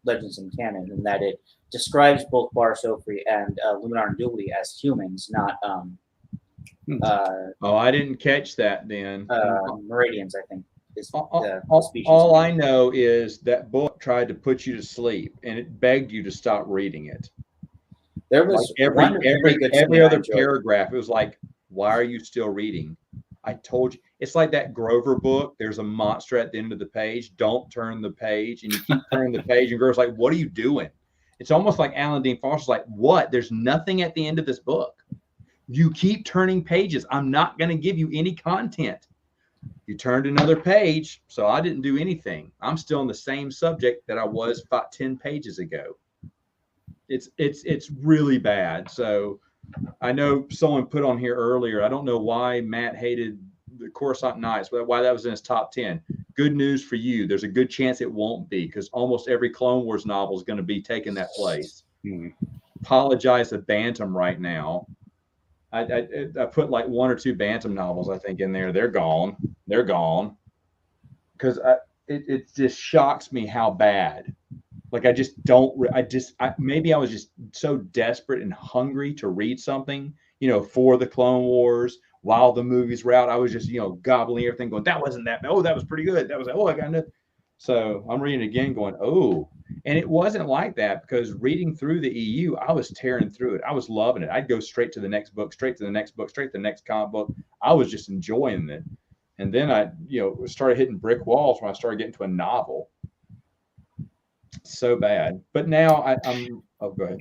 Legends and canon, in that it describes both Bar Sofri and Luminar and Dooley as humans, not I didn't catch that then. Meridians, I think. Is all I know is that book tried to put you to sleep, and it begged you to stop reading it. There was like every other paragraph. It was like, why are you still reading? I told you. It's like that Grover book. There's a monster at the end of the page. Don't turn the page, and you keep turning the page, and Grover's like, what are you doing? It's almost like Alan Dean Foster's like, what? There's nothing at the end of this book. You keep turning pages. I'm not going to give you any content. You turned another page, so I didn't do anything. I'm still on the same subject that I was about 10 pages ago. It's really bad. So I know someone put on here earlier, I don't know why Matt hated the Coruscant Nights, but why that was in his top 10. Good news for you. There's a good chance it won't be, because almost every Clone Wars novel is going to be taking that place. Apologize to Bantam right now. I put like one or two Bantam novels, I think, in there. They're gone. They're gone. Because it just shocks me how bad. Like, I just don't, maybe I was just so desperate and hungry to read something, for the Clone Wars while the movies were out. I was just, gobbling everything, going, that wasn't that bad. Oh, that was pretty good. That was, I got nothing. So I'm reading it again going, oh, and it wasn't like that, because reading through the EU, I was tearing through it. I was loving it. I'd go straight to the next book, straight to the next book, straight to the next comic book. I was just enjoying it. And then I, started hitting brick walls when I started getting to a novel. So bad. But now I'm oh, go ahead.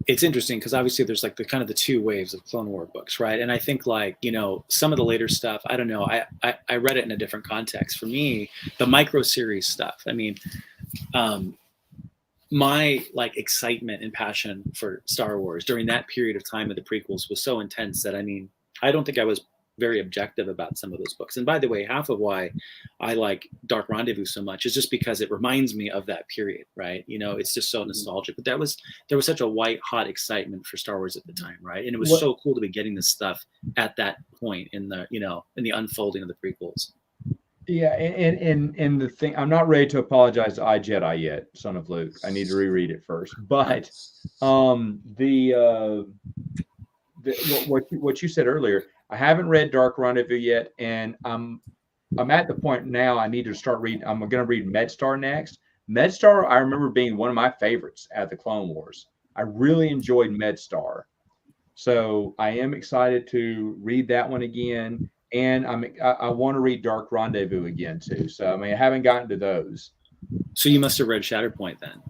It's interesting because obviously there's like the kind of the two waves of Clone War books, right? And I think some of the later stuff, I don't know, I read it in a different context. For me, the micro series stuff, I mean, my excitement and passion for Star Wars during that period of time of the prequels was so intense that, I mean, I don't think I was very objective about some of those books. And by the way, half of why I like Dark Rendezvous so much is just because it reminds me of that period, right? It's just so nostalgic. But there was such a white hot excitement for Star Wars at the time, right? And it was so cool to be getting this stuff at that point in the in the unfolding of the prequels. Yeah, and the thing, I'm not ready to apologize to iJedi yet, Son of Luke. I need to reread it first. But what you said earlier, I haven't read Dark Rendezvous yet, and I'm at the point now I need to start reading. I'm going to read MedStar next. MedStar, I remember being one of my favorites at the Clone Wars. I really enjoyed MedStar. So I am excited to read that one again. And I want to read Dark Rendezvous again too. So I mean, I haven't gotten to those. So you must have read Shatterpoint then,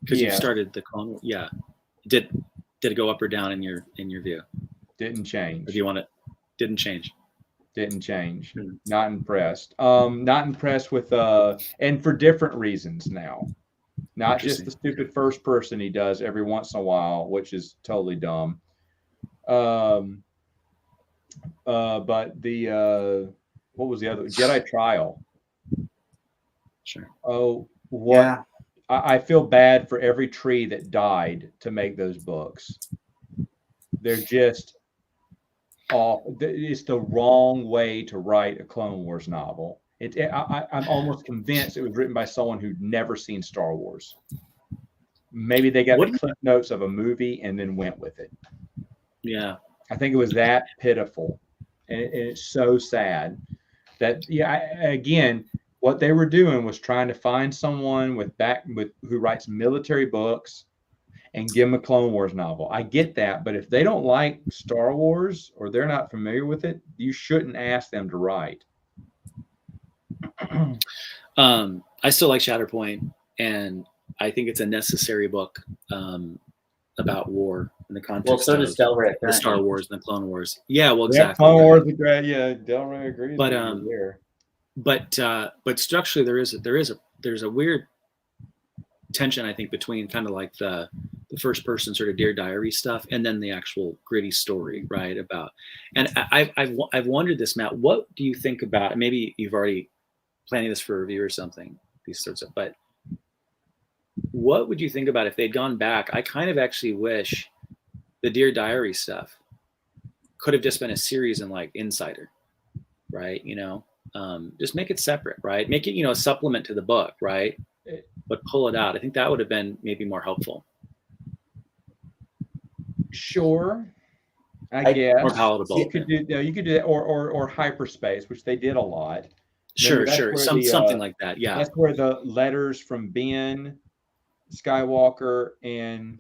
because you started the Clone Wars. Yeah, did it go up or down in your view? Didn't change. Or do you want it? Didn't change. Didn't change. Not impressed. Not impressed with and for different reasons now. Not just the stupid first person he does every once in a while, which is totally dumb. But the what was the other Jedi Trial? Sure. Oh, what? Yeah. I feel bad for every tree that died to make those books. They're just off. It's the wrong way to write a Clone Wars novel. I'm almost convinced it was written by someone who'd never seen Star Wars. Maybe they got the clip notes of a movie and then went with it. Yeah. I think it was that pitiful. And it's so sad that, again, what they were doing was trying to find someone who writes military books and give them a Clone Wars novel. I get that, but if they don't like Star Wars or they're not familiar with it, you shouldn't ask them to write. I still like Shatterpoint, and I think it's a necessary book about war in the context. Well, so does Del Rey, the Star Wars and the Clone Wars. Yeah, well, yeah, exactly. Clone Wars is great. Yeah, Del Rey agrees. But structurally, there's a weird tension, I think, between kind of like the first person sort of Dear Diary stuff and then the actual gritty story, right? And I've wondered this, Matt. What do you think about? And maybe you've already planning this for a review or something, these sorts of. But what would you think about if they'd gone back? I kind of actually wish the Dear Diary stuff could have just been a series in like Insider, right? Just make it separate, right? Make it, a supplement to the book, right? But pull it out. I think that would have been maybe more helpful. Sure, I guess more palatable. You could do that, or hyperspace, which they did a lot. Sure. Something like that. Yeah, that's where the letters from Ben Skywalker and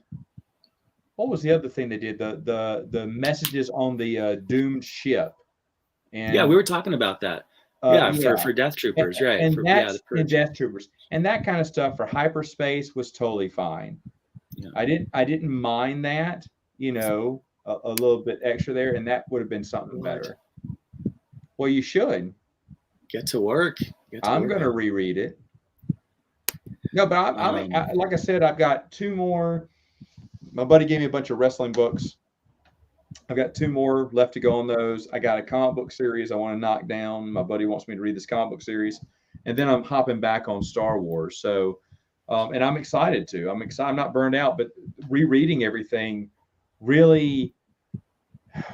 what was the other thing they did? The messages on the doomed ship. And yeah, we were talking about that. For Death Troopers, right? And Death Troopers, and that kind of stuff for hyperspace was totally fine. Yeah. I didn't mind that, a little bit extra there, and that would have been something better. Well, you should get to work. I'm going to reread it. No, but like I said, I've got 2 more. My buddy gave me a bunch of wrestling books. I've got 2 more left to go on those. I got a comic book series I want to knock down. My buddy wants me to read this comic book series, and then I'm hopping back on Star Wars. So, and I'm excited to. I'm not burned out, but rereading everything really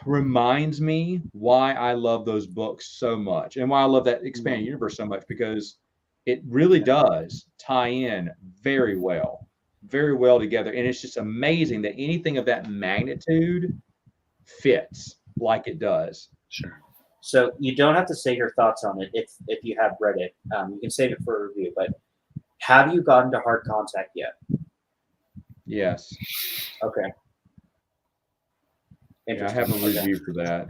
reminds me why I love those books so much and why I love that expanded universe so much, because it really does tie in very well together. And it's just amazing that anything of that magnitude fits like it does. Sure. So you don't have to say your thoughts on it if you have read it. You can save it for a review. But have you gotten to Hard Contact yet? Yes. Okay. Yeah, I have a review for that.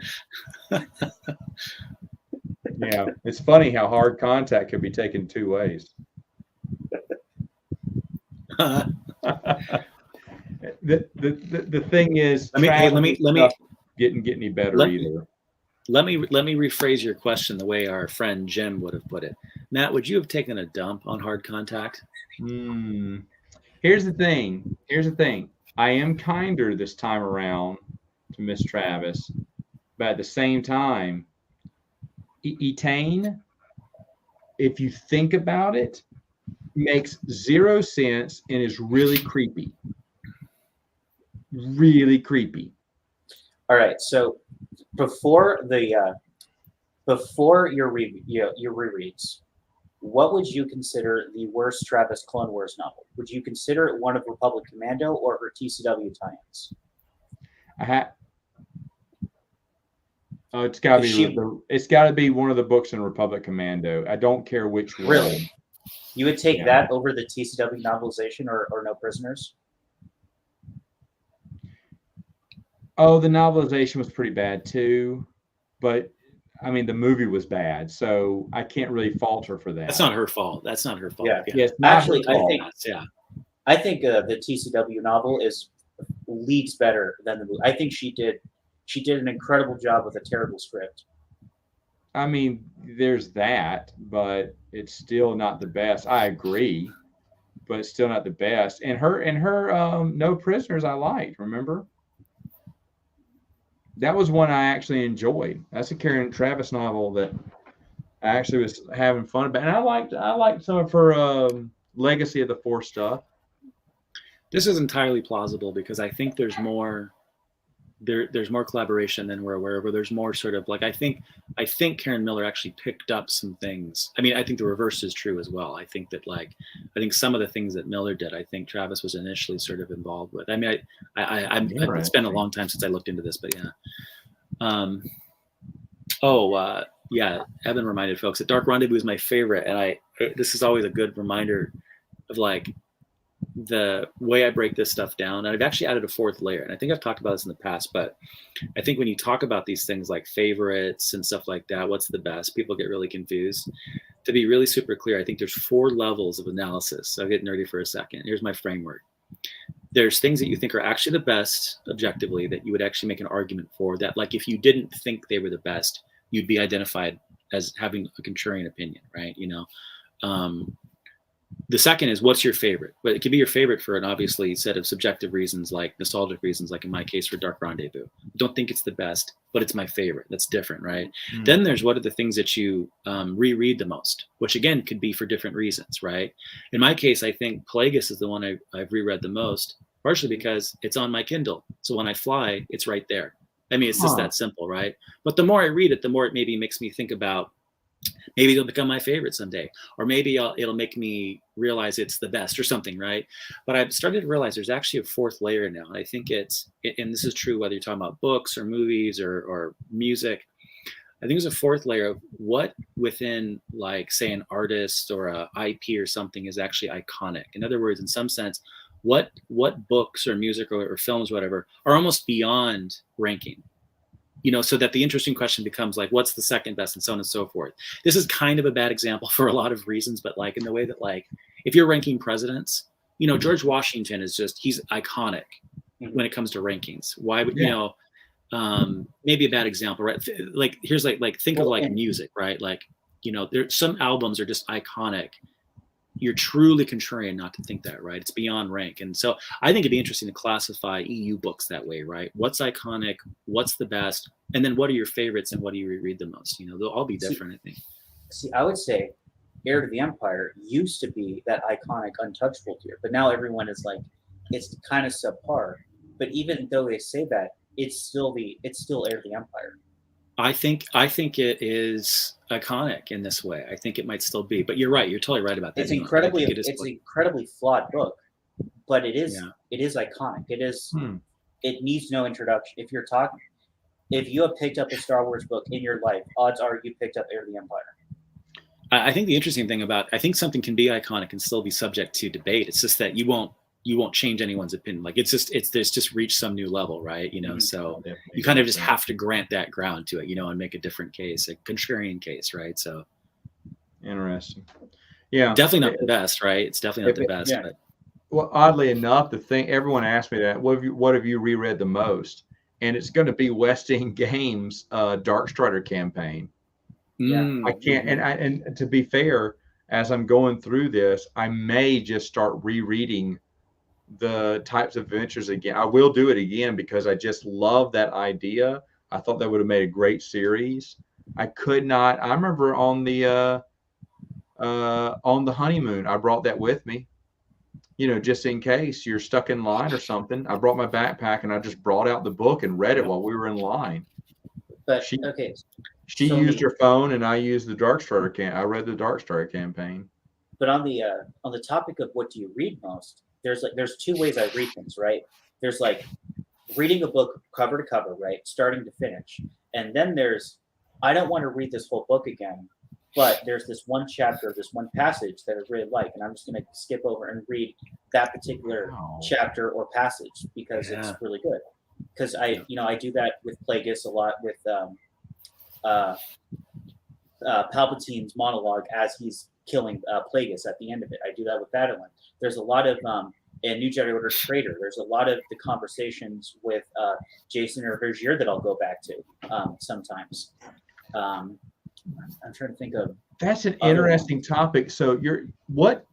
Yeah, it's funny how Hard Contact can be taken 2 ways. The thing is, let me didn't get any better either. Let me rephrase your question the way our friend Jim would have put it. Matt, would you have taken a dump on Hard Contact? Here's the thing. I am kinder this time around to Miss Travis, but at the same time, Etain, if you think about it, makes 0 sense and is really creepy. Really creepy. All right, so before your rereads, what would you consider the worst Travis Clone Wars novel? Would you consider it one of Republic Commando or her TCW tie-ins? It's got to be one of the books in Republic Commando. I don't care which one. Really? You would take that over the TCW novelization or No Prisoners? Oh, the novelization was pretty bad too, but I mean the movie was bad, so I can't really fault her for that. That's not her fault. Yeah. Yes, actually, I think the TCW novel leads better than the movie. I think she did an incredible job with a terrible script. I mean, there's that, but it's still not the best. I agree, but it's still not the best. And her No Prisoners I liked, remember? That was one I actually enjoyed. That's a Karen Travis novel that I actually was having fun about. And I liked some of her Legacy of the Force stuff. This is entirely plausible because I think there's more there's more collaboration than we're aware of, or there's more sort of like I think Karen Miller actually picked up some things. I mean, I think the reverse is true as well. I think that like I think some of the things that Miller did, I think Travis was initially sort of involved with. I mean, it's been a long time since I looked into this, but yeah. Yeah, Evan reminded folks that Dark Rendezvous is my favorite, and this is always a good reminder of like the way I break this stuff down. And I've actually added a fourth layer, and I think I've talked about this in the past, but I think when you talk about these things like favorites and stuff like that, what's the best, people get really confused. To be really super clear, I think there's 4 levels of analysis. So I'll get nerdy for a second. Here's my framework. There's things that you think are actually the best objectively, that you would actually make an argument for, that like if you didn't think they were the best, you'd be identified as having a contrarian opinion, right? You know, the second is what's your favorite, but it could be your favorite for an obviously set of subjective reasons, like nostalgic reasons, like in my case for Dark Rendezvous. Don't think it's the best, but it's my favorite. That's different, right? Mm. Then there's what are the things that you reread the most, which again could be for different reasons, right? In my case, I think Plagueis is the one I've reread the most, partially because it's on my Kindle. So when I fly, it's right there. I mean, it's just that simple, right? But the more I read it, the more it maybe makes me think about, maybe it'll become my favorite someday, or maybe it'll make me realize it's the best or something, right? But I've started to realize there's actually a fourth layer now. And I think and this is true whether you're talking about books or movies or music. I think there's a fourth layer of what within, like, say, an artist or a IP or something is actually iconic. In other words, in some sense, what books or music or films, whatever, are almost beyond ranking. You know, so that the interesting question becomes like, what's the second best, and so on and so forth. This is kind of a bad example for a lot of reasons, but like in the way that, like, if you're ranking presidents, you know, George Washington is he's iconic when it comes to rankings. Why would, you know, maybe a bad example, right? Like, here's like think of like music, right? Like, you know, there's some albums are just iconic. You're truly contrarian not to think that, right? It's beyond rank. And so I think it'd be interesting to classify EU books that way, right? What's iconic? What's the best? And then what are your favorites and what do you reread the most? You know, they'll all be different, I think. See, I would say Heir to the Empire used to be that iconic, untouchable tier, but now everyone is like, it's kind of subpar. But even though they say that, it's still Heir to the Empire. I think it is iconic in this way. I think it might still be, but you're right. You're totally right about that. It's incredibly flawed book, but it is iconic. It is. It needs no introduction. If you have picked up a Star Wars book in your life, odds are you picked up Heir to the Empire. I think the interesting thing I think something can be iconic and still be subject to debate. It's just that you won't change anyone's opinion. Like it's just reached some new level, right? You know, so you kind of just have to grant that ground to it, you know, and make a different case, a contrarian case, right? So interesting. Yeah. Definitely not the best, right? It's definitely not the best. Yeah. But well, oddly enough, everyone asked me that, what have you reread the most? And it's going to be West End Games Dark Strider campaign. Yeah. I can't, and to be fair, as I'm going through this, I may just start rereading the types of adventures again. I will do it again because I just love that idea. I thought that would have made a great series. I remember on the honeymoon, I brought that with me, you know, just in case you're stuck in line or something. I brought my backpack and I just brought out the book and read it while we were in line. But she used her phone and I used the Dark Strider I read the Dark Strider campaign. But on the topic of what do you read most, there's 2 ways I read things, right? There's like reading a book cover to cover, right? Starting to finish. And then there's, I don't want to read this whole book again, but there's this one chapter, this one passage that I really like, and I'm just going to skip over and read that particular chapter or passage because it's really good. Because I do that with Plagueis a lot, with Palpatine's monologue as he's killing Plagueis at the end of it. I do that with Battleland. There's a lot of in New Jedi Order Traitor. There's a lot of the conversations with Jason or Vergier that I'll go back to sometimes. I'm trying to think of. That's an interesting topic. So what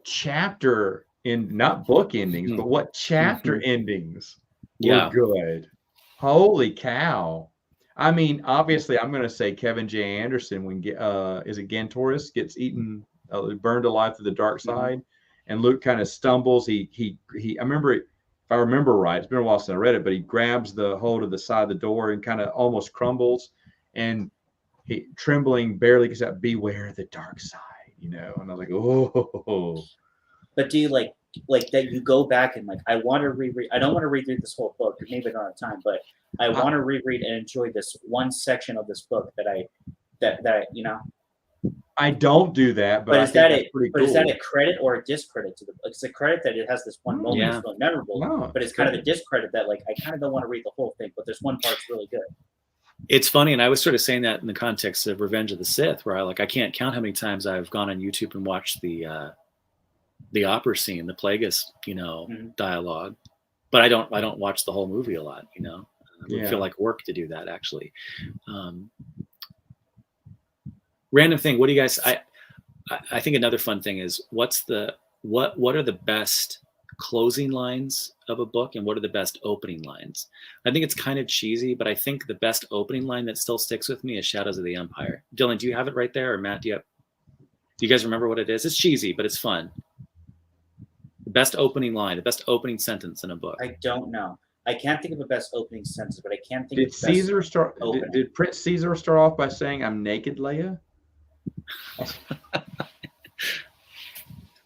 chapter not book endings, but what chapter endings were good? Holy cow! I mean, obviously, I'm going to say Kevin J. Anderson when is it Gantoris gets eaten, burned alive to the dark side, and Luke kind of stumbles. I remember if I remember right, it's been a while since I read it, but he grabs the hold of the side of the door and kind of almost crumbles, and he trembling barely gets out, beware the dark side, And I was like, oh. But do you like that you go back and like, I want to reread, I don't want to reread this whole book, maybe I don't have time, but I want to reread and enjoy this one section of this book that I don't do that, but I is think that that's it? pretty But cool. is that a credit or a discredit to the book? It's a credit that it has this one moment Yeah. that's really memorable, No, but it's kind of a discredit that like I kind of don't want to read the whole thing, but there's one part that's really good. It's funny, and I was sort of saying that in the context of Revenge of the Sith, where I can't count how many times I've gone on YouTube and watched the opera scene, the Plagueis, dialogue, but I don't watch the whole movie a lot. It would feel like work to do that, actually. Random thing. What do you guys? I think another fun thing is what are the best closing lines of a book, and what are the best opening lines? I think it's kind of cheesy, but I think the best opening line that still sticks with me is Shadows of the Empire. Dylan, do you have it right there, or Matt? Do you guys remember what it is? It's cheesy, but it's fun. The best opening line, the best opening sentence in a book. I don't know. I can't think of a best opening sentence, but I can't think Did of the Caesar best start? opening. Did Prince Caesar start off by saying, "I'm naked, Leia"?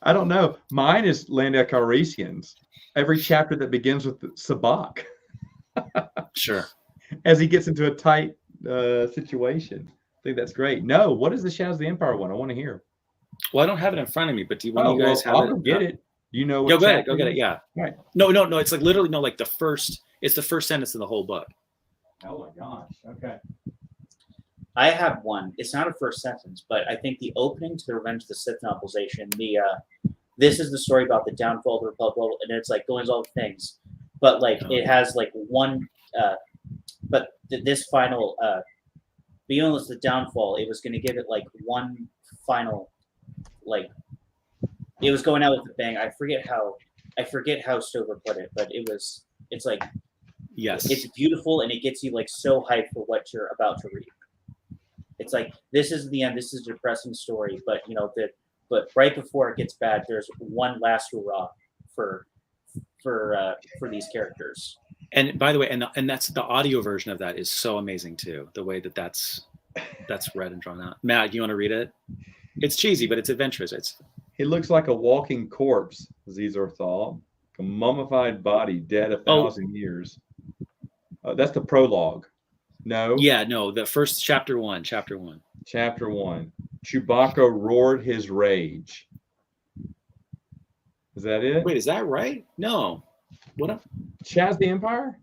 I don't know. Mine is Lando Calrissian's. Every chapter that begins with Sabak. Sure. As he gets into a tight situation. I think that's great. No, what is the Shadows of the Empire one? I want to hear. Well, I don't have it in front of me, but do one of you guys have I'll it? go get it. You know what? Go get it. Go get it. Yeah. Right. No. It's like literally like the first. It's the first sentence in the whole book. Oh my gosh. Okay. I have one. It's not a first sentence, but I think the opening to the Revenge of the Sith novelization, this is the story about the downfall of the Republic, and it's like going all the things, but like it has like one, this final, beyond was the downfall. It was going to give it like one final, like it was going out with a bang. I forget how Stover put it, but it's like, yes, it's beautiful and it gets you like so hyped for what you're about to read. It's like, this is the end. This is a depressing story, but but right before it gets bad, there's one last hurrah for these characters. And by the way, and that's the audio version of that is so amazing too. The way that's read and drawn out. Matt, you want to read it? It's cheesy, but it's adventurous. He looks like a walking corpse, Caesar thought. A mummified body, dead 1,000 years. That's the prologue. No. Yeah, no. The first chapter one. Chapter 1. Chewbacca roared his rage. Is that it? Wait, is that right? No. What? Chaz the Empire?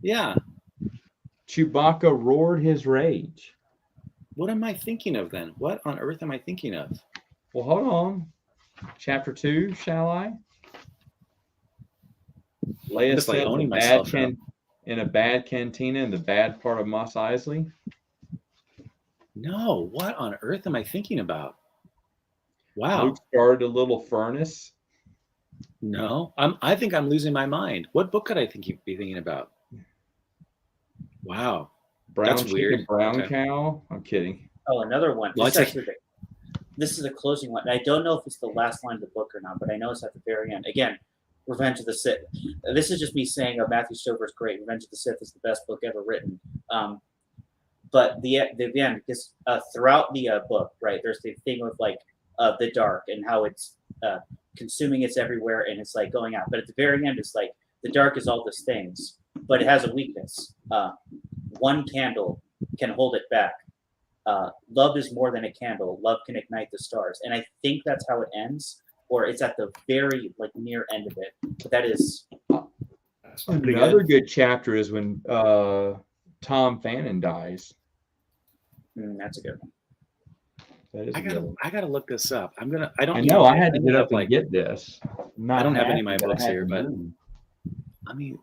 Yeah. Chewbacca roared his rage. What am I thinking of then? What on earth am I thinking of? Well, hold on. Chapter 2, shall I? Leia just like said owning myself in a bad cantina in the bad part of Mos Eisley. No, what on earth am I thinking about? Wow. Luke started a little furnace. No, I think I'm losing my mind. What book could I be thinking about? Wow. Brown That's weird. Brown cow. I'm kidding. Oh, another one. Well, This is a closing one. I don't know if it's the last line of the book or not, but I know it's at the very end. Again, Revenge of the Sith. This is just me saying Matthew Stover is great. Revenge of the Sith is the best book ever written. But the end, because throughout the book, right, there's the thing with like the dark and how it's consuming it's everywhere and it's like going out. But at the very end, it's like the dark is all these things, but it has a weakness. One candle can hold it back. Love is more than a candle. Love can ignite the stars. And I think that's how it ends, or it's at the very like near end of it. But that is another good chapter is when Tom Fannin dies. That's a good one. That is I gotta look this up. I had to get up and get this. I don't have any of my books here, but I'm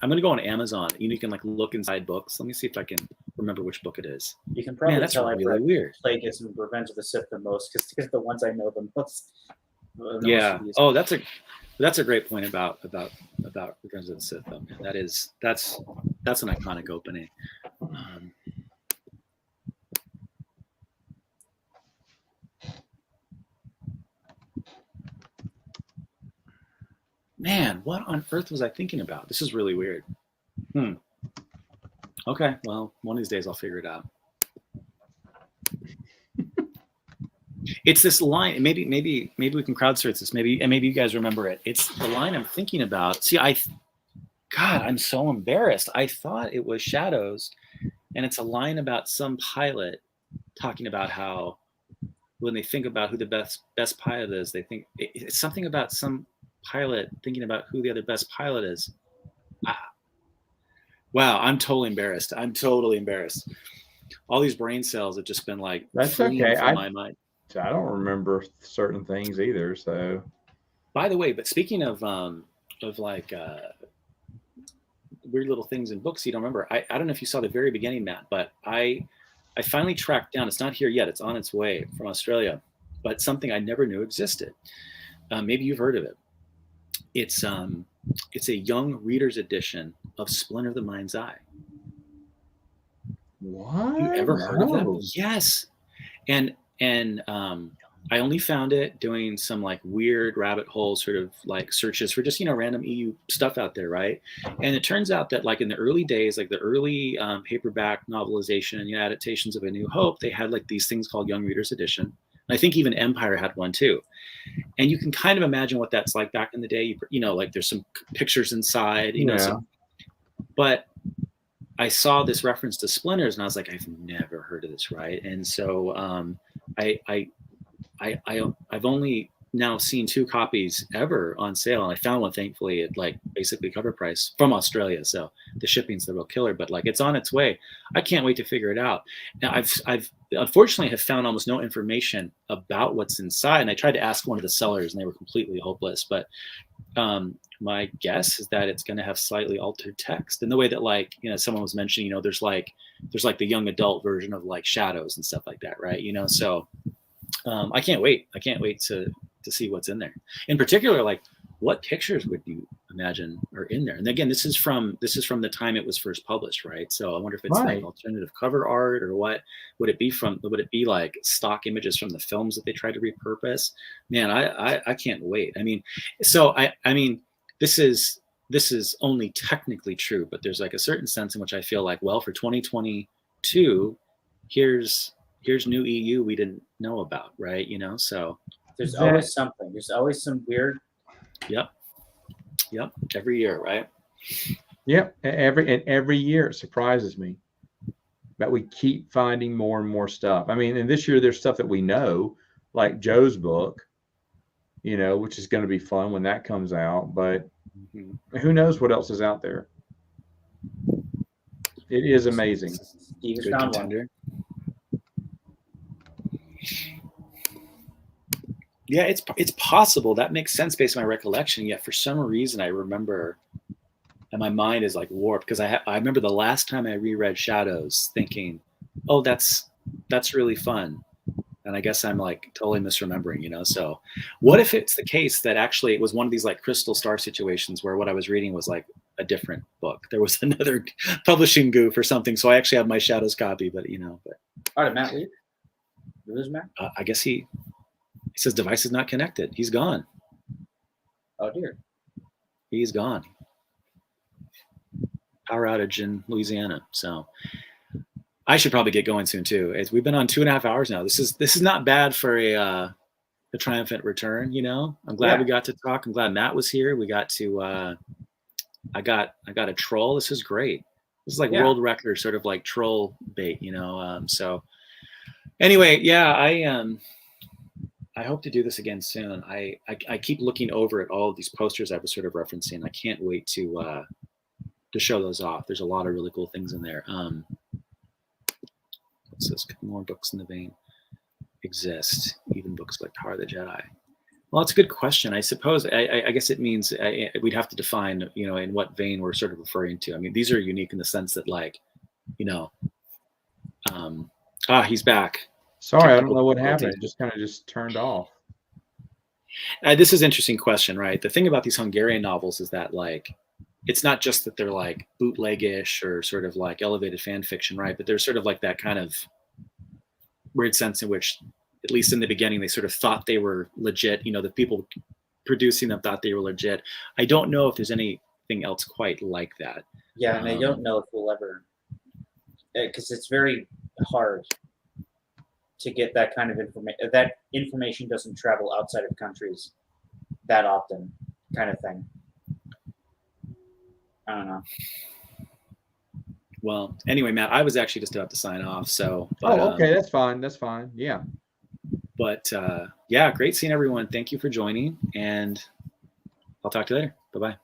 gonna go on Amazon. You can like look inside books. Let me see if I can remember which book it is. You can probably that's tell really I've read weird. Plagueis and Revenge of the Sith the most because they're the ones I know the most. Yeah. Oh, that's a great point about Revenge of the Sith. Though, man. That's an iconic opening. Man, what on earth was I thinking about? This is really weird. Okay, well, one of these days I'll figure it out. It's this line. Maybe we can crowdsource this. Maybe you guys remember it. It's the line I'm thinking about. See, God, I'm so embarrassed. I thought it was Shadows, and it's a line about some pilot talking about how when they think about who the best pilot is, they think it's something about some pilot thinking about who the other best pilot is. Wow, I'm totally embarrassed. All these brain cells have just been like That's fleeing okay. from my mind. I don't remember certain things either. So, by the way, but speaking of like weird little things in books you don't remember, I don't know if you saw the very beginning, Matt, but I finally tracked down. It's not here yet. It's on its way from Australia, but something I never knew existed. Maybe you've heard of it. It's a young reader's edition of Splinter the Mind's Eye. what? You ever heard of that? Yes. And I only found it doing some like weird rabbit hole sort of like searches for just, random EU stuff out there, right? And it turns out that like in the early days, like the early paperback novelization, adaptations of A New Hope, they had like these things called Young Reader's Edition. And I think even Empire had one too. And you can kind of imagine what that's like back in the day. Like there's some pictures inside, but I saw this reference to Splinters and I was like, I've never heard of this, right? And so I've only now seen 2 copies ever on sale, and I found one thankfully at like basically cover price from Australia. So the shipping's the real killer, but like it's on its way. I can't wait to figure it out. Now I've unfortunately have found almost no information about what's inside, and I tried to ask one of the sellers and they were completely hopeless. But my guess is that it's going to have slightly altered text in the way that like someone was mentioning, there's like the young adult version of like Shadows and stuff like that, right? So I can't wait to see what's in there. In particular, like what pictures would you imagine are in there? And again, this is from the time it was first published, right? So I wonder if it's like alternative cover art, or what would it be from? Would it be like stock images from the films that they tried to repurpose? Man, I can't wait. I mean, so I mean, this is only technically true, but there's like a certain sense in which I feel like, well, for 2022, here's new EU we didn't know about, right? So there's always something. There's always some weird. Yep. Every year, right? Yep. Every year it surprises me that we keep finding more and more stuff. I mean, and this year there's stuff that we know, like Joe's book, which is going to be fun when that comes out. But who knows what else is out there? It is amazing. Steve has found one. Yeah, it's possible. That makes sense based on my recollection. Yet for some reason I remember, and my mind is like warped, because I remember the last time I reread Shadows thinking, oh, that's really fun. And I guess I'm like totally misremembering, So what if it's the case that actually it was one of these like Crystal Star situations where what I was reading was like a different book? There was another publishing goof or something. So I actually have my Shadows copy, but All right, Matt, leave. Who is Matt? I guess he says device is not connected. He's gone. Oh dear. He's gone. Power outage in Louisiana. So I should probably get going soon too. We've been on 2.5 hours now. This is not bad for a triumphant return. I'm glad we got to talk. I'm glad Matt was here. We got to. I got a troll. This is great. This is like world record sort of like troll bait. So anyway, I hope to do this again soon. I keep looking over at all of these posters I was sort of referencing. I can't wait to show those off. There's a lot of really cool things in there. It says more books in the vein exist, even books like Power of the Jedi. Well, it's a good question. I suppose I guess it means we'd have to define, in what vein we're sort of referring to. I mean, these are unique in the sense that, like, he's back. Sorry, I don't know what happened. It just kind of turned off. This is an interesting question, right? The thing about these Hungarian novels is that, like, it's not just that they're like bootlegish or sort of like elevated fan fiction, right? But there's sort of like that kind of weird sense in which, at least in the beginning, they sort of thought they were legit. The people producing them thought they were legit. I don't know if there's anything else quite like that. Yeah, and I don't know if we'll ever, because it's very hard to get that kind of information. That information doesn't travel outside of countries that often, kind of thing. I don't know. Well, anyway, Matt, I was actually just about to sign off. So, but, okay, that's fine. That's fine. Yeah. But yeah, great seeing everyone. Thank you for joining, and I'll talk to you later. Bye-bye.